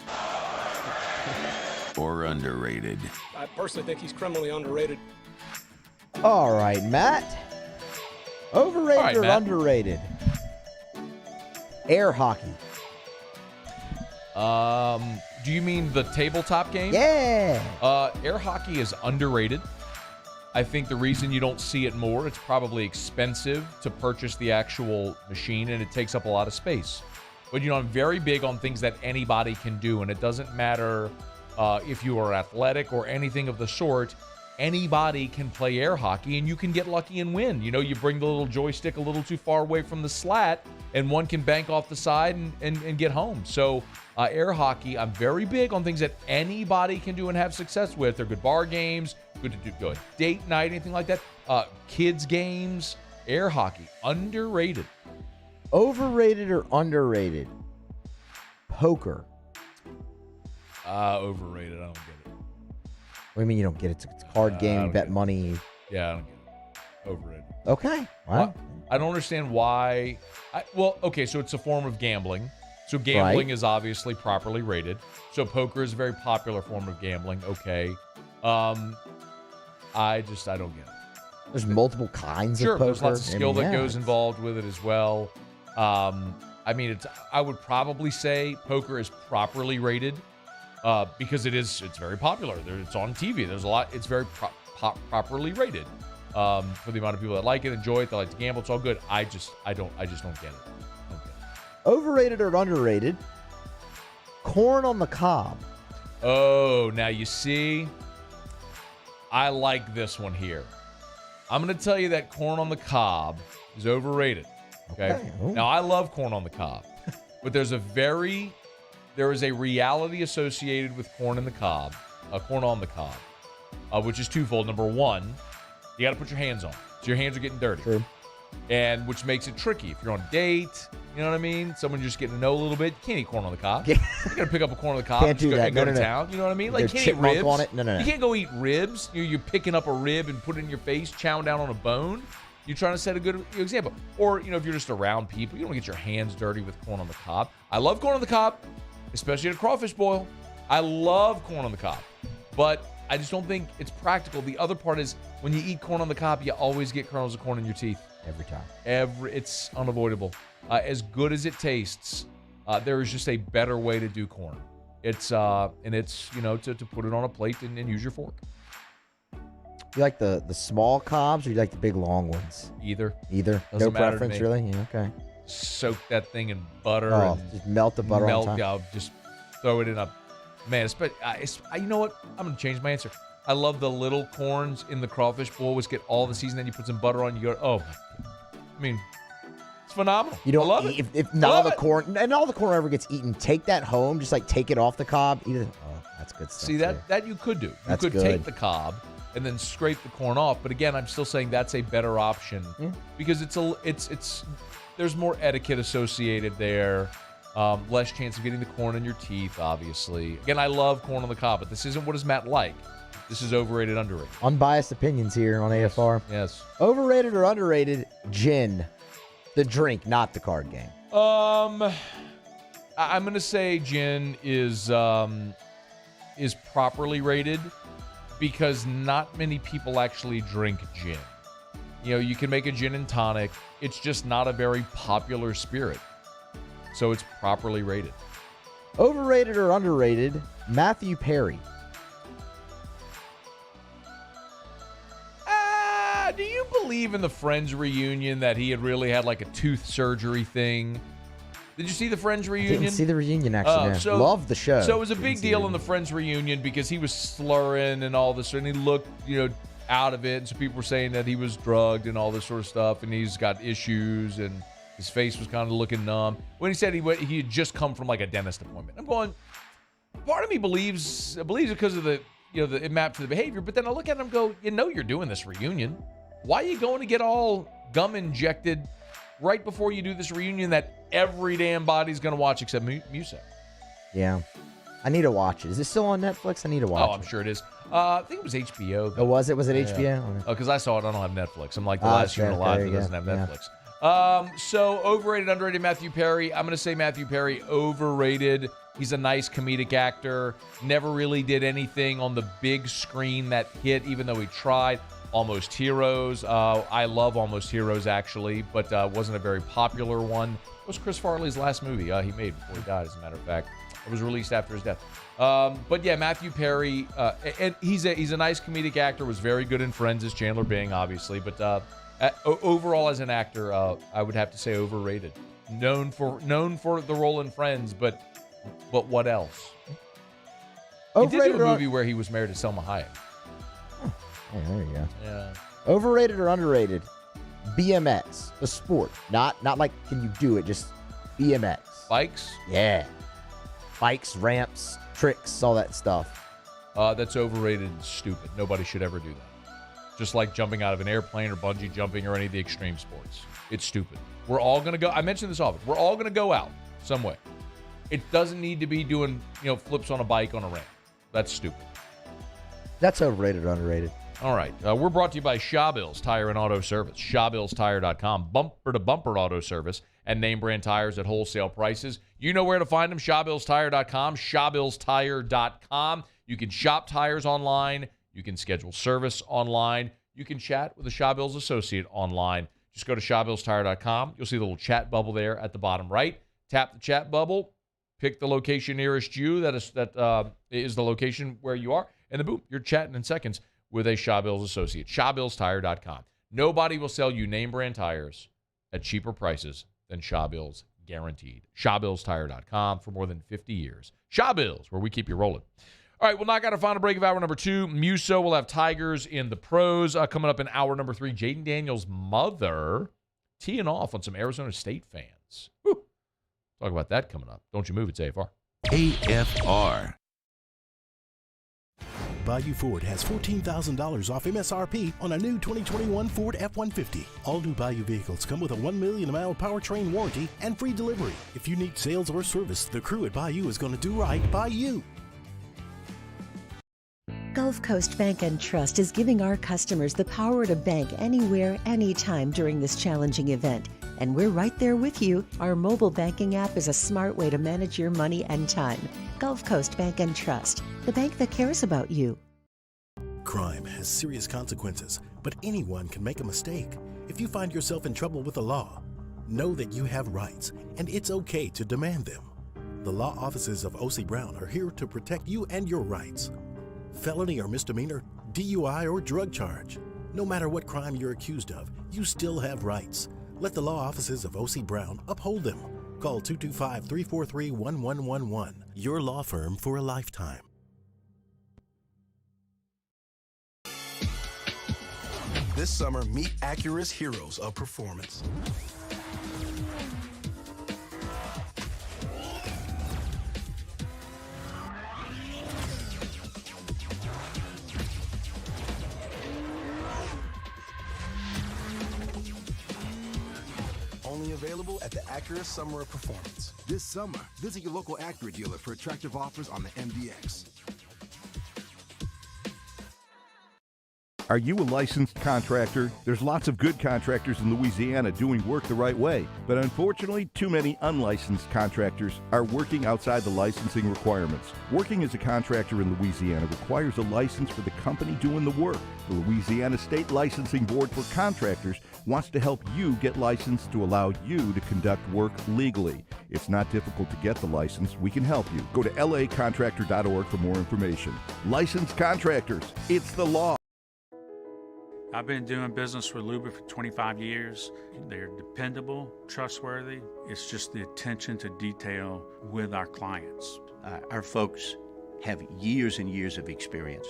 Speaker 4: or underrated?
Speaker 29: I personally think he's criminally underrated.
Speaker 2: All right, Matt. Overrated or
Speaker 7: Matt.
Speaker 2: underrated? Air hockey.
Speaker 7: Do you mean the tabletop game?
Speaker 2: Yeah.
Speaker 7: Air hockey is underrated. I think the reason you don't see it more, it's probably expensive to purchase the actual machine, and it takes up a lot of space. But, I'm very big on things that anybody can do, and it doesn't matter if you are athletic or anything of the sort. Anybody can play air hockey, and you can get lucky and win. You bring the little joystick a little too far away from the slat, and one can bank off the side and get home. So air hockey, I'm very big on things that anybody can do and have success with. They're good bar games, good to do a date night, anything like that. Kids games, air hockey, underrated.
Speaker 2: Overrated or underrated? Poker.
Speaker 7: Overrated. I don't get it.
Speaker 2: What do you mean you don't get it? It's a card game. You bet money.
Speaker 7: Yeah, I don't get it. Overrated.
Speaker 2: Okay. Wow.
Speaker 7: I don't understand why. Okay, so it's a form of gambling. So gambling is obviously properly rated. So poker is a very popular form of gambling. Okay. I don't get it.
Speaker 2: There's multiple kinds of poker.
Speaker 7: Sure, there's lots of skill that goes involved with it as well. I would probably say poker is properly rated because it's very popular. It's on TV. There's a lot. It's very properly rated for the amount of people that like it, enjoy it, they like to gamble. It's all good. I just don't get it.
Speaker 2: Overrated or underrated? Corn on the cob.
Speaker 7: Oh, now you see, I like this one here. I'm going to tell you that corn on the cob is overrated. Okay. Now, I love corn on the cob, but there is a reality associated with corn on the cob, which is twofold. Number one, you got to put your hands on. So your hands are getting dirty.
Speaker 2: True.
Speaker 7: And which makes it tricky. If you're on a date, you know what I mean? Someone you're just getting to know a little bit. You can't eat corn on the cob. You're going to pick up a corn on the cob
Speaker 2: Can't do that.
Speaker 7: and go to town. You know what I mean? Like, you can't eat ribs.
Speaker 2: On it. No.
Speaker 7: You can't go eat ribs. You're picking up a rib and put it in your face, chowing down on a bone. You're trying to set a good example. Or, if you're just around people, you don't get your hands dirty with corn on the cob. I love corn on the cob, especially at a crawfish boil. I love corn on the cob. But I just don't think it's practical. The other part is when you eat corn on the cob, you always get kernels of corn in your teeth.
Speaker 2: Every time.
Speaker 7: It's unavoidable. As good as it tastes, there is just a better way to do corn. It's to put it on a plate and use your fork.
Speaker 2: You like the small cobs or you like the big long ones?
Speaker 7: Either.
Speaker 2: No preference, really? Yeah, okay.
Speaker 7: Soak that thing in butter.
Speaker 2: Oh,
Speaker 7: and
Speaker 2: just melt the butter on top.
Speaker 7: I'll just throw it in a... Man, you know what? I'm going to change my answer. I love the little corns in the crawfish bowl, which get all the seasoning. Then you put some butter on. You go, oh, I mean, it's phenomenal.
Speaker 2: You don't
Speaker 7: love
Speaker 2: eat,
Speaker 7: it.
Speaker 2: If not all the corn, and all the corn ever gets eaten, take that home. Just like take it off the cob. Eat it. Oh, that's good stuff.
Speaker 7: See that you could do. You could take the cob and then scrape the corn off. But again, I'm still saying that's a better option because it's there's more etiquette associated there. Less chance of getting the corn in your teeth, obviously. Again, I love corn on the cob, but this isn't what does Matt like. This is overrated, underrated.
Speaker 2: Unbiased opinions here on AFR.
Speaker 7: Yes.
Speaker 2: Overrated or underrated? Gin, the drink, not the card game.
Speaker 7: I'm gonna say gin is properly rated because not many people actually drink gin. You can make a gin and tonic. It's just not a very popular spirit. So it's properly rated.
Speaker 2: Overrated or underrated? Matthew Perry.
Speaker 7: Do you believe in the Friends reunion that he had really had like a tooth surgery thing? Did you see the Friends reunion?
Speaker 2: I didn't see the reunion, actually. Love the show.
Speaker 7: So it was a big deal in the Friends reunion because he was slurring and all this, and he looked, out of it. And so people were saying that he was drugged and all this sort of stuff, and he's got issues, and his face was kind of looking numb. When he said he had just come from like a dentist appointment, I'm going. Part of me believes it because of it mapped to the behavior, but then I look at him and go, you're doing this reunion. Why are you going to get all gum injected right before you do this reunion that every damn body's going to watch except Musa?
Speaker 2: Yeah. I need to watch it. Is it still on Netflix? I need to watch it.
Speaker 7: I'm sure it is. I think it was HBO.
Speaker 2: Oh, was it? Was it HBO?
Speaker 7: Yeah. Because I saw it. I don't have Netflix. I'm like the last human alive that doesn't have Netflix. So overrated, underrated Matthew Perry. I'm going to say Matthew Perry overrated. He's a nice comedic actor. Never really did anything on the big screen that hit, even though he tried. Almost Heroes. I love Almost Heroes, actually, but wasn't a very popular one. It was Chris Farley's last movie he made before he died, as a matter of fact. It was released after his death. But yeah, Matthew Perry, and he's a nice comedic actor, was very good in Friends as Chandler Bing, obviously, but overall as an actor, I would have to say overrated. Known for the role in Friends, but what else? He did do a movie where he was married to Selma Hayek.
Speaker 2: Oh, there you go.
Speaker 7: Yeah.
Speaker 2: Overrated or underrated? BMX, the sport. Not like can you do it, just BMX.
Speaker 7: Bikes?
Speaker 2: Yeah. Bikes, ramps, tricks, all that stuff.
Speaker 7: That's overrated and stupid. Nobody should ever do that. Just like jumping out of an airplane or bungee jumping or any of the extreme sports. It's stupid. We're all going to go. I mentioned this often. We're all going to go out some way. It doesn't need to be doing, flips on a bike on a ramp. That's stupid.
Speaker 2: That's overrated or underrated.
Speaker 7: All right. We're brought to you by Shawbills Tire and Auto Service. ShawBillsTire.com. Bumper-to-bumper auto service and name brand tires at wholesale prices. You know where to find them. ShawBillsTire.com. ShawBillsTire.com. You can shop tires online. You can schedule service online. You can chat with a Shawbills associate online. Just go to ShawBillsTire.com. You'll see the little chat bubble there at the bottom right. Tap the chat bubble. Pick the location nearest you. That is the location where you are. And then boom, you're chatting in seconds with a Shawbills associate. ShawBillsTire.com. Nobody will sell you name brand tires at cheaper prices than Shawbills, guaranteed. ShawBillsTire.com for more than 50 years. Shawbills, where we keep you rolling. All right, we'll knock out our final break of hour number 2. Muso will have Tigers in the pros. Coming up in hour number 3, Jaden Daniels' mother teeing off on some Arizona State fans. Whew. Talk about that coming up. Don't you move, it's AFR.
Speaker 4: AFR.
Speaker 11: Bayou Ford has $14,000 off MSRP on a new 2021 Ford F-150. All new Bayou vehicles come with a 1 million mile powertrain warranty and free delivery. If you need sales or service, the crew at Bayou is going to do right by you.
Speaker 27: Gulf Coast Bank and Trust is giving our customers the power to bank anywhere, anytime during this challenging event. And we're right there with you. Our mobile banking app is a smart way to manage your money and time. Gulf Coast Bank and Trust, the bank that cares about you.
Speaker 11: Crime has serious consequences, but anyone can make a mistake. If you find yourself in trouble with the law, know that you have rights, and it's okay to demand them. The law offices of O.C. Brown are here to protect you and your rights. Felony or misdemeanor, DUI or drug charge. No matter what crime you're accused of, you still have rights. Let the law offices of O.C. Brown uphold them. Call 225-343-1111. Your law firm for a lifetime.
Speaker 12: This summer, meet Acura's heroes of performance. Only available at the Acura Summer of Performance.
Speaker 13: This summer, visit your local Acura dealer for attractive offers on the MDX.
Speaker 14: Are you a licensed contractor? There's lots of good contractors in Louisiana doing work the right way, but unfortunately, too many unlicensed contractors are working outside the licensing requirements. Working as a contractor in Louisiana requires a license for the company doing the work. The Louisiana State Licensing Board for Contractors wants to help you get licensed to allow you to conduct work legally. It's not difficult to get the license. We can help you. Go to lacontractor.org for more information. Licensed contractors, it's the law.
Speaker 15: I've been doing business with Luba for 25 years. They're dependable, trustworthy. It's just the attention to detail with our clients.
Speaker 16: Our folks have years and years of experience.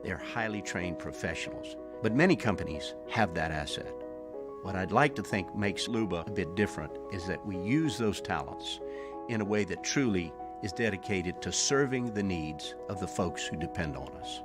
Speaker 16: They're highly trained professionals, but many companies have that asset. What I'd like to think makes Luba a bit different is that we use those talents in a way that truly is dedicated to serving the needs of the folks who depend on us.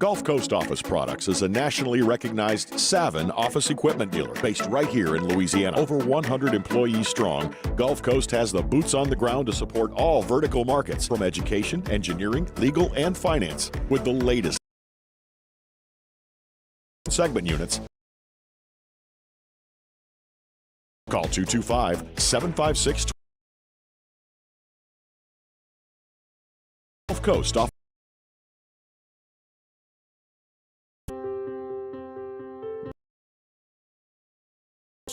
Speaker 1: Gulf Coast Office Products is a nationally recognized Savin office equipment dealer based right here in Louisiana. Over 100 employees strong, Gulf Coast has the boots on the ground to support all vertical markets, from education, engineering, legal, and finance. With the latest segment units, call 225-756 Gulf Coast Office.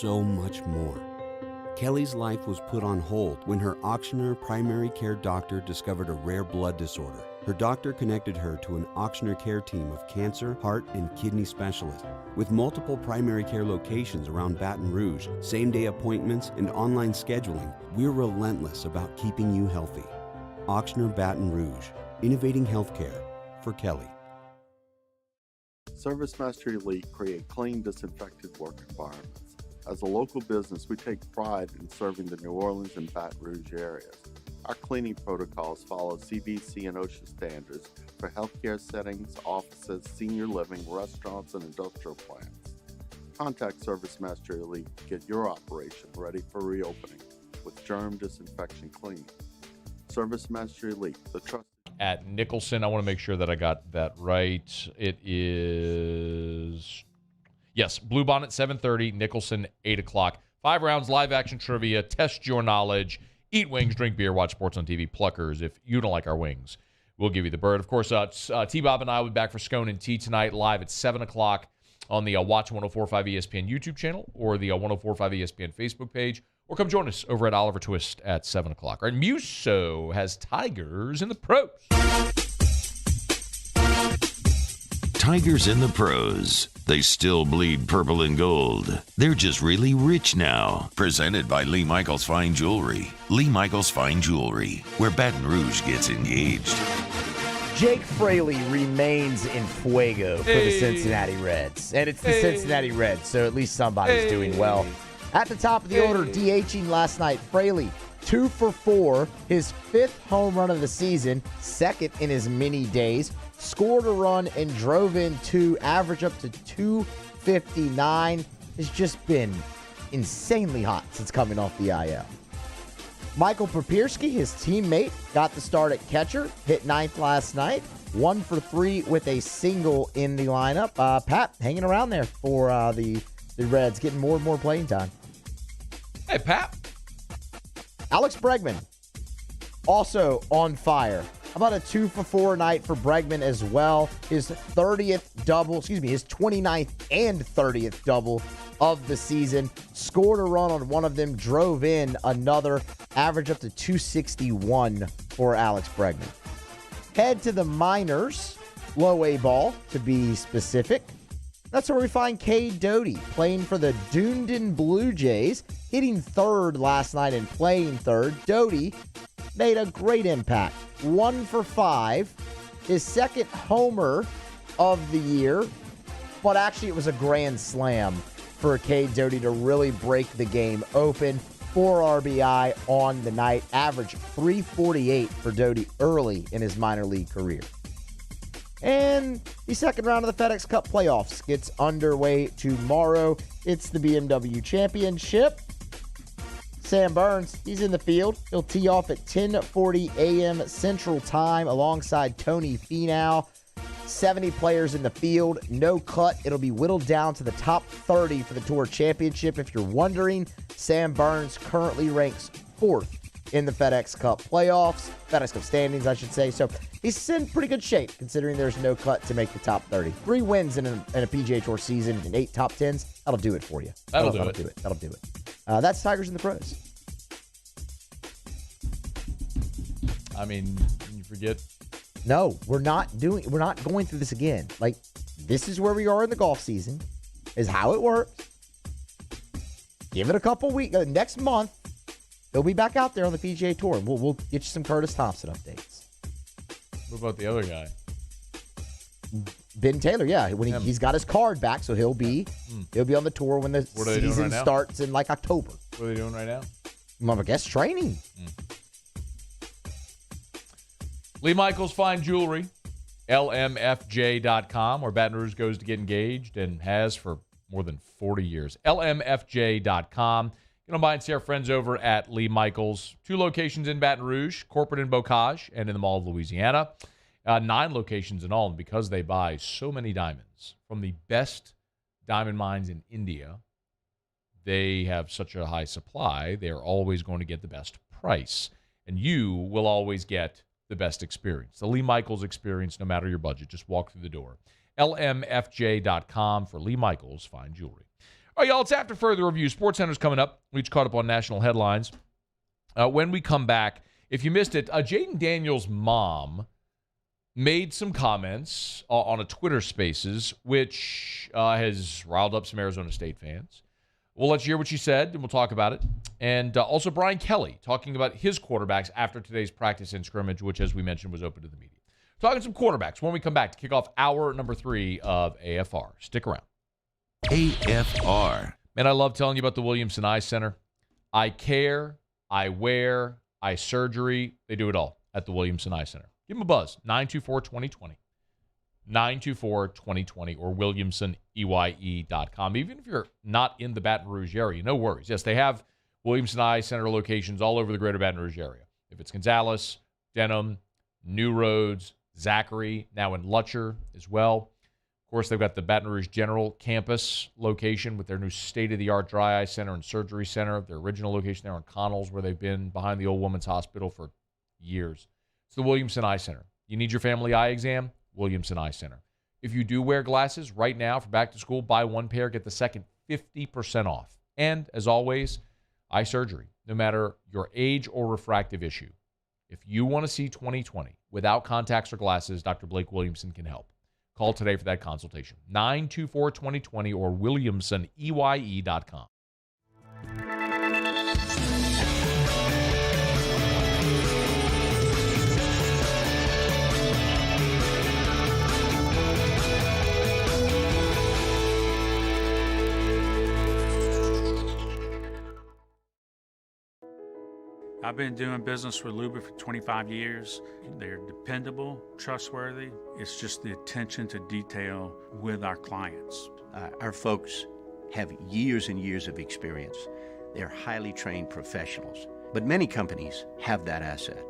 Speaker 3: so much more. Kelly's life was put on hold when her auctioneer primary care doctor discovered a rare blood disorder. Her doctor connected her to an auctioneer care team of cancer, heart, and kidney specialists. With multiple primary care locations around Baton Rouge, same-day appointments, and online scheduling, we're relentless about keeping you healthy. Auctioneer Baton Rouge, innovating healthcare for Kelly.
Speaker 17: ServiceMaster Elite create clean, disinfected work environments. As a local business, we take pride in serving the New Orleans and Baton Rouge areas. Our cleaning protocols follow CDC and OSHA standards for healthcare settings, offices, senior living, restaurants, and industrial plants. Contact ServiceMaster Elite to get your operation ready for reopening with germ disinfection cleaning. ServiceMaster Elite, the trusted
Speaker 7: at Nicholson. I want to make sure that I got that right. It is, yes, Bluebonnet 7:30, Nicholson 8 o'clock. 5 rounds, live action trivia, test your knowledge, eat wings, drink beer, watch sports on TV, Pluckers. If you don't like our wings, we'll give you the bird. Of course, T-Bob and I will be back for Scone and Tea tonight, live at 7 o'clock on the Watch 104.5 ESPN YouTube channel or the 104.5 ESPN Facebook page. Or come join us over at Oliver Twist at 7 o'clock. All right, Muso has Tigers in the pros.
Speaker 4: Tigers in the pros. They still bleed purple and gold. They're just really rich now. Presented by Lee Michaels Fine Jewelry. Lee Michaels Fine Jewelry, where Baton Rouge gets engaged.
Speaker 2: Jake Fraley remains in fuego for the Cincinnati Reds. And it's the Cincinnati Reds, so at least somebody's doing well. At the top of the order, DHing last night, Fraley, 2 for 4, his 5th home run of the season, 2nd in his many days, scored a run and drove in 2, average up to 259. Has just been insanely hot since coming off the IL. Michael Papierski, his teammate, got the start at catcher, hit 9th last night, 1 for 3 with a single in the lineup. Pat hanging around there for the Reds, getting more and more playing time.
Speaker 7: Hey, Pat.
Speaker 2: Alex Bregman, also on fire. How about a 2 for 4 night for Bregman as well? His 29th and 30th double of the season. Scored a run on one of them, drove in another, average up to 261 for Alex Bregman. Head to the minors, low A ball to be specific. That's where we find Cade Doty playing for the Dunedin Blue Jays, hitting 3rd last night and playing 3rd. Doty made a great impact. 1 for 5, his 2nd homer of the year, but actually it was a grand slam for Cade Doty to really break the game open. 4 RBI on the night, average 348 for Doty early in his minor league career. And the second round of the FedEx Cup playoffs gets underway tomorrow. It's the BMW Championship. Sam Burns, he's in the field. He'll tee off at 10:40 a.m. Central Time alongside Tony Finau. 70 players in the field, no cut. It'll be whittled down to the top 30 for the Tour Championship. If you're wondering, Sam Burns currently ranks 4th in the FedEx Cup playoffs, FedEx Cup standings, I should say. So he's in pretty good shape considering there's no cut to make the top 30. 3 wins in a PGA Tour season and 8 top 10s. That'll do it for you. That'll do it. That'll do it. That's Tigers in the pros.
Speaker 7: I mean, you forget.
Speaker 2: No, we're not going through this again. Like, this is where we are in the golf season, is how it works. Give it a couple weeks. Next month, he'll be back out there on the PGA Tour. We'll get you some Curtis Thompson updates.
Speaker 7: What about the other guy?
Speaker 2: Ben Taylor, yeah. When he's got his card back, so he'll be on the tour when the season starts in like October.
Speaker 7: What are they doing right now?
Speaker 2: I guess training.
Speaker 7: Lee Michaels Fine Jewelry, lmfj.com, where Baton Rouge goes to get engaged and has for more than 40 years. lmfj.com. You know, buy and see our friends over at Lee Michaels. 2 locations in Baton Rouge, corporate in Bocage and in the Mall of Louisiana. 9 locations in all, and because they buy so many diamonds from the best diamond mines in India, they have such a high supply, they're always going to get the best price. And you will always get the best experience. The Lee Michaels experience, no matter your budget. Just walk through the door. lmfj.com for Lee Michaels Fine Jewelry. All right, y'all, it's after further review. SportsCenter's coming up. We just caught up on national headlines. When we come back, if you missed it, Jaden Daniels' mom made some comments on a Twitter Spaces, which has riled up some Arizona State fans. We'll let you hear what she said, and we'll talk about it. And also Brian Kelly talking about his quarterbacks after today's practice and scrimmage, which, as we mentioned, was open to the media. Talking some quarterbacks when we come back to kick off hour number 3 of AFR. Stick around.
Speaker 4: AFR.
Speaker 7: Man, I love telling you about the Williamson Eye Center. Eye care, eye wear, eye surgery. They do it all at the Williamson Eye Center. Give them a buzz, 924-2020. 924-2020 or WilliamsonEYE.com. Even if you're not in the Baton Rouge area, no worries. Yes, they have Williamson Eye Center locations all over the greater Baton Rouge area. If it's Gonzales, Denham, New Roads, Zachary, now in Lutcher as well. Of course, they've got the Baton Rouge General Campus location with their new state-of-the-art dry eye center and surgery center. Their original location there on Connells, where they've been behind the old women's hospital for years. It's the Williamson Eye Center. You need your family eye exam? Williamson Eye Center. If you do wear glasses right now for back to school, buy one pair, get the second 50% off. And, as always, eye surgery, no matter your age or refractive issue. If you want to see 2020 without contacts or glasses, Dr. Blake Williamson can help. Call today for that consultation. 924-2020 or WilliamsonEYE.com.
Speaker 15: I've been doing business with Luba for 25 years. They're dependable, trustworthy. It's just the attention to detail with our clients.
Speaker 16: Our folks have years and years of experience. They're highly trained professionals. But many companies have that asset.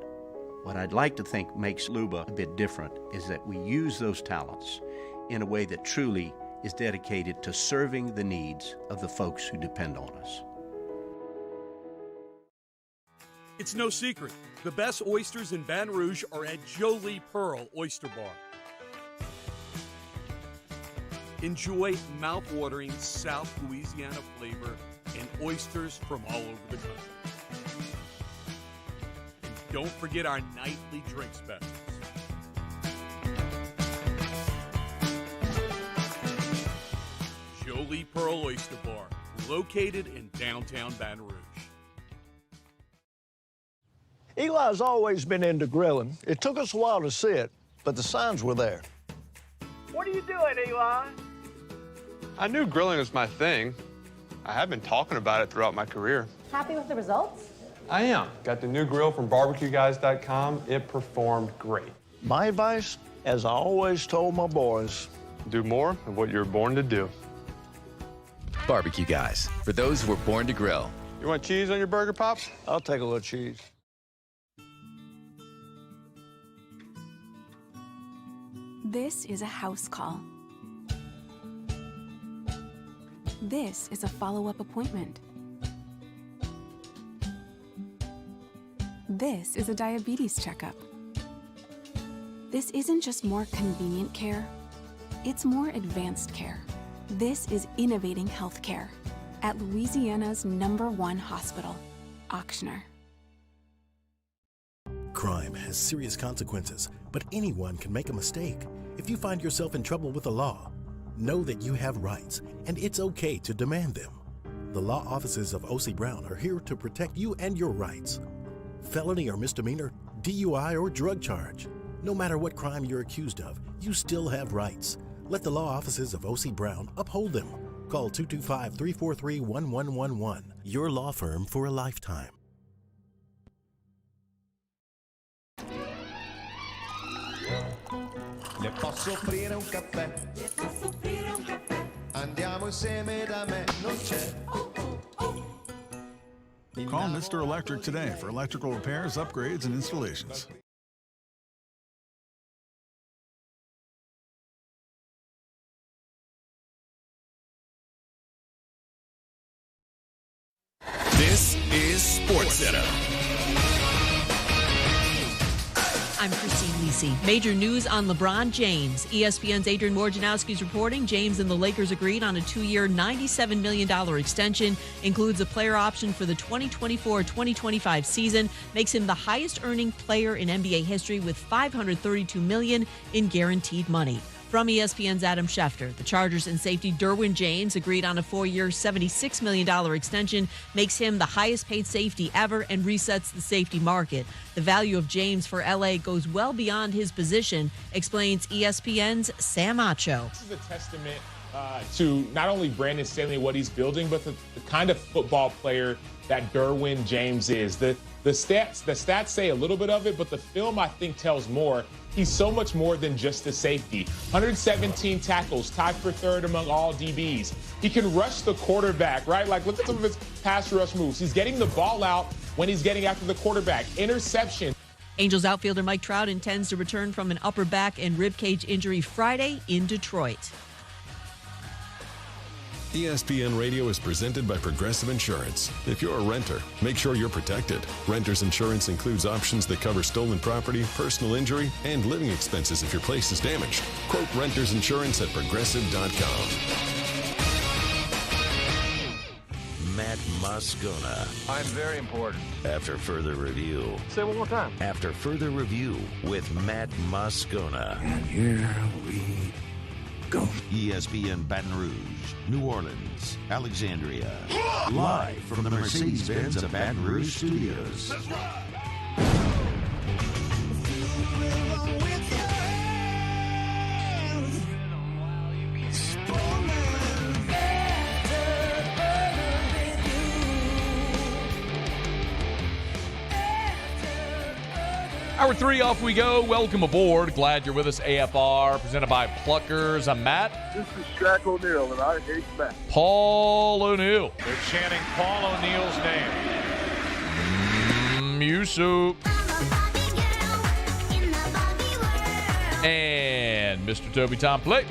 Speaker 16: What I'd like to think makes Luba a bit different is that we use those talents in a way that truly is dedicated to serving the needs of the folks who depend on us.
Speaker 5: It's no secret. The best oysters in Baton Rouge are at Jolie Pearl Oyster Bar. Enjoy mouth-watering South Louisiana flavor and oysters from all over the country. And don't forget our nightly drink specials. Jolie Pearl Oyster Bar, located in downtown Baton Rouge.
Speaker 10: Eli's always been into grilling. It took us a while to see it, but the signs were there.
Speaker 23: What are you doing, Eli?
Speaker 24: I knew grilling was my thing. I have been talking about it throughout my career.
Speaker 6: Happy with the results?
Speaker 24: I am. Got the new grill from barbecueguys.com. It performed great.
Speaker 10: My advice, as I always told my boys,
Speaker 24: do more of what you're born to do.
Speaker 25: Barbecue Guys, for those who were born to grill.
Speaker 24: You want cheese on your burger, Pops?
Speaker 10: I'll take a little cheese.
Speaker 26: This is a house call. This is a follow-up appointment. This is a diabetes checkup. This isn't just more convenient care, it's more advanced care. This is innovating healthcare at Louisiana's #1 hospital, Auctioner.
Speaker 11: Crime has serious consequences, but anyone can make a mistake. If you find yourself in trouble with the law, know that you have rights, and it's okay to demand them. The law offices of O.C. Brown are here to protect you and your rights. Felony or misdemeanor, DUI or drug charge. No matter what crime you're accused of, you still have rights. Let the law offices of O.C. Brown uphold them. Call 225-343-1111. Your law firm for a lifetime.
Speaker 18: Le posso offrire un caffè? Le posso offrire un caffè? Andiamo insieme da me, non c'è.
Speaker 19: Call Mr. Electric today for electrical repairs, upgrades, and installations.
Speaker 20: This is SportsCenter.
Speaker 6: I'm Christine Lisi. Major news on LeBron James. ESPN's Adrian Wojnarowski is reporting James and the Lakers agreed on a 2-year, $97 million extension. Includes a player option for the 2024-2025 season. Makes him the highest-earning player in NBA history with $532 million in guaranteed money. From ESPN's Adam Schefter, the Chargers and safety Derwin James agreed on a 4-year, $76 million extension, makes him the highest-paid safety ever and resets the safety market. The value of James for L.A. goes well beyond his position, explains ESPN's Sam Acho.
Speaker 8: This is a testament to not only Brandon Staley, what he's building, but the kind of football player that Derwin James is. The stats say a little bit of it, but the film, I think, tells more. He's so much more than just a safety. 117 tackles, tied for third among all DBs. He can rush the quarterback, right? Like, look at some of his pass rush moves. He's getting the ball out when he's getting after the quarterback. Interception.
Speaker 6: Angels outfielder Mike Trout intends to return from an upper back and rib cage injury Friday in Detroit.
Speaker 9: ESPN Radio is presented by Progressive Insurance. If you're a renter, make sure you're protected. Renter's insurance includes options that cover stolen property, personal injury, and living expenses if your place is damaged. Quote Renter's Insurance at Progressive.com.
Speaker 4: Matt Moscona.
Speaker 10: I'm very important.
Speaker 4: After further review.
Speaker 10: Say it one more time.
Speaker 4: After further review with Matt Moscona.
Speaker 10: And here we go.
Speaker 4: ESPN Baton Rouge, New Orleans, Alexandria. Live from the Mercedes-Benz of Baton Rouge studios. That's right.
Speaker 7: Hour 3 off we go. Welcome aboard. Glad you're with us. AFR presented by Pluckers. I'm Matt.
Speaker 20: This is Shaq O'Neal, and I hate Matt.
Speaker 7: Paul O'Neal.
Speaker 21: They're chanting Paul O'Neal's name.
Speaker 7: Yusuf. And Mr. Toby Tom Play.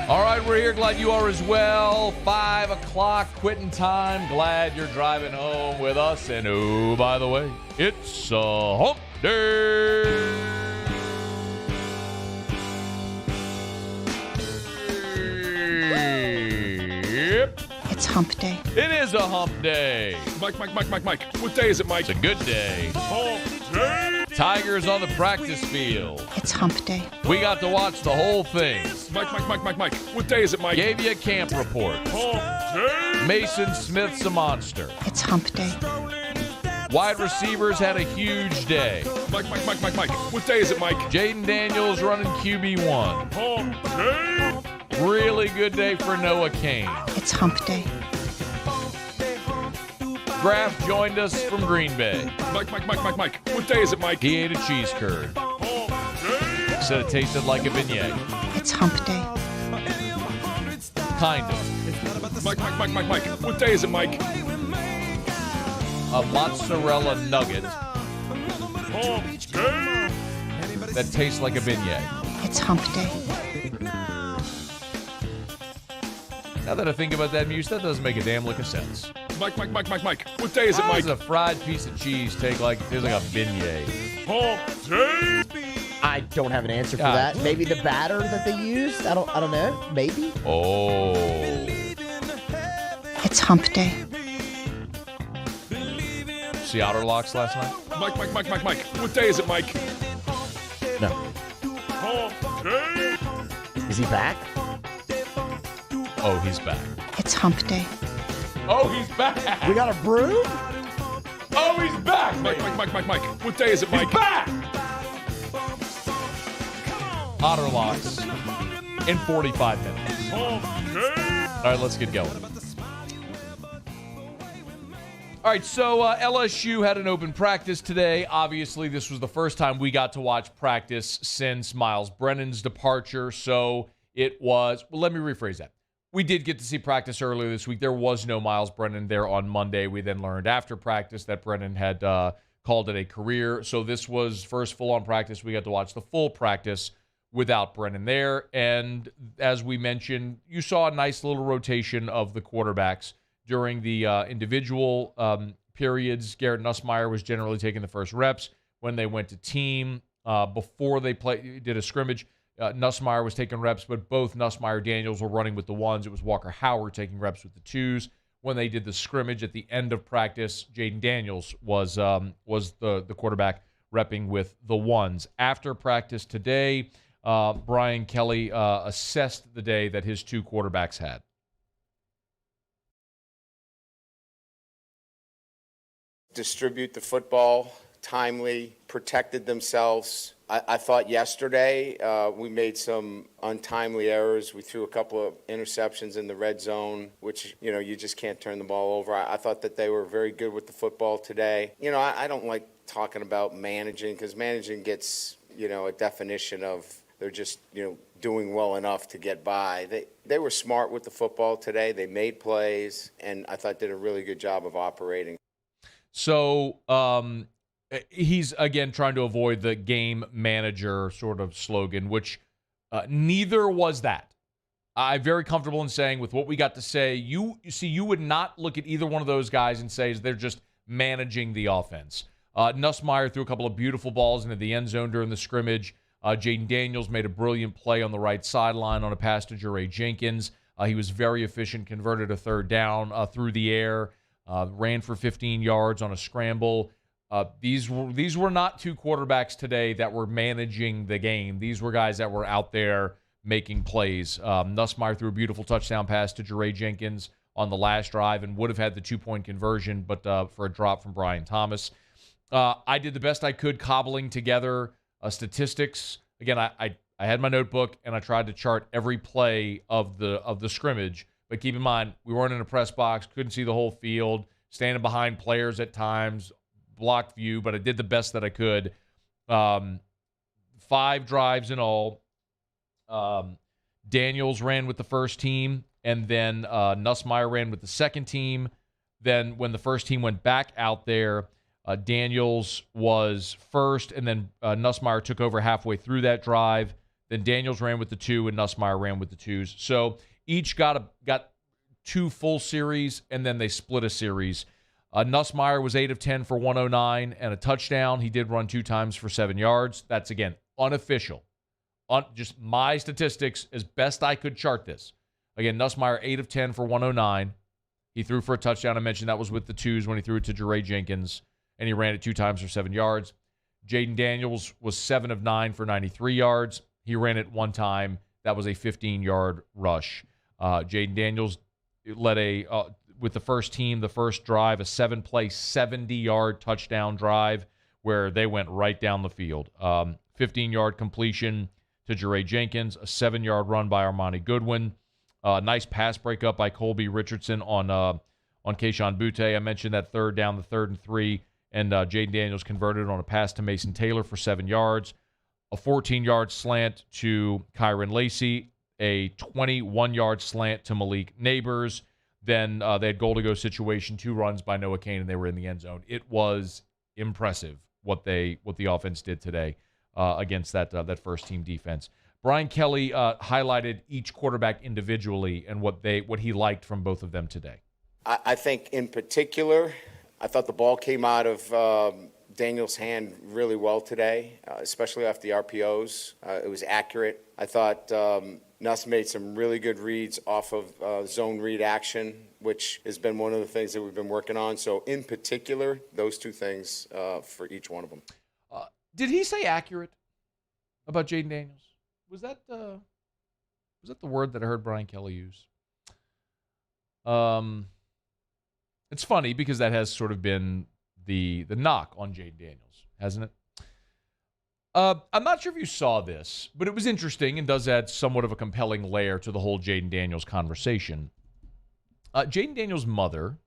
Speaker 7: All right, we're here. Glad you are as well. 5 o'clock quitting time. Glad you're driving home with us. And oh, by the way, it's hump day. Yep.
Speaker 22: It's hump day.
Speaker 7: It is a hump day.
Speaker 21: Mike. What day is it, Mike?
Speaker 7: It's a good day.
Speaker 21: Hump day.
Speaker 7: Tigers on the practice field.
Speaker 22: It's hump day.
Speaker 7: We got to watch the whole thing.
Speaker 21: Mike. What day is it, Mike?
Speaker 7: Gave you a camp report.
Speaker 21: Hump day.
Speaker 7: Mason Smith's a monster.
Speaker 22: It's hump day.
Speaker 7: Wide receivers had a huge day.
Speaker 21: Mike. What day is it, Mike?
Speaker 7: Jaden Daniels running QB1.
Speaker 21: Hump day.
Speaker 7: Really good day for Noah Cain.
Speaker 22: It's hump day.
Speaker 7: Graff joined us from Green Bay.
Speaker 21: Mike. What day is it, Mike?
Speaker 7: He ate a cheese curd.
Speaker 21: Hump day.
Speaker 7: Said it tasted like a beignet.
Speaker 22: It's hump day.
Speaker 7: Kind of.
Speaker 21: Mike. What day is it, Mike?
Speaker 7: A mozzarella nugget
Speaker 21: Hump day.
Speaker 7: that tastes like a beignet.
Speaker 22: It's hump day.
Speaker 7: Now that I think about that, Muse, that doesn't make a damn lick of sense.
Speaker 21: Mike. What day is it,
Speaker 7: How
Speaker 21: Mike?
Speaker 7: does a fried piece of cheese taste like a beignet?
Speaker 21: Hump day.
Speaker 2: I don't have an answer for that. Maybe the batter that they used. I don't know. Maybe.
Speaker 7: Oh.
Speaker 22: It's hump day.
Speaker 7: See Otterlocks last night?
Speaker 21: Mike. What day is it, Mike?
Speaker 2: No.
Speaker 21: Hump day.
Speaker 2: Is he back?
Speaker 7: Oh, he's back.
Speaker 22: It's hump day.
Speaker 7: Oh, he's back.
Speaker 2: We got a broom?
Speaker 7: Oh, he's back.
Speaker 21: Mike. What day is it, Mike?
Speaker 7: He's back. Otterlocks in 45 minutes.
Speaker 21: Hump day.
Speaker 7: All right, let's get going. All right, so LSU had an open practice today. Obviously, this was the first time we got to watch practice since Miles Brennan's departure. So it was, well, let me rephrase that. We did get to see practice earlier this week. There was no Miles Brennan there on Monday. We then learned after practice that Brennan had called it a career. So this was first full-on practice. We got to watch the full practice without Brennan there. And as we mentioned, you saw a nice little rotation of the quarterbacks during the individual periods. Garrett Nussmeier was generally taking the first reps. When they went to team, before they did a scrimmage, Nussmeier was taking reps, but both Nussmeier and Daniels were running with the ones. It was Walker Howard taking reps with the twos. When they did the scrimmage at the end of practice, Jaden Daniels was the quarterback repping with the ones. After practice today, Brian Kelly assessed the day that his two quarterbacks had.
Speaker 1: Distribute the football, timely, protected themselves. I thought yesterday we made some untimely errors. We threw a couple of interceptions in the red zone, which, you just can't turn the ball over. I thought that they were very good with the football today. I don't like talking about managing because managing gets, a definition of they're just, doing well enough to get by. They were smart with the football today. They made plays, and I thought did a really good job of operating.
Speaker 7: So he's, again, trying to avoid the game manager sort of slogan, which neither was that. I'm very comfortable in saying with what we got to say, you would not look at either one of those guys and say they're just managing the offense. Nussmeier threw a couple of beautiful balls into the end zone during the scrimmage. Jaden Daniels made a brilliant play on the right sideline on a pass to Jure Jenkins. He was very efficient, converted a third down through the air. Ran for 15 yards on a scramble. These were not two quarterbacks today that were managing the game. These were guys that were out there making plays. Nussmeier threw a beautiful touchdown pass to Jure Jenkins on the last drive and would have had the 2-point conversion, but for a drop from Brian Thomas. I did the best I could cobbling together statistics. Again, I had my notebook and I tried to chart every play of the scrimmage. But keep in mind, we weren't in a press box, couldn't see the whole field, standing behind players at times, blocked view, but I did the best that I could. 5 drives in all. Daniels ran with the first team, and then Nussmeier ran with the second team. Then when the first team went back out there, Daniels was first, and then Nussmeier took over halfway through that drive. Then Daniels ran with the 2, and Nussmeier ran with the 2s. So each got 2 full series, and then they split a series. Nussmeier was 8 of 10 for 109 and a touchdown. He did run 2 times for 7 yards. That's, again, unofficial. Just my statistics as best I could chart this. Again, Nussmeier 8 of 10 for 109. He threw for a touchdown. I mentioned that was with the 2s when he threw it to Jure Jenkins, and he ran it 2 times for 7 yards. Jaden Daniels was 7 of 9 for 93 yards. He ran it 1 time. That was a 15-yard rush. Jaden Daniels led with the first team, the first drive, a 7-play, 70-yard touchdown drive where they went right down the field. 15-yard completion to Jure Jenkins, a 7-yard run by Armani Goodwin, nice pass breakup by Colby Richardson on Keyshawn Butte. I mentioned that third down, the 3rd and 3, and Jaden Daniels converted on a pass to Mason Taylor for 7 yards. A 14-yard slant to Kyron Lacey, a 21-yard slant to Malik Neighbors. Then they had goal-to-go situation, 2 runs by Noah Kane, and they were in the end zone. It was impressive what the offense did today against that first-team defense. Brian Kelly highlighted each quarterback individually and what he liked from both of them today.
Speaker 1: I think in particular, I thought the ball came out of Daniel's hand really well today, especially off the RPOs. It was accurate. I thought Nuss made some really good reads off of zone read action, which has been one of the things that we've been working on. So in particular, those 2 things for each one of them.
Speaker 7: Did he say accurate about Jaden Daniels? Was that the word that I heard Brian Kelly use? It's funny because that has sort of been the knock on Jaden Daniels, hasn't it? I'm not sure if you saw this, but it was interesting and does add somewhat of a compelling layer to the whole Jaden Daniels conversation. Jaden Daniels' mother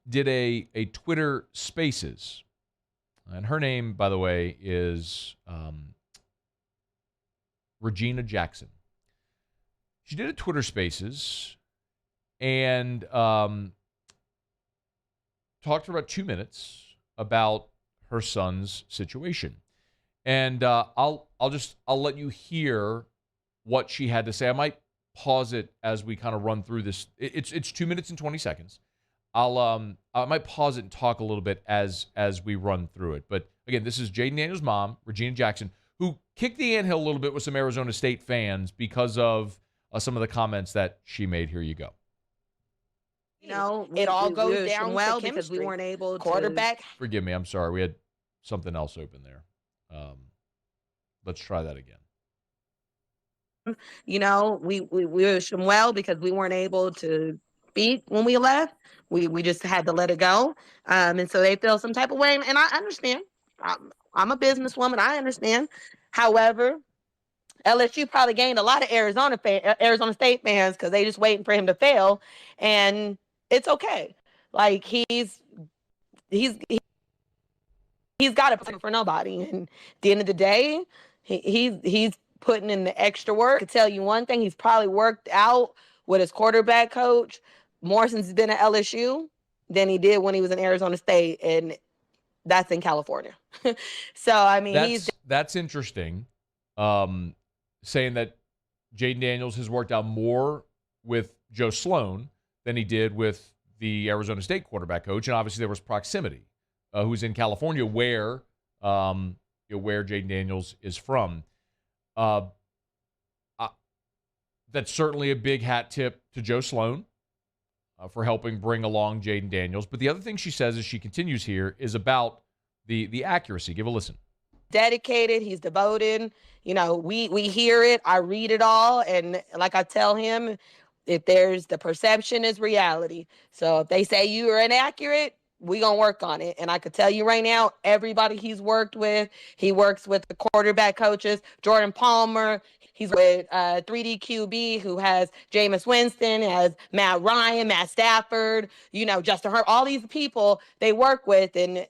Speaker 7: did a Twitter Spaces, and her name, by the way, is Regina Jackson. She did a Twitter Spaces and talked for about 2 minutes about her son's situation. And I'll let you hear what she had to say. I might pause it as we kind of run through this. It's 2 minutes and 20 seconds. I might pause it and talk a little bit as we run through it. But again, this is Jaden Daniels' mom, Regina Jackson, who kicked the anthill a little bit with some Arizona State fans because of some of the comments that she made. Here you go.
Speaker 3: It all goes down well because we weren't able to quarterback.
Speaker 7: Forgive me, I'm sorry. We had something else open there. Let's try that again.
Speaker 3: We wish them well because we weren't able to speak when we left. We just had to let it go. And so they feel some type of way. And I understand. I'm a businesswoman. I understand. However, LSU probably gained a lot of Arizona State fans because they just waiting for him to fail. And it's okay. Like he's got it for nobody. And at the end of the day, he's putting in the extra work. I can tell you one thing, he's probably worked out with his quarterback coach more since he's been at LSU than he did when he was in Arizona State, and that's in California. So, I mean,
Speaker 7: that's interesting, saying that Jaden Daniels has worked out more with Joe Sloan than he did with the Arizona State quarterback coach, and obviously there was proximity, who's in California where Jaden Daniels is from. That's certainly a big hat tip to Joe Sloan for helping bring along Jaden Daniels. But the other thing she says as she continues here is about the accuracy. Give a listen.
Speaker 3: Dedicated. He's devoted. We hear it. I read it all. And like I tell him, if there's the perception is reality. So if they say you are inaccurate, we going to work on it. And I could tell you right now, everybody he's worked with, he works with the quarterback coaches, Jordan Palmer. He's with 3D QB, who has Jameis Winston, has Matt Ryan, Matt Stafford, Justin Herbert, all these people they work with. And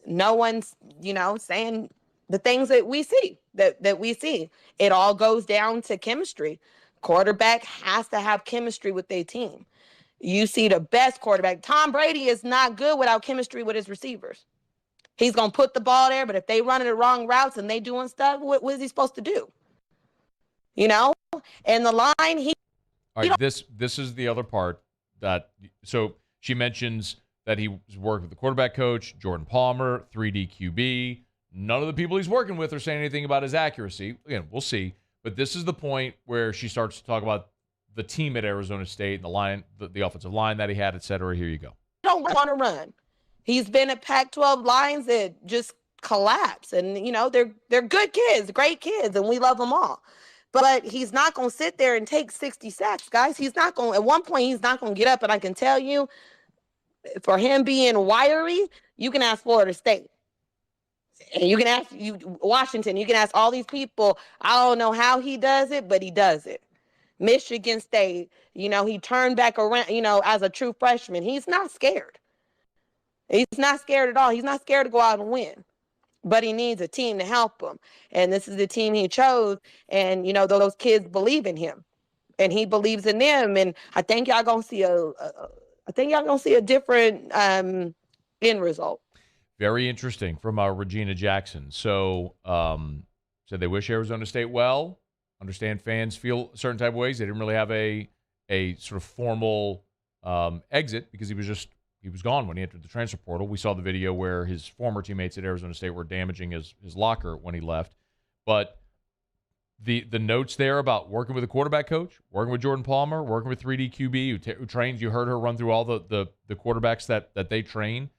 Speaker 3: no one's, saying the things that we see, that we see. It all goes down to chemistry. Quarterback has to have chemistry with their team. You see the best quarterback. Tom Brady is not good without chemistry with his receivers. He's going to put the ball there, but if they running the wrong routes and they doing stuff, what is he supposed to do? And the line,
Speaker 7: All right, this is the other part so she mentions that he's worked with the quarterback coach, Jordan Palmer, 3D QB. None of the people he's working with are saying anything about his accuracy. Again, we'll see. But this is the point where she starts to talk about the team at Arizona State and the line, the offensive line that he had, et cetera. Here you go.
Speaker 3: Don't want to run. He's been at Pac-12 lines that just collapse. And, they're good kids, great kids, and we love them all. But he's not going to sit there and take 60 sacks, guys. He's not going. At one point, he's not going to get up. And I can tell you, for him being wiry, you can ask Florida State. And you can ask Washington. You can ask all these people. I don't know how he does it, but he does it. Michigan State, he turned back around, as a true freshman. He's not scared. He's not scared at all. He's not scared to go out and win. But he needs a team to help him. And this is the team he chose. And, those kids believe in him. And he believes in them. And I think y'all going to see a different end result.
Speaker 7: Very interesting from Regina Jackson. So they wish Arizona State well. Understand fans feel certain type of ways. They didn't really have a sort of formal exit because he was gone when he entered the transfer portal. We saw the video where his former teammates at Arizona State were damaging his locker when he left. But the notes there about working with a quarterback coach, working with Jordan Palmer, working with 3D QB who trains. You heard her run through all the quarterbacks that they train,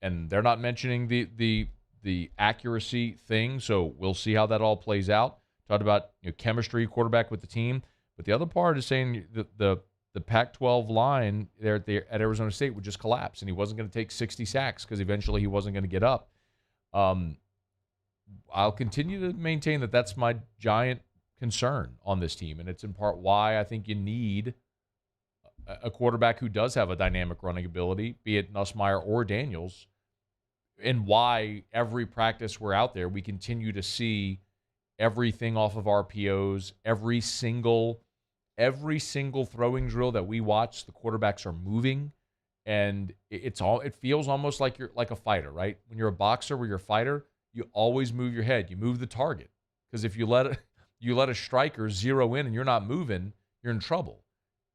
Speaker 7: and they're not mentioning the accuracy thing. So we'll see how that all plays out. Talked about chemistry, quarterback with the team, but the other part is saying the Pac-12 line there at Arizona State would just collapse, and he wasn't going to take 60 sacks because eventually he wasn't going to get up. I'll continue to maintain that that's my giant concern on this team, and it's in part why I think you need a quarterback who does have a dynamic running ability, be it Nussmeier or Daniels, and why every practice we're out there, we continue to see everything off of RPOs, every single throwing drill that we watch, the quarterbacks are moving, and it feels almost like you're like a fighter, right? When you're a boxer, where you're a fighter, you always move your head. You move the target. Because if you let a striker zero in and you're not moving, you're in trouble.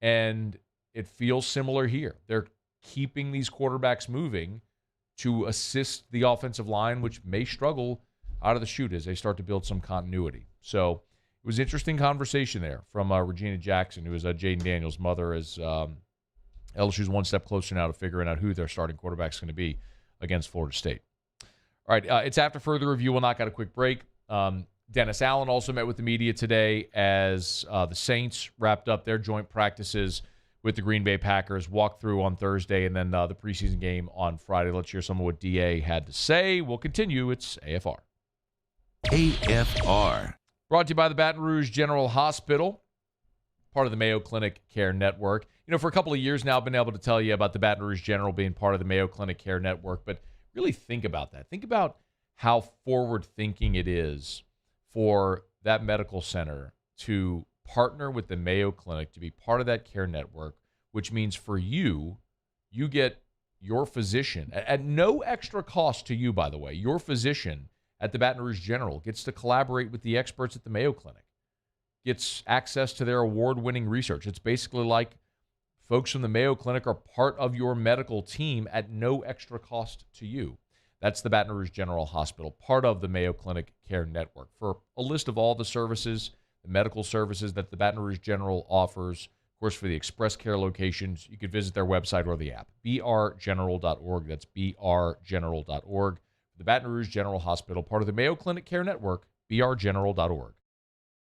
Speaker 7: And it feels similar here. They're keeping these quarterbacks moving to assist the offensive line, which may struggle out of the chute as they start to build some continuity. So it was interesting conversation there from Regina Jackson, who is Jaden Daniels' mother, as LSU's one step closer now to figuring out who their starting quarterback is going to be against Florida State. All right, it's after further review. We'll knock out a quick break. Dennis Allen also met with the media today as the Saints wrapped up their joint practices with the Green Bay Packers, walked through on Thursday, and then the preseason game on Friday. Let's hear some of what DA had to say. We'll continue. It's AFR.
Speaker 4: AFR.
Speaker 7: Brought to you by the Baton Rouge General Hospital, part of the Mayo Clinic Care Network. You know, for a couple of years now, I've been able to tell you about the Baton Rouge General being part of the Mayo Clinic Care Network, but really think about that. Think about how forward-thinking it is for that medical center to partner with the Mayo Clinic to be part of that care network, which means for you, you get your physician at no extra cost to you, by the way. Your physician at the Baton Rouge General gets to collaborate with the experts at the Mayo Clinic, gets access to their award-winning research. It's basically like folks from the Mayo Clinic are part of your medical team at no extra cost to you. That's the Baton Rouge General Hospital, part of the Mayo Clinic Care Network. For a list of all the services, the medical services that the Baton Rouge General offers, of course, for the Express Care locations, you could visit their website or the app, brgeneral.org. That's brgeneral.org. The Baton Rouge General Hospital, part of the Mayo Clinic Care Network, brgeneral.org.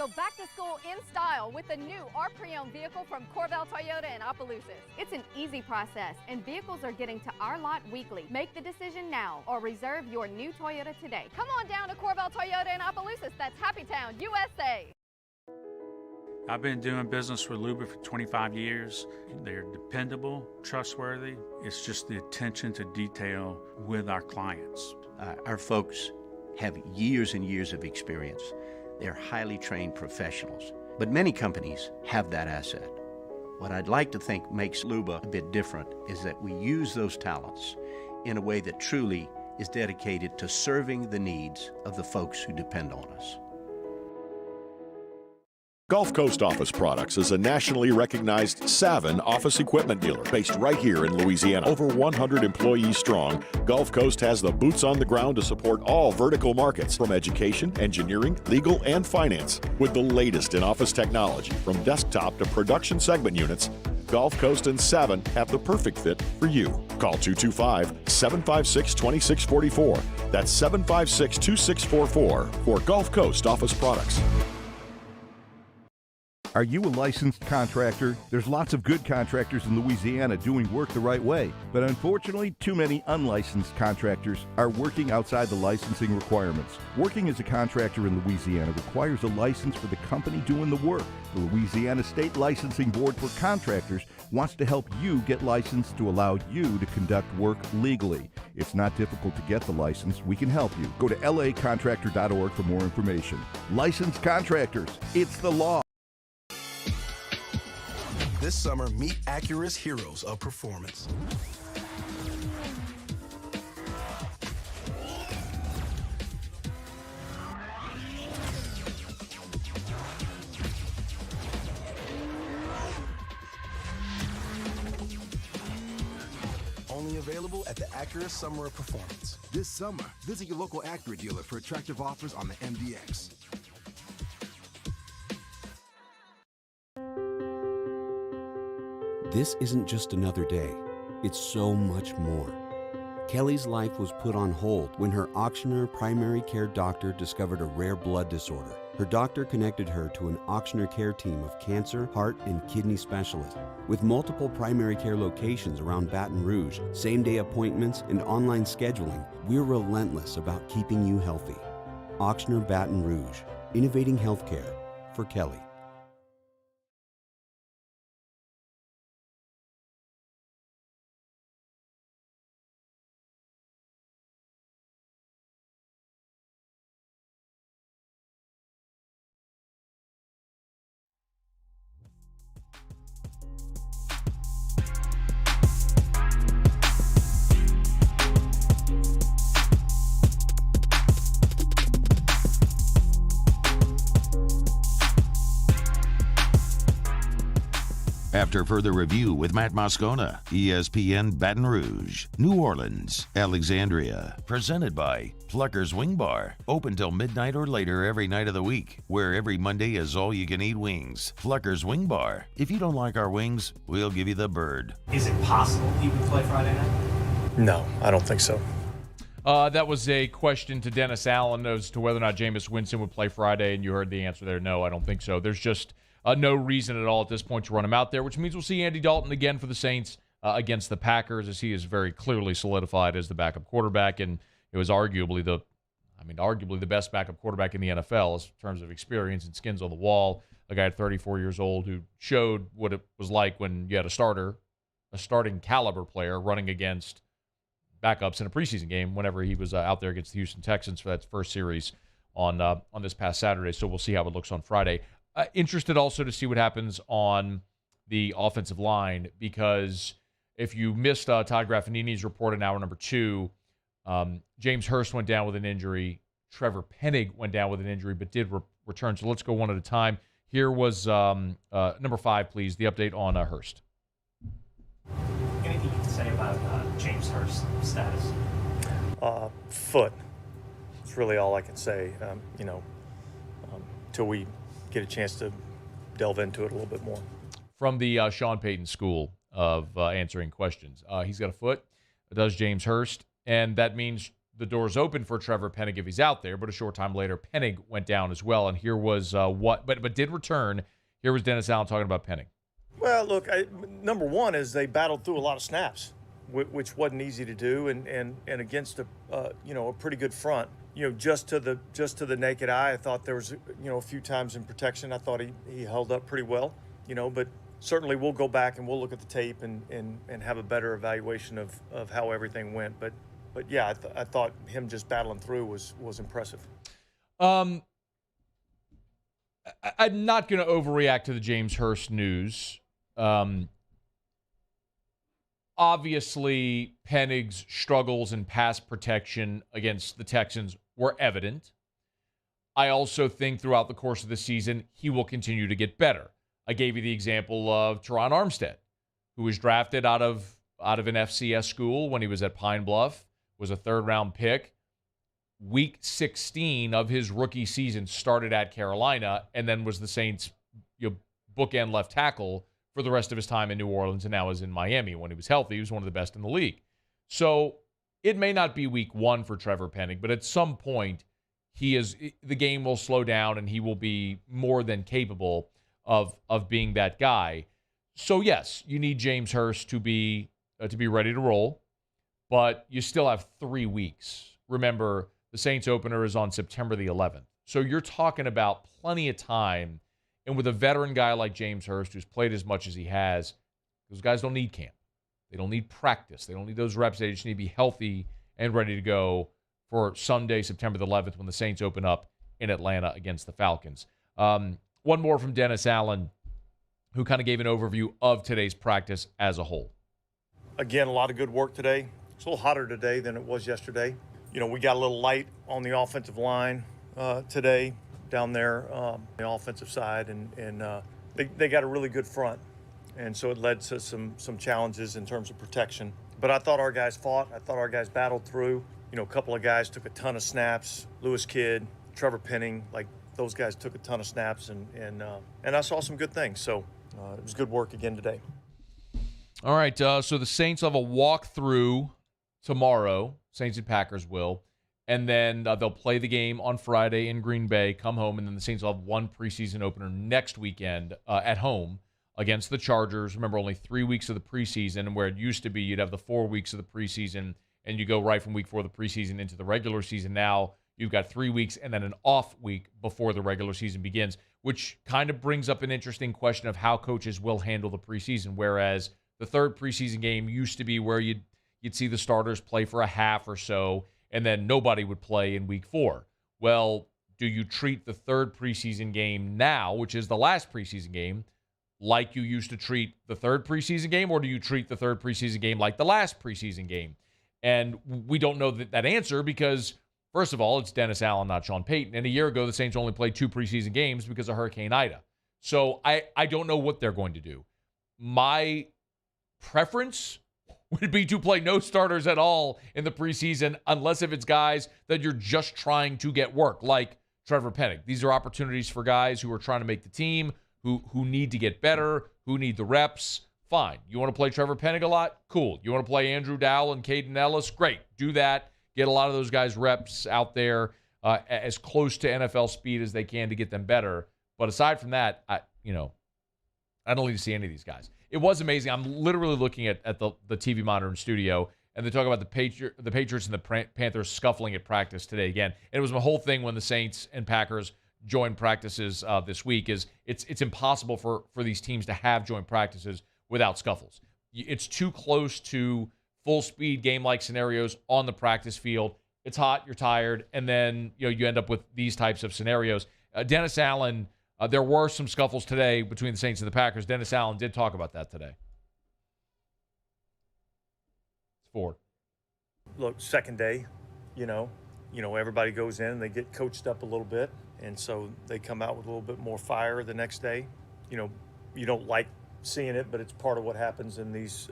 Speaker 12: Go back to school in style with the new our pre-owned vehicle from Corvell Toyota in Opelousas. It's an easy process, and vehicles are getting to our lot weekly. Make the decision now or reserve your new Toyota today. Come on down to Corvell Toyota in Opelousas. That's Happy Town, USA.
Speaker 13: I've been doing business with Luba for 25 years. They're dependable, trustworthy. It's just the attention to detail with our clients.
Speaker 14: Our folks have years and years of experience. They're highly trained professionals, but many companies have that asset. What I'd like to think makes Luba a bit different is that we use those talents in a way that truly is dedicated to serving the needs of the folks who depend on us.
Speaker 15: Gulf Coast Office Products is a nationally recognized Savin office equipment dealer based right here in Louisiana. Over 100 employees strong, Gulf Coast has the boots on the ground to support all vertical markets, from education, engineering, legal, and finance. With the latest in office technology, from desktop to production segment units, Gulf Coast and Savin have the perfect fit for you. Call 225-756-2644. That's 756-2644 for Gulf Coast Office Products.
Speaker 16: Are you a licensed contractor? There's lots of good contractors in Louisiana doing work the right way, but unfortunately, too many unlicensed contractors are working outside the licensing requirements. Working as a contractor in Louisiana requires a license for the company doing the work. The Louisiana State Licensing Board for Contractors wants to help you get licensed to allow you to conduct work legally. It's not difficult to get the license. We can help you. Go to lacontractor.org for more information. Licensed contractors, it's the law.
Speaker 17: This summer, meet Acura's heroes of performance. Only available at the Acura Summer of Performance.
Speaker 27: This summer, visit your local Acura dealer for attractive offers on the MDX.
Speaker 28: This isn't just another day, it's so much more. Kelly's life was put on hold when her auctioneer primary care doctor discovered a rare blood disorder. Her doctor connected her to an auctioneer care team of cancer, heart, and kidney specialists. With multiple primary care locations around Baton Rouge, same-day appointments, and online scheduling, we're relentless about keeping you healthy. Auctioneer Baton Rouge, innovating healthcare for Kelly.
Speaker 4: After further review with Matt Moscona, ESPN Baton Rouge, New Orleans, Alexandria. Presented by Plucker's Wing Bar. Open till midnight or later every night of the week, where every Monday is all-you-can-eat wings. Plucker's Wing Bar. If you don't like our wings, we'll give you the bird.
Speaker 5: Is it possible he would play Friday night?
Speaker 11: No, I don't think so.
Speaker 7: That was a question to Dennis Allen as to whether or not Jameis Winston would play Friday, and you heard the answer there. No, I don't think so. There's just no reason at all at this point to run him out there, which means we'll see Andy Dalton again for the Saints against the Packers, as he is very clearly solidified as the backup quarterback, and it was arguably the best backup quarterback in the NFL in terms of experience and skins on the wall. A guy at 34 years old who showed what it was like when you had a starting caliber player running against backups in a preseason game whenever he was out there against the Houston Texans for that first series on this past Saturday. So we'll see how it looks on Friday. Interested also to see what happens on the offensive line, because if you missed Todd Graffagnini's report in hour number 2, James Hurst went down with an injury. Trevor Penning went down with an injury but did return. So let's go one at a time. Here was number 5, please, the update on Hurst.
Speaker 5: Anything you can say about James Hurst's status?
Speaker 11: Foot. It's really all I can say, till we get a chance to delve into it a little bit more.
Speaker 7: From the Sean Payton school of answering questions. He's got a foot, does James Hurst, and that means the door's open for Trevor Penning if he's out there, but a short time later, Penning went down as well, and here was but did return. Here was Dennis Allen talking about Penning.
Speaker 11: Well, look, number one is they battled through a lot of snaps, which wasn't easy to do, and against a pretty good front. Just to the naked eye, I thought there was a few times in protection. I thought he held up pretty well, but certainly we'll go back and we'll look at the tape and have a better evaluation of how everything went. But yeah, I thought him just battling through was impressive.
Speaker 7: I'm not going to overreact to the James Hurst news. Obviously, Penning's struggles in pass protection against the Texans were evident. I also think throughout the course of the season, he will continue to get better. I gave you the example of Teron Armstead, who was drafted out of an FCS school when he was at Pine Bluff, was a third-round pick. Week 16 of his rookie season started at Carolina and then was the Saints' bookend left tackle for the rest of his time in New Orleans, and now is in Miami. When he was healthy, he was one of the best in the league. So it may not be week 1 for Trevor Penning, but at some point, the game will slow down and he will be more than capable of being that guy. So yes, you need James Hurst to be ready to roll, but you still have 3 weeks. Remember, the Saints opener is on September the 11th. So you're talking about plenty of time. And with a veteran guy like James Hurst, who's played as much as he has, those guys don't need camp. They don't need practice. They don't need those reps. They just need to be healthy and ready to go for Sunday, September the 11th, when the Saints open up in Atlanta against the Falcons. One more from Dennis Allen, who kind of gave an overview of today's practice as a whole.
Speaker 11: Again, a lot of good work today. It's a little hotter today than it was yesterday. We got a little light on the offensive line today down there on the offensive side, and they got a really good front. And so it led to some challenges in terms of protection. But I thought our guys fought. I thought our guys battled through. A couple of guys took a ton of snaps. Lewis Kidd, Trevor Penning, those guys took a ton of snaps, and I saw some good things. So it was good work again today.
Speaker 7: All right, so the Saints have a walkthrough tomorrow. Saints and Packers will. And then they'll play the game on Friday in Green Bay, come home, and then the Saints will have one preseason opener next weekend at home against the Chargers. Remember, only 3 weeks of the preseason, and where it used to be you'd have the 4 weeks of the preseason, and you go right from week 4 of the preseason into the regular season. Now you've got 3 weeks and then an off week before the regular season begins, which kind of brings up an interesting question of how coaches will handle the preseason, whereas the third preseason game used to be where you'd see the starters play for a half or so, and then nobody would play in week 4. Well, do you treat the third preseason game now, which is the last preseason game, like you used to treat the third preseason game, or do you treat the third preseason game like the last preseason game? And we don't know that answer because, first of all, it's Dennis Allen, not Sean Payton. And a year ago, the Saints only played 2 preseason games because of Hurricane Ida. So I don't know what they're going to do. my preference would be to play no starters at all in the preseason, unless if it's guys that you're just trying to get work, like Trevor Penning. These are opportunities for guys who are trying to make the team, who need to get better, who need the reps. Fine. You want to play Trevor Penning a lot? Cool. You want to play Andrew Dowell and Caden Ellis? Great. Do that. Get a lot of those guys reps out there as close to NFL speed as they can to get them better. But aside from that, I don't need to see any of these guys. It was amazing. I'm literally looking at the TV monitor in studio, and they talk about the Patriots and the Panthers scuffling at practice today again. And it was my whole thing when the Saints and Packers joined practices this week. Is it's impossible for these teams to have joint practices without scuffles. It's too close to full speed game-like scenarios on the practice field. It's hot, you're tired, and then you end up with these types of scenarios. Dennis Allen. There were some scuffles today between the Saints and the Packers. Dennis Allen did talk about that today. It's Ford.
Speaker 11: Look, second day, everybody goes in and they get coached up a little bit, and so they come out with a little bit more fire the next day. You don't like seeing it, but it's part of what happens in these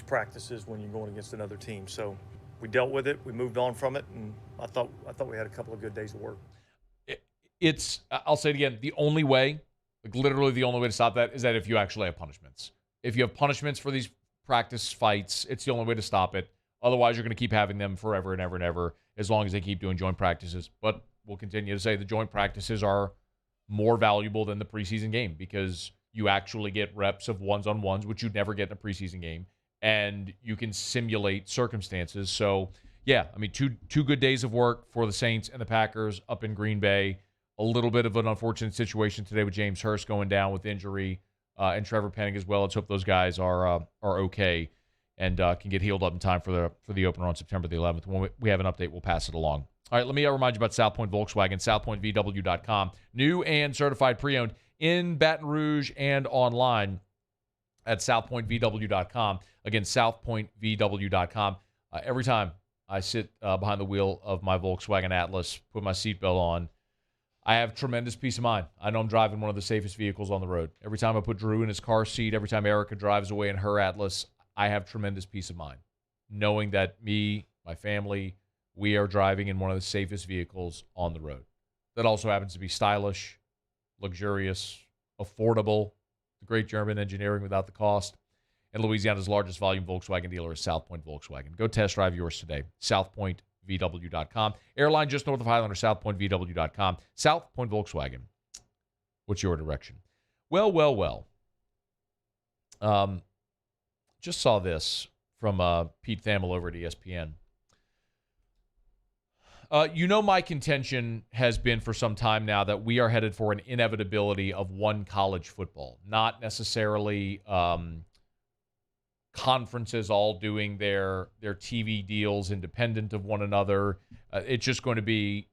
Speaker 11: practices when you're going against another team. So we dealt with it, we moved on from it, and I thought we had a couple of good days of work.
Speaker 7: I'll say it again, the only way, literally the only way to stop that is that if you actually have punishments. If you have punishments for these practice fights, it's the only way to stop it. Otherwise, you're going to keep having them forever and ever and ever, as long as they keep doing joint practices. But we'll continue to say the joint practices are more valuable than the preseason game, because you actually get reps of ones-on-ones, which you'd never get in a preseason game, and you can simulate circumstances. So, yeah, two good days of work for the Saints and the Packers up in Green Bay. A little bit of an unfortunate situation today with James Hurst going down with injury, and Trevor Penning as well. Let's hope those guys are okay and can get healed up in time for the opener on September the 11th. When we have an update, we'll pass it along. All right, let me remind you about South Point Volkswagen, southpointvw.com. New and certified pre-owned in Baton Rouge and online at southpointvw.com. Again, southpointvw.com. Every time I sit behind the wheel of my Volkswagen Atlas, put my seatbelt on, I have tremendous peace of mind. I know I'm driving one of the safest vehicles on the road. Every time I put Drew in his car seat, every time Erica drives away in her Atlas, I have tremendous peace of mind, knowing that me, my family, we are driving in one of the safest vehicles on the road. That also happens to be stylish, luxurious, affordable, the great German engineering without the cost. And Louisiana's largest volume Volkswagen dealer is South Point Volkswagen. Go test drive yours today. southpointvw.com. Airline just north of Highlander, southpointvw.com. South Point Volkswagen. What's your direction? Well. Just saw this from Pete Thamel over at ESPN. My contention has been for some time now that we are headed for an inevitability of one college football, not necessarily conferences all doing their TV deals independent of one another. It's just going to be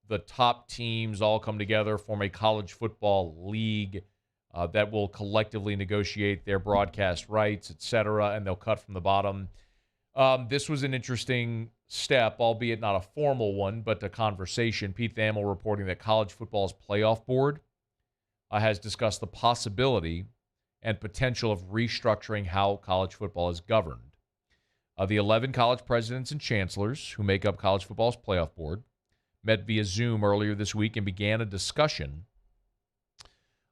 Speaker 7: the top teams all come together, form a college football league that will collectively negotiate their broadcast rights, et cetera, and they'll cut from the bottom. This was an interesting step, albeit not a formal one, but a conversation. Pete Thamel reporting that College Football's Playoff Board has discussed the possibility and potential of restructuring how college football is governed. The 11 college presidents and chancellors who make up College Football's Playoff Board met via Zoom earlier this week and began a discussion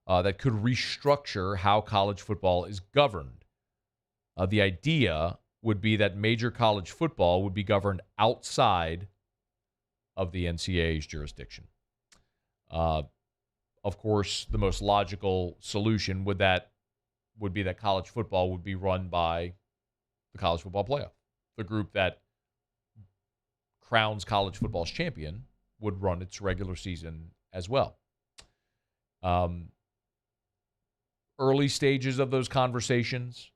Speaker 7: that could restructure how college football is governed. The idea would be that major college football would be governed outside of the NCAA's jurisdiction. Of course, the most logical solution would be that college football would be run by the College Football Playoff. The group that crowns college football's champion would run its regular season as well. Early stages of those conversations,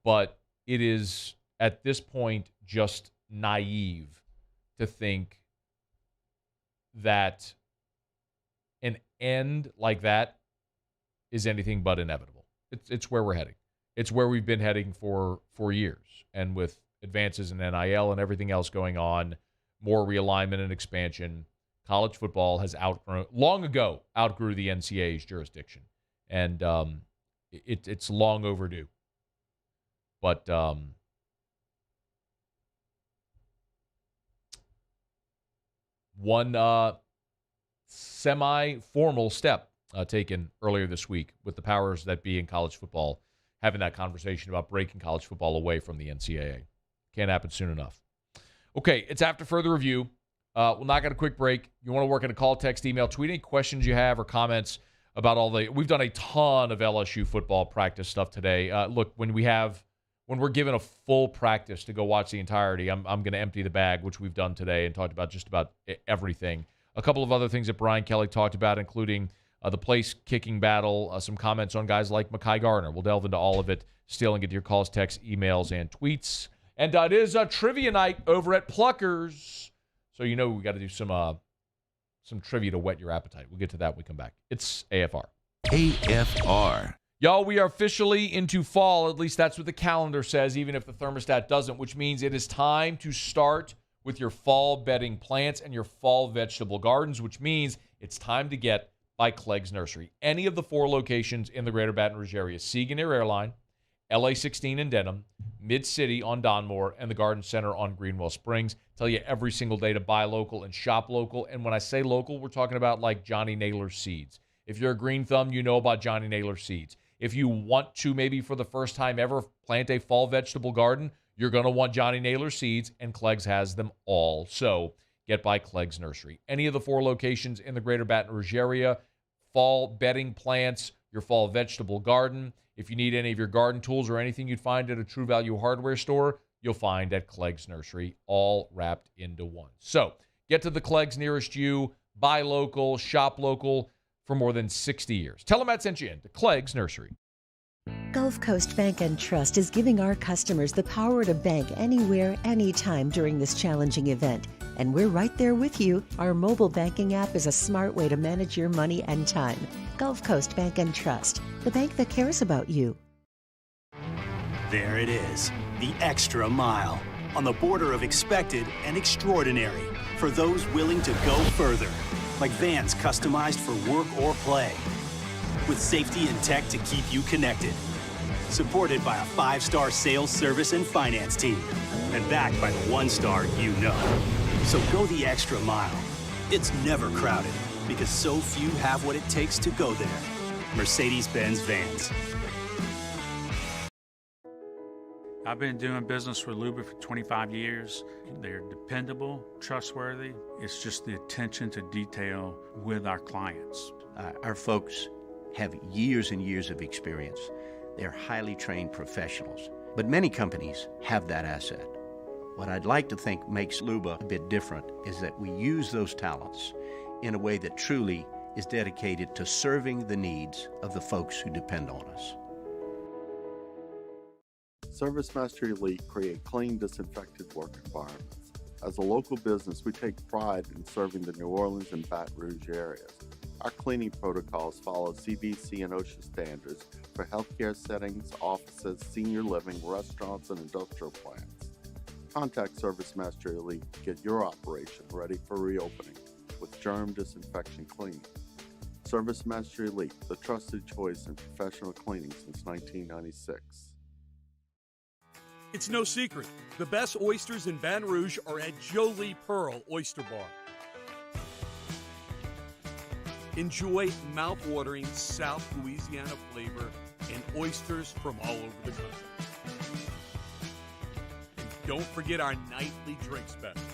Speaker 7: but it is at this point just naive to think that an end like that is anything but inevitable. It's where we're heading. It's where we've been heading for years. And with advances in NIL and everything else going on, more realignment and expansion, college football has long ago outgrew the NCAA's jurisdiction. And It's long overdue. But one semi-formal step taken earlier this week with the powers that be in college football having that conversation about breaking college football away from the NCAA. Can't happen soon enough. Okay, it's after further review. We'll knock out a quick break. You want to work in a call, text, email, tweet any questions you have or comments about we've done a ton of LSU football practice stuff today. Look, when we're given a full practice to go watch the entirety, I'm going to empty the bag, which we've done today and talked about just about everything. A couple of other things that Brian Kelly talked about, including the place-kicking battle, some comments on guys like Mekhi Garner. We'll delve into all of it still and get to your calls, texts, emails, and tweets. And it is a trivia night over at Pluckers. So we got to do some trivia to whet your appetite. We'll get to that when we come back. It's AFR.
Speaker 4: AFR.
Speaker 7: Y'all, we are officially into fall. At least that's what the calendar says, even if the thermostat doesn't, which means it is time to start with your fall bedding plants and your fall vegetable gardens, which means it's time to get by Clegg's Nursery. Any of the 4 locations in the greater Baton Rouge area, Siega near Airline, LA 16 in Denham, Mid-City on Donmore, and the Garden Center on Greenwell Springs. Tell you every single day to buy local and shop local. And when I say local, we're talking about like Johnny Naylor's seeds. If you're a green thumb, you know about Johnny Naylor's seeds. If you want to maybe for the first time ever plant a fall vegetable garden, you're going to want Johnny Naylor's seeds, and Clegg's has them all. So get by Clegg's Nursery. Any of the 4 locations in the greater Baton Rouge area, fall bedding plants, your fall vegetable garden. If you need any of your garden tools or anything you'd find at a True Value hardware store, you'll find at Clegg's Nursery, all wrapped into one. So get to the Clegg's nearest you, buy local, shop local for more than 60 years. Tell them Matt sent you in to Clegg's Nursery.
Speaker 6: Gulf Coast Bank and Trust is giving our customers the power to bank anywhere, anytime during this challenging event. And we're right there with you. Our mobile banking app is a smart way to manage your money and time. Gulf Coast Bank and Trust, the bank that cares about you.
Speaker 8: There it is, the extra mile, on the border of expected and extraordinary, for those willing to go further, like vans customized for work or play, with safety and tech to keep you connected, supported by a 5-star sales, service, and finance team, and backed by the 1-star you know. So go the extra mile. It's never crowded, because so few have what it takes to go there. Mercedes-Benz Vans.
Speaker 13: I've been doing business with Luba for 25 years. They're dependable, trustworthy. It's just the attention to detail with our clients.
Speaker 14: Our folks have years and years of experience. They're highly trained professionals, but many companies have that asset. What I'd like to think makes Luba a bit different is that we use those talents in a way that truly is dedicated to serving the needs of the folks who depend on us.
Speaker 18: ServiceMaster Elite create clean, disinfected work environments. As a local business, we take pride in serving the New Orleans and Baton Rouge areas. Our cleaning protocols follow CDC and OSHA standards for healthcare settings, offices, senior living, restaurants, and industrial plants. Contact ServiceMaster Elite to get your operation ready for reopening with germ disinfection cleaning. ServiceMaster Elite, the trusted choice in professional cleaning since 1996.
Speaker 19: It's no secret, the best oysters in Baton Rouge are at Jolie Pearl Oyster Bar. Enjoy mouth-watering South Louisiana flavor and oysters from all over the country. And don't forget our nightly drink specials.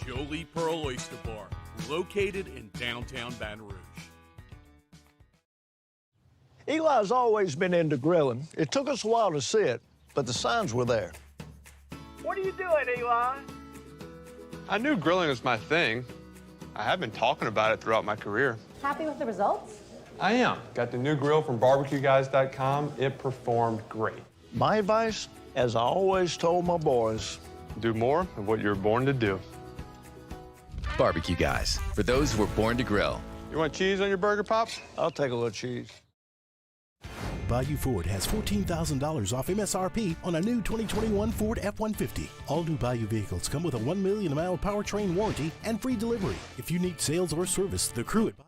Speaker 19: Jolie Pearl Oyster Bar, located in downtown Baton Rouge.
Speaker 10: Eli's always been into grilling. It took us a while to see it, but the signs were there.
Speaker 20: What are you doing, Eli?
Speaker 23: I knew grilling was my thing. I have been talking about it throughout my career.
Speaker 24: Happy with the results?
Speaker 23: I am. Got the new grill from barbecueguys.com. It performed great.
Speaker 10: My advice, as I always told my boys,
Speaker 23: do more of what you're born to do.
Speaker 25: Barbecue Guys, for those who were born to grill.
Speaker 23: You want cheese on your burger, Pops?
Speaker 10: I'll take a little cheese.
Speaker 17: Bayou Ford has $14,000 off MSRP on a new 2021 Ford F-150. All new Bayou vehicles come with a 1 million mile powertrain warranty and free delivery. If you need sales or service, the crew at Bayou.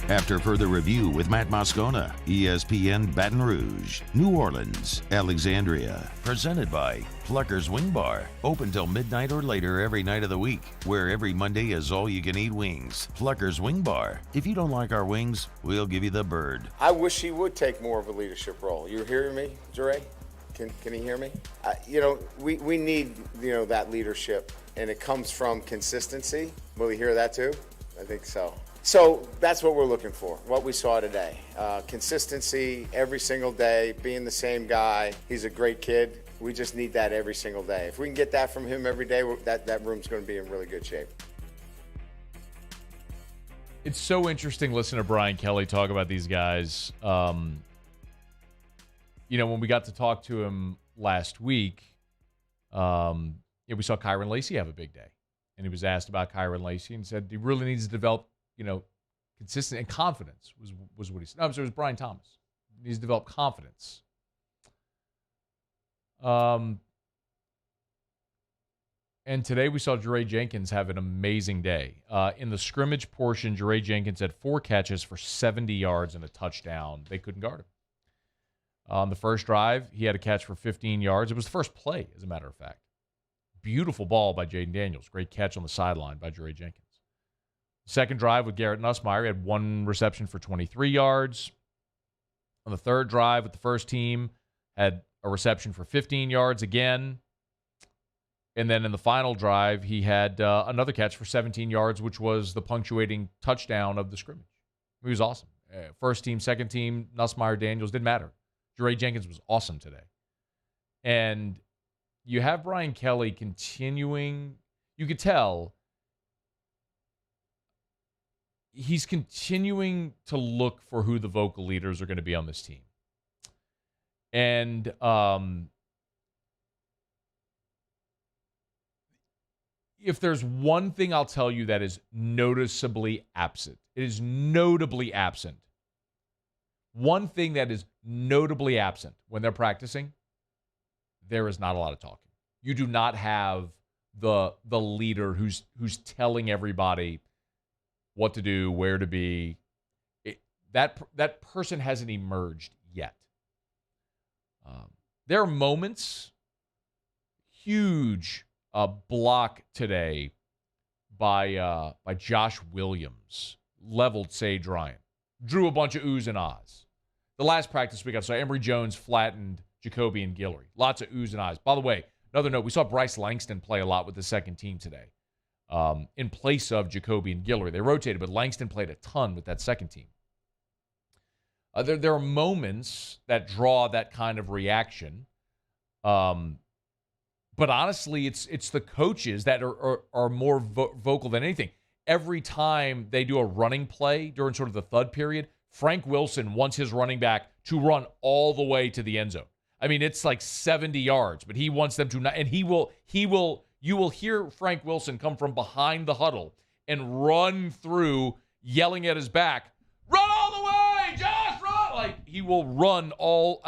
Speaker 4: After further review with Matt Moscona, ESPN Baton Rouge, New Orleans, Alexandria. Presented by Plucker's Wing Bar. Open till midnight or later every night of the week, where every Monday is all-you-can-eat wings. Plucker's Wing Bar. If you don't like our wings, we'll give you the bird.
Speaker 1: I wish he would take more of a leadership role. You hearing me, Jure? Can he hear me? We need, that leadership, and it comes from consistency. Will he hear that too? I think so. So that's what we're looking for, what we saw today. Consistency every single day, being the same guy. He's a great kid. We just need that every single day. If we can get that from him every day, that room's going to be in really good shape.
Speaker 7: It's so interesting listening to Brian Kelly talk about these guys. When we got to talk to him last week, we saw Kyron Lacey have a big day. And he was asked about Kyron Lacey and said he really needs to develop consistent and confidence was what he said. No, so it was Brian Thomas. He needs to develop confidence. And today we saw Jure Jenkins have an amazing day. In the scrimmage portion, Jure Jenkins had 4 catches for 70 yards and a touchdown. They couldn't guard him. On the first drive, he had a catch for 15 yards. It was the first play, as a matter of fact. Beautiful ball by Jaden Daniels. Great catch on the sideline by Jure Jenkins. Second drive with Garrett Nussmeier, he had 1 reception for 23 yards. On the third drive with the first team, had a reception for 15 yards again. And then in the final drive, he had another catch for 17 yards, which was the punctuating touchdown of the scrimmage. He was awesome. First team, second team, Nussmeier, Daniels, didn't matter. Jure Jenkins was awesome today. And you have Brian Kelly continuing, you could tell, he's continuing to look for who the vocal leaders are going to be on this team. And if there's one thing I'll tell you that is noticeably absent, it is notably absent. One thing that is notably absent when they're practicing, there is not a lot of talking. You do not have the leader who's telling everybody what to do, where to be. That person hasn't emerged yet. There are moments, huge block today by Josh Williams, leveled Sage Ryan, drew a bunch of oohs and ahs. The last practice we got, so Emory Jones flattened Jacoby and Guillory. Lots of oohs and ahs. By the way, another note, we saw Bryce Langston play a lot with the second team today. In place of Jacoby and Guillory. They rotated, but Langston played a ton with that second team. There are moments that draw that kind of reaction. But honestly, it's the coaches that are more vocal than anything. Every time they do a running play during sort of the thud period, Frank Wilson wants his running back to run all the way to the end zone. I mean, it's like 70 yards, but he wants them to not, and you will hear Frank Wilson come from behind the huddle and run through, yelling at his back, "Run all the way, Josh, run!" Like, he will run all.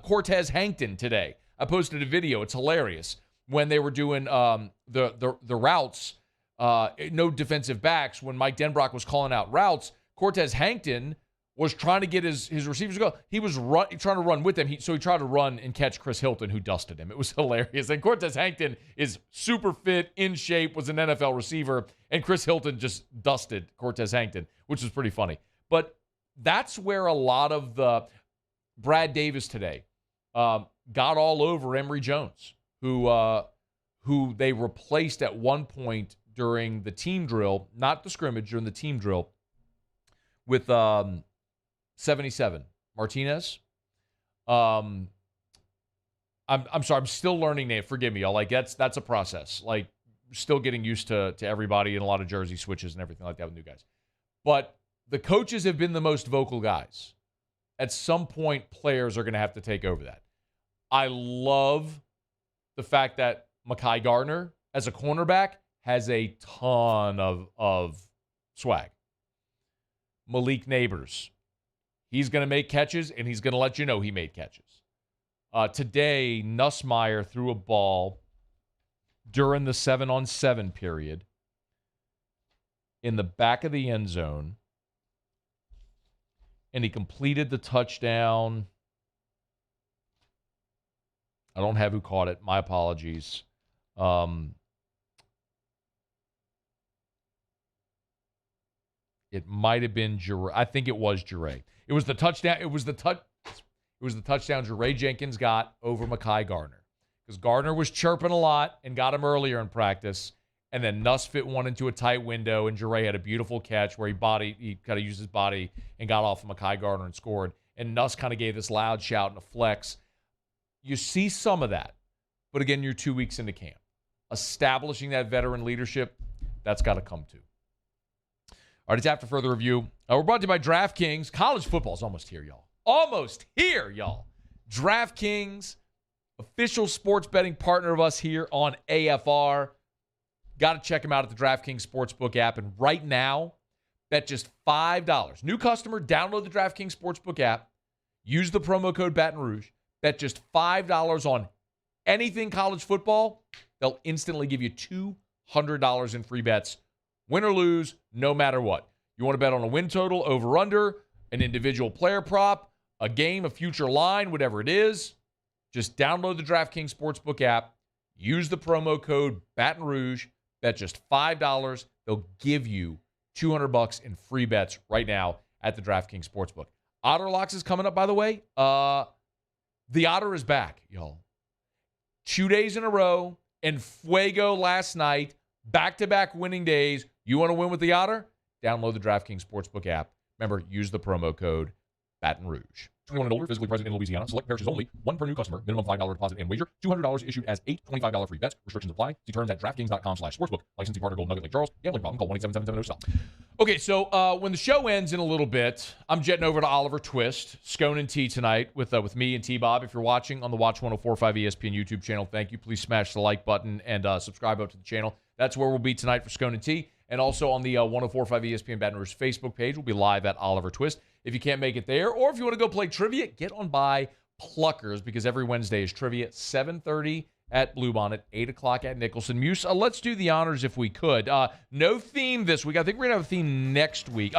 Speaker 7: Cortez Hankton today, I posted a video. It's hilarious. When they were doing the routes, no defensive backs, when Mike Denbrock was calling out routes, Cortez Hankton was trying to get his receivers to go. He was trying to run with them. So he tried to run and catch Chris Hilton, who dusted him. It was hilarious. And Cortez Hankton is super fit, in shape, was an NFL receiver, and Chris Hilton just dusted Cortez Hankton, which was pretty funny. But that's where a lot of the Brad Davis today got all over Emory Jones, who they replaced at one point during the team drill, not the scrimmage, during the team drill, with 77, Martinez. I'm sorry. I'm still learning name. Forgive me, y'all. Like that's a process. Like still getting used to everybody and a lot of jersey switches and everything like that with new guys. But the coaches have been the most vocal guys. At some point, players are going to have to take over that. I love the fact that Mekhi Gardner, as a cornerback, has a ton of swag. Malik Neighbors, he's going to make catches, and he's going to let you know he made catches. Today, Nussmeier threw a ball during the 7-on-7 period in the back of the end zone, and he completed the touchdown. I don't have who caught it. My apologies. It might have been Jure. I think it was Jure. It was the touchdown. It was the touchdown Jure Jenkins got over Mekhi Gardner. Because Gardner was chirping a lot and got him earlier in practice. And then Nuss fit one into a tight window, and Jure had a beautiful catch where he kind of used his body and got off of Mekhi Gardner and scored. And Nuss kind of gave this loud shout and a flex. You see some of that. But again, you're 2 weeks into camp. Establishing that veteran leadership, that's got to come too. All right, it's after further review. We're brought to you by DraftKings. College football is almost here, y'all. Almost here, y'all. DraftKings, official sports betting partner of us here on AFR. Got to check them out at the DraftKings Sportsbook app. And right now, bet just $5. New customer, download the DraftKings Sportsbook app. Use the promo code Baton Rouge. Bet just $5 on anything college football. They'll instantly give you $200 in free bets. Win or lose, no matter what. You want to bet on a win total, over under, an individual player prop, a game, a future line, whatever it is. Just download the DraftKings Sportsbook app. Use the promo code Baton Rouge. Bet just $5. They'll give you $200 in free bets right now at the DraftKings Sportsbook. Otter Locks is coming up, by the way. The Otter is back, y'all. 2 days in a row, and Fuego last night. Back-to-back winning days. You want to win with the Otter? Download the DraftKings Sportsbook app. Remember, use the promo code Baton Rouge. 21 and older, physically present in Louisiana. Select parishes only. One per new customer. Minimum $5 deposit and wager. $200 issued as 8 $25 free bets. Restrictions apply. See terms at DraftKings.com/sportsbook. Licensing partner Golden Nugget Lake Charles. Gambling problem? Call 1-877-7-0-STOP. Okay, so when the show ends in a little bit, I'm jetting over to Oliver Twist, Scone and T tonight with me and T-Bob. If you're watching on the Watch 104.5 ESPN YouTube channel, thank you. Please smash the like button and subscribe up to the channel. That's where we'll be tonight for Scone and T. And also on the 104.5 ESPN Baton Rouge Facebook page, we'll be live at Oliver Twist. If you can't make it there, or if you want to go play trivia, get on by Pluckers, because every Wednesday is trivia, 7:30 at Bluebonnet, 8 o'clock at Nicholson. Muse, let's do the honors if we could. No theme this week. I think we're going to have a theme next week.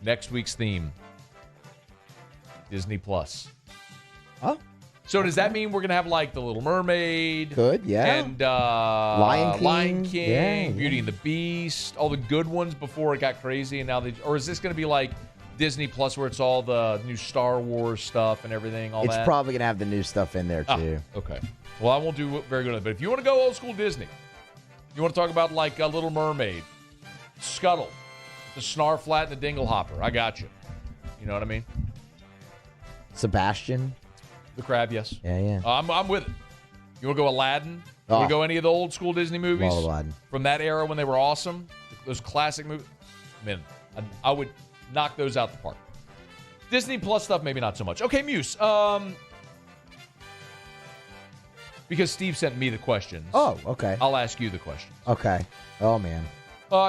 Speaker 7: Next week's theme, Disney Plus.
Speaker 2: Oh.
Speaker 7: So does that mean we're going to have like The Little Mermaid?
Speaker 2: Good, yeah.
Speaker 7: And
Speaker 2: Lion King. Yeah,
Speaker 7: Beauty and the Beast, all the good ones before it got crazy, and now or is this going to be like Disney Plus where it's all the new Star Wars stuff and everything, all
Speaker 2: it's
Speaker 7: that?
Speaker 2: It's probably going to have the new stuff in there too.
Speaker 7: Okay. Well, I won't do very good at it, but if you want to go old school Disney, you want to talk about like Little Mermaid, Scuttle, the Snarflat and the Dinglehopper, I got you. You know what I mean?
Speaker 2: Sebastian.
Speaker 7: The Crab, yes.
Speaker 2: Yeah.
Speaker 7: I'm with it. You want to go Aladdin? You want to go any of the old school Disney movies?
Speaker 2: Love Aladdin.
Speaker 7: From that era when they were awesome? Those classic movies? Man, I would knock those out the park. Disney Plus stuff, maybe not so much. Okay, Muse. Because Steve sent me the questions.
Speaker 2: Oh, okay.
Speaker 7: I'll ask you the questions.
Speaker 2: Okay. Oh, man.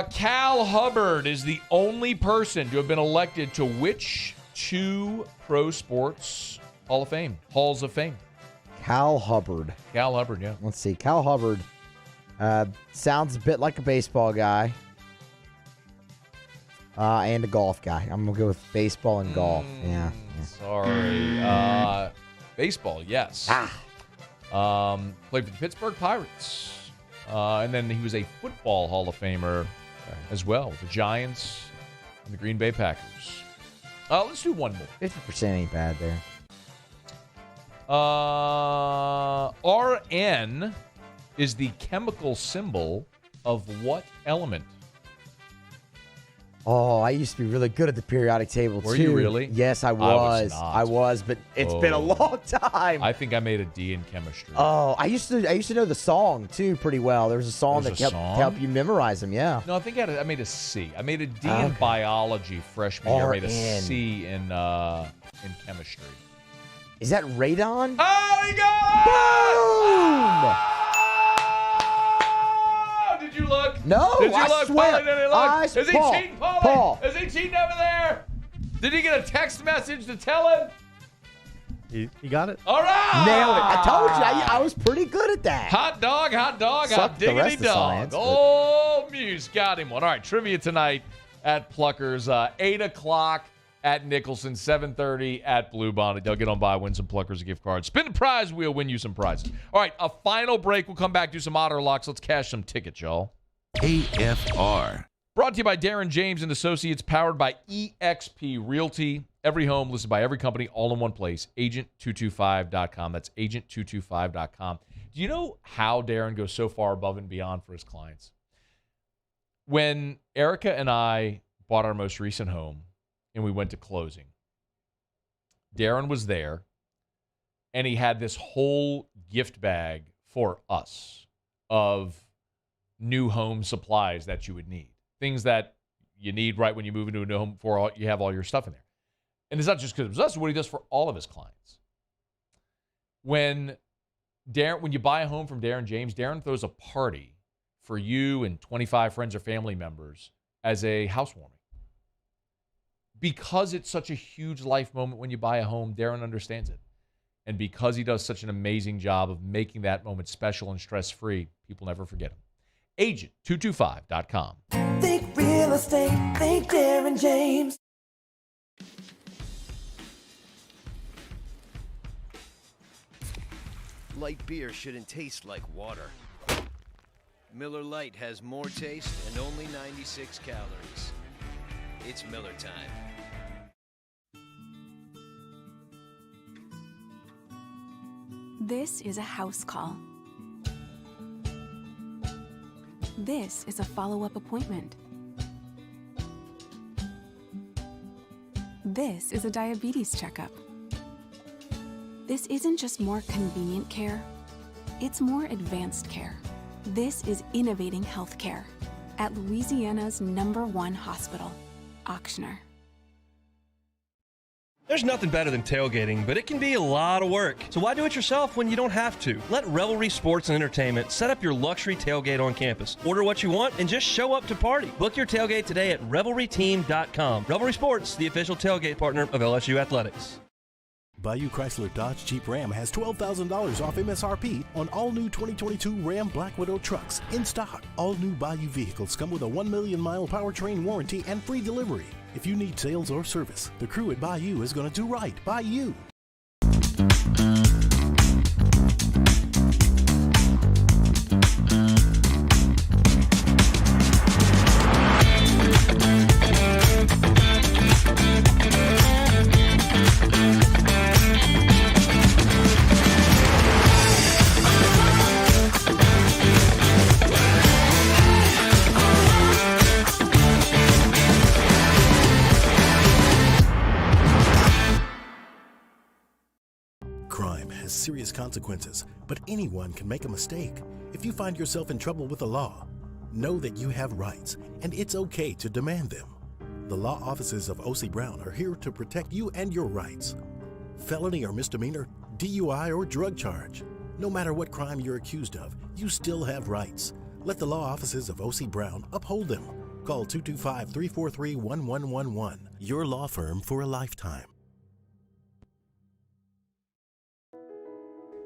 Speaker 7: Cal Hubbard is the only person to have been elected to which 2 pro sports Halls of Fame?
Speaker 2: Cal Hubbard.
Speaker 7: Cal Hubbard, yeah.
Speaker 2: Let's see. Cal Hubbard sounds a bit like a baseball guy and a golf guy. I'm going to go with baseball and golf. Yeah.
Speaker 7: Sorry. Baseball, yes. Played for the Pittsburgh Pirates. And then he was a football Hall of Famer as well with the Giants and the Green Bay Packers. Let's do one more.
Speaker 2: 50% ain't bad there.
Speaker 7: Rn is the chemical symbol of what element?
Speaker 2: Oh, I used to be really good at the periodic table, too.
Speaker 7: Were you really?
Speaker 2: Yes, I was. I was, but it's been a long time.
Speaker 7: I think I made a D in chemistry.
Speaker 2: Oh, I used to know the song, too, pretty well. There was a song that kept help you memorize them, yeah.
Speaker 7: No, I think I made a C. I made a D in biology freshman year. I made a C in chemistry.
Speaker 2: Is that radon?
Speaker 7: Oh, he got
Speaker 2: Boom!
Speaker 7: Did you look?
Speaker 2: No,
Speaker 7: Did you
Speaker 2: I
Speaker 7: look?
Speaker 2: swear.
Speaker 7: Paulie, did he look? Is he
Speaker 2: Paul,
Speaker 7: cheating, Paulie?
Speaker 2: Paul.
Speaker 7: Is he cheating over there? Did he get a text message to tell him?
Speaker 3: He got it.
Speaker 7: All right.
Speaker 2: Nailed it. I told you. I was pretty good at that.
Speaker 7: Hot dog,
Speaker 2: Sucked the
Speaker 7: diggity
Speaker 2: rest of
Speaker 7: dog.
Speaker 2: science,
Speaker 7: Oh, Muse got him one. All right, trivia tonight at Pluckers. 8 o'clock at Nicholson, 7:30 at Blue Bonnet. They'll get on by, win some Pluckers, a gift card. Spin the prize wheel, win you some prizes. All right, a final break. We'll come back, do some otter locks. Let's cash some tickets, y'all.
Speaker 4: AFR.
Speaker 7: Brought to you by Darren James and Associates, powered by eXp Realty. Every home listed by every company, all in one place. Agent225.com. That's agent225.com. Do you know how Darren goes so far above and beyond for his clients? When Erica and I bought our most recent home and we went to closing, Darren was there and he had this whole gift bag for us of new home supplies that you would need. Things that you need right when you move into a new home before you have all your stuff in there. And it's not just because it was us, it's what he does for all of his clients. When you buy a home from Darren James, Darren throws a party for you and 25 friends or family members as a housewarming. Because it's such a huge life moment when you buy a home, Darren understands it. And because he does such an amazing job of making that moment special and stress-free, people never forget him. Agent225.com.
Speaker 9: Think real estate, think Darren James.
Speaker 12: Light beer shouldn't taste like water. Miller Lite has more taste and only 96 calories. It's Miller time.
Speaker 15: This is a house call. This is a follow-up appointment. This is a diabetes checkup. This isn't just more convenient care, it's more advanced care. This is innovating healthcare at Louisiana's #1 hospital, Auctioner.
Speaker 21: There's nothing better than tailgating, but it can be a lot of work. So why do it yourself when you don't have to? Let Revelry Sports and Entertainment set up your luxury tailgate on campus. Order what you want and just show up to party. Book your tailgate today at revelryteam.com. Revelry Sports, the official tailgate partner of LSU Athletics.
Speaker 17: Bayou Chrysler Dodge Jeep Ram has $12,000 off MSRP on all new 2022 Ram Black Widow trucks in stock. All new Bayou vehicles come with a 1 million mile powertrain warranty and free delivery. If you need sales or service, the crew at Bayou is going to do right by you. Serious consequences, but anyone can make a mistake. If you find yourself in trouble with the law, know that you have rights, and it's okay to demand them. The law offices of O.C. Brown are here to protect you and your rights. Felony or misdemeanor, DUI or drug charge. No matter what crime you're accused of, you still have rights. Let the law offices of O.C. Brown uphold them. Call 225-343-1111. Your law firm for a lifetime.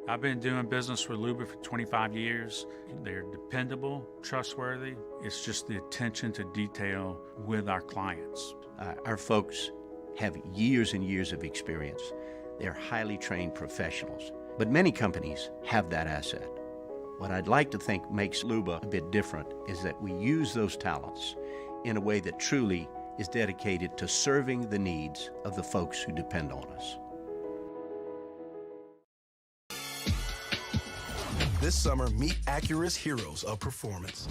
Speaker 13: I've been doing business with Luba for 25 years. They're dependable, trustworthy. It's just the attention to detail with our clients.
Speaker 14: Our folks have years and years of experience. They're highly trained professionals, but many companies have that asset. What I'd like to think makes Luba a bit different is that we use those talents in a way that truly is dedicated to serving the needs of the folks who depend on us.
Speaker 27: This summer, meet Acura's heroes of performance.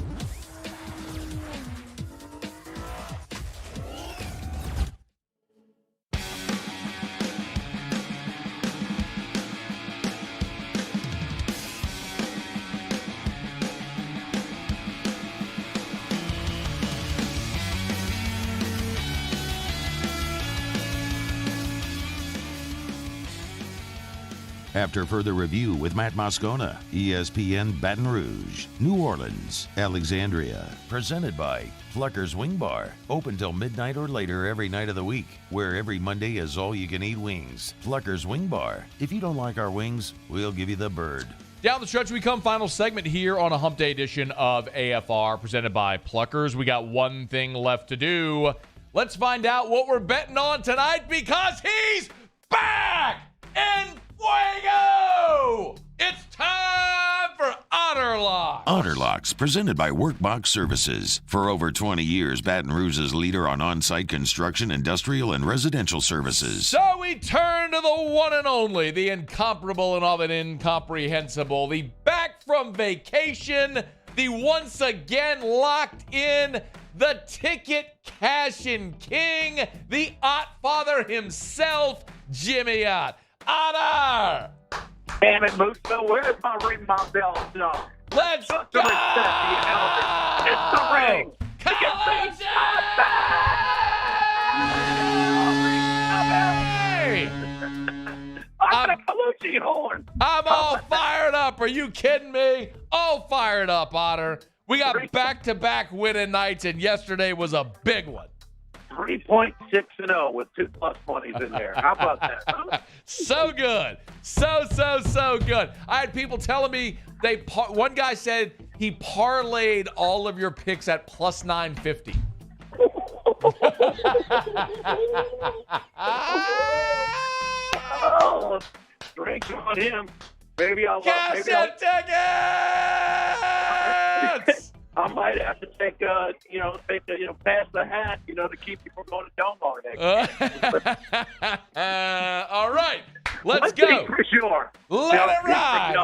Speaker 4: After further review with Matt Moscona, ESPN Baton Rouge, New Orleans, Alexandria. Presented by Plucker's Wing Bar. Open till midnight or later every night of the week, where every Monday is all-you-can-eat wings. Plucker's Wing Bar. If you don't like our wings, we'll give you the bird.
Speaker 7: Down the stretch we come. Final segment here on a Hump Day edition of AFR, presented by Pluckers. We got one thing left to do. Let's find out what we're betting on tonight, because he's back in Fuego! It's time for Otter Locks.
Speaker 4: Otter Locks, presented by Workbox Services. For over 20 years, Baton Rouge's leader on on-site construction, industrial, and residential services.
Speaker 7: So we turn to the one and only, the incomparable and often incomprehensible, the back from vacation, the once again locked in, the ticket cashing king, the Ott Father himself, Jimmy Ott. Otter!
Speaker 20: Damn it, Musto, where's my ring my bell stuff?
Speaker 7: Let's go!
Speaker 20: It's the ring!
Speaker 7: I'm all fired up. Are you kidding me? All fired up, Otter. We got back-to-back winning nights, and yesterday was a big one.
Speaker 20: 3.6-0 with 2+ monies in there. How about that?
Speaker 7: So good. So good. I had people telling me one guy said he parlayed all of your picks at plus 950.
Speaker 20: Oh, drink on him. Maybe I'll
Speaker 7: tickets!
Speaker 20: I might have to take pass the hat, to keep you from going to Delmar next year.
Speaker 7: All right, let's go.
Speaker 20: For sure.
Speaker 7: Let it ride.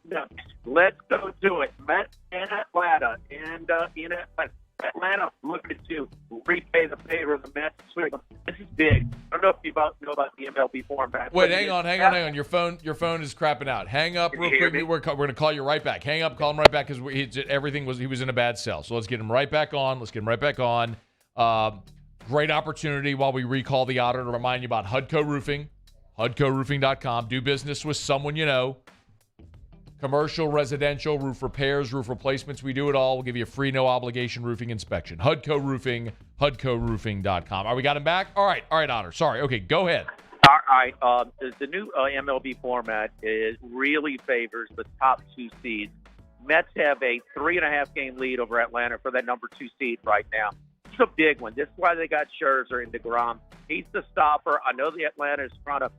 Speaker 20: No. Let's go do it. Met in Atlanta, and in Atlanta, looking to repay the favor of the Mets. This is big. I don't know if you know about the MLB format.
Speaker 7: Wait, hang on. Your phone is crapping out. Hang up real quick. We're going to call you right back. Hang up, call him right back, because he was in a bad cell. So let's get him right back on. Great opportunity while we recall the Otter to remind you about HUDCO Roofing, HUDCOroofing.com. Do business with someone you know. Commercial, residential, roof repairs, roof replacements. We do it all. We'll give you a free, no-obligation roofing inspection. HUDCO Roofing, HUDCOroofing.com. All right, we got him back? All right, Otter. Sorry. Okay, go ahead.
Speaker 20: All right. The new MLB format really favors the top 2 seeds. Mets have a 3.5-game lead over Atlanta for that number 2 seed right now. It's a big one. This is why they got Scherzer and DeGrom. He's the stopper. I know the Atlanta is trying to,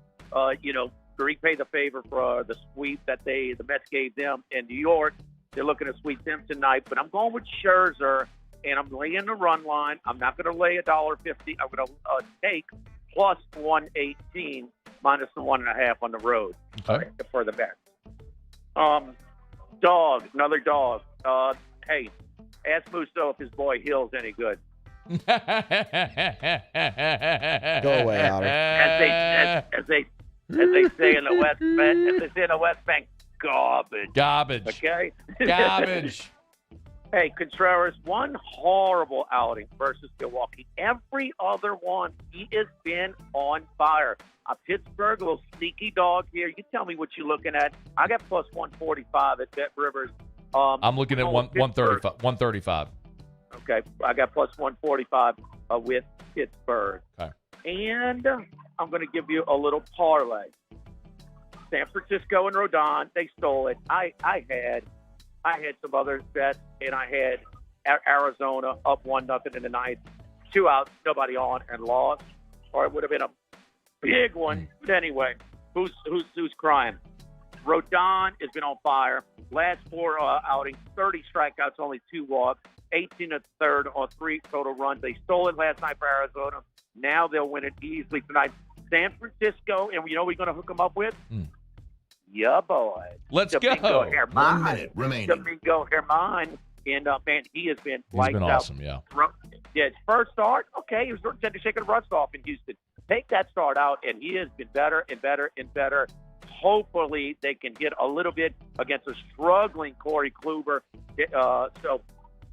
Speaker 20: repay the favor for the sweep that the Mets gave them in New York. They're looking to sweep them tonight, but I'm going with Scherzer, and I'm laying the run line. I'm not going to lay $1.50. I'm going to take plus 118 minus the 1.5 on the road for the Mets. Another dog. Hey, ask Musto if his boy Hill's any good.
Speaker 2: Go away, Otter.
Speaker 20: As they say in the West Bank, garbage. Okay?
Speaker 7: Garbage.
Speaker 20: Hey, Contreras, one horrible outing versus Milwaukee. Every other one, he has been on fire. Pittsburgh, a little sneaky dog here. You tell me what you're looking at. I got plus 145 at Bet Rivers.
Speaker 7: I'm looking at 135.
Speaker 20: Okay, I got plus 145 with Pittsburgh.
Speaker 7: Okay.
Speaker 20: And I'm going to give you a little parlay. San Francisco and Rodon, they stole it. I had some other bets, and I had Arizona up 1-0 in the ninth, 2 outs, nobody on, and lost. Or it would have been a big one. But anyway, who's crying? Rodon has been on fire. Last 4 outings, 30 strikeouts, only 2 walks, 18 at third on 3 total runs. They stole it last night for Arizona. Now they'll win it easily tonight. San Francisco, and you know what we're going to hook them up with? Yeah, boy.
Speaker 7: Let's
Speaker 20: Domingo
Speaker 7: go.
Speaker 20: Germán.
Speaker 27: 1 minute remaining.
Speaker 20: Domingo Germán. And, man, he has been lights
Speaker 7: been
Speaker 20: out.
Speaker 7: awesome, yeah.
Speaker 20: Yeah, his first start, okay, he was shaking rust off in Houston. Take that start out, and he has been better and better and better. Hopefully they can get a little bit against a struggling Corey Kluber. So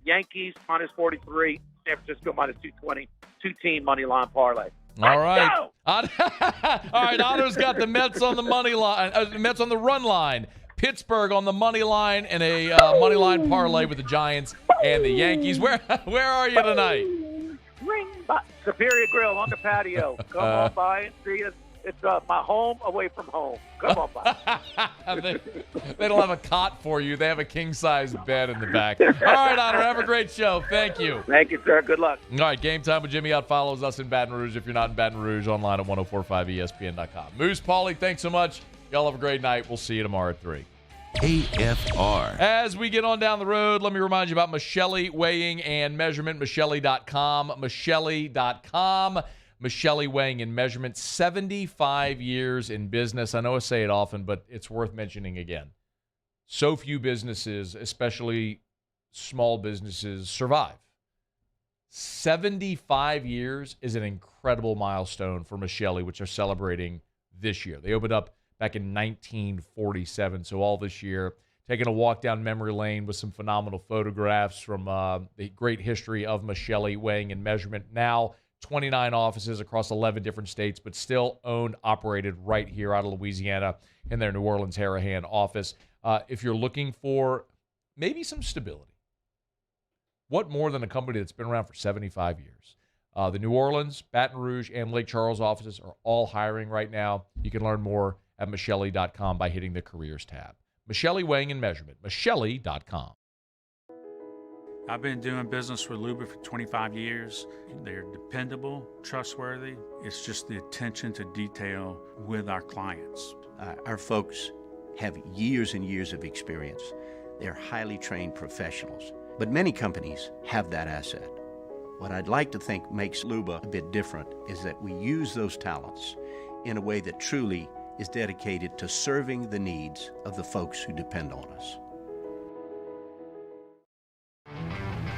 Speaker 20: Yankees minus 43, San Francisco minus 220, 2-team money line parlay.
Speaker 7: All right.
Speaker 20: Go!
Speaker 7: All right, Otto's got the Mets on the money line, Mets on the run line, Pittsburgh on the money line, and a money line parlay with the Giants and the Yankees. Where are you tonight?
Speaker 20: Superior Grill on the patio. Come on by and see us. It's my home away from home. Come on by.
Speaker 7: They don't have a cot for you. They have a king-size bed in the back. All right, Otto, have a great show. Thank you.
Speaker 20: Thank you, sir. Good luck.
Speaker 7: All right, Game Time with Jimmy Out follows us in Baton Rouge. If you're not in Baton Rouge, online at 1045ESPN.com. Moose, Paulie, thanks so much. Y'all have a great night. We'll see you tomorrow at 3.
Speaker 4: AFR.
Speaker 7: As we get on down the road, let me remind you about Michelli Weighing and Measurement, Michelli.com, Michelli.com. Michelli Weighing and Measurement, 75 years in business. I know I say it often, but it's worth mentioning again. So few businesses, especially small businesses, survive. 75 years is an incredible milestone for Michelli, which are celebrating this year. They opened up back in 1947, so all this year. Taking a walk down memory lane with some phenomenal photographs from the great history of Michelli Weighing and Measurement. Now 29 offices across 11 different states, but still owned, operated right here out of Louisiana in their New Orleans Harahan office. If you're looking for maybe some stability, what more than a company that's been around for 75 years? The New Orleans, Baton Rouge, and Lake Charles offices are all hiring right now. You can learn more at Michelli.com by hitting the Careers tab. Michelli Weighing and Measurement, Michelli.com.
Speaker 13: I've been doing business with Luba for 25 years. They're dependable, trustworthy. It's just the attention to detail with our clients.
Speaker 14: Our folks have years and years of experience. They're highly trained professionals, but many companies have that asset. What I'd like to think makes Luba a bit different is that we use those talents in a way that truly is dedicated to serving the needs of the folks who depend on us.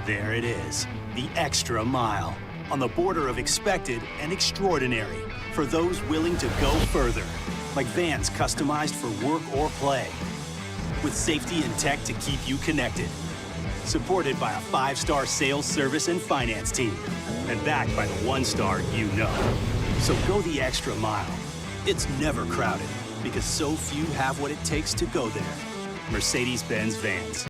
Speaker 8: There it is, the extra mile, on the border of expected and extraordinary, for those willing to go further, like vans customized for work or play, with safety and tech to keep you connected, supported by a 5-star sales, service, and finance team, and backed by the 1-star you know. So go the extra mile. It's never crowded, because so few have what it takes to go there. Mercedes-Benz Vans.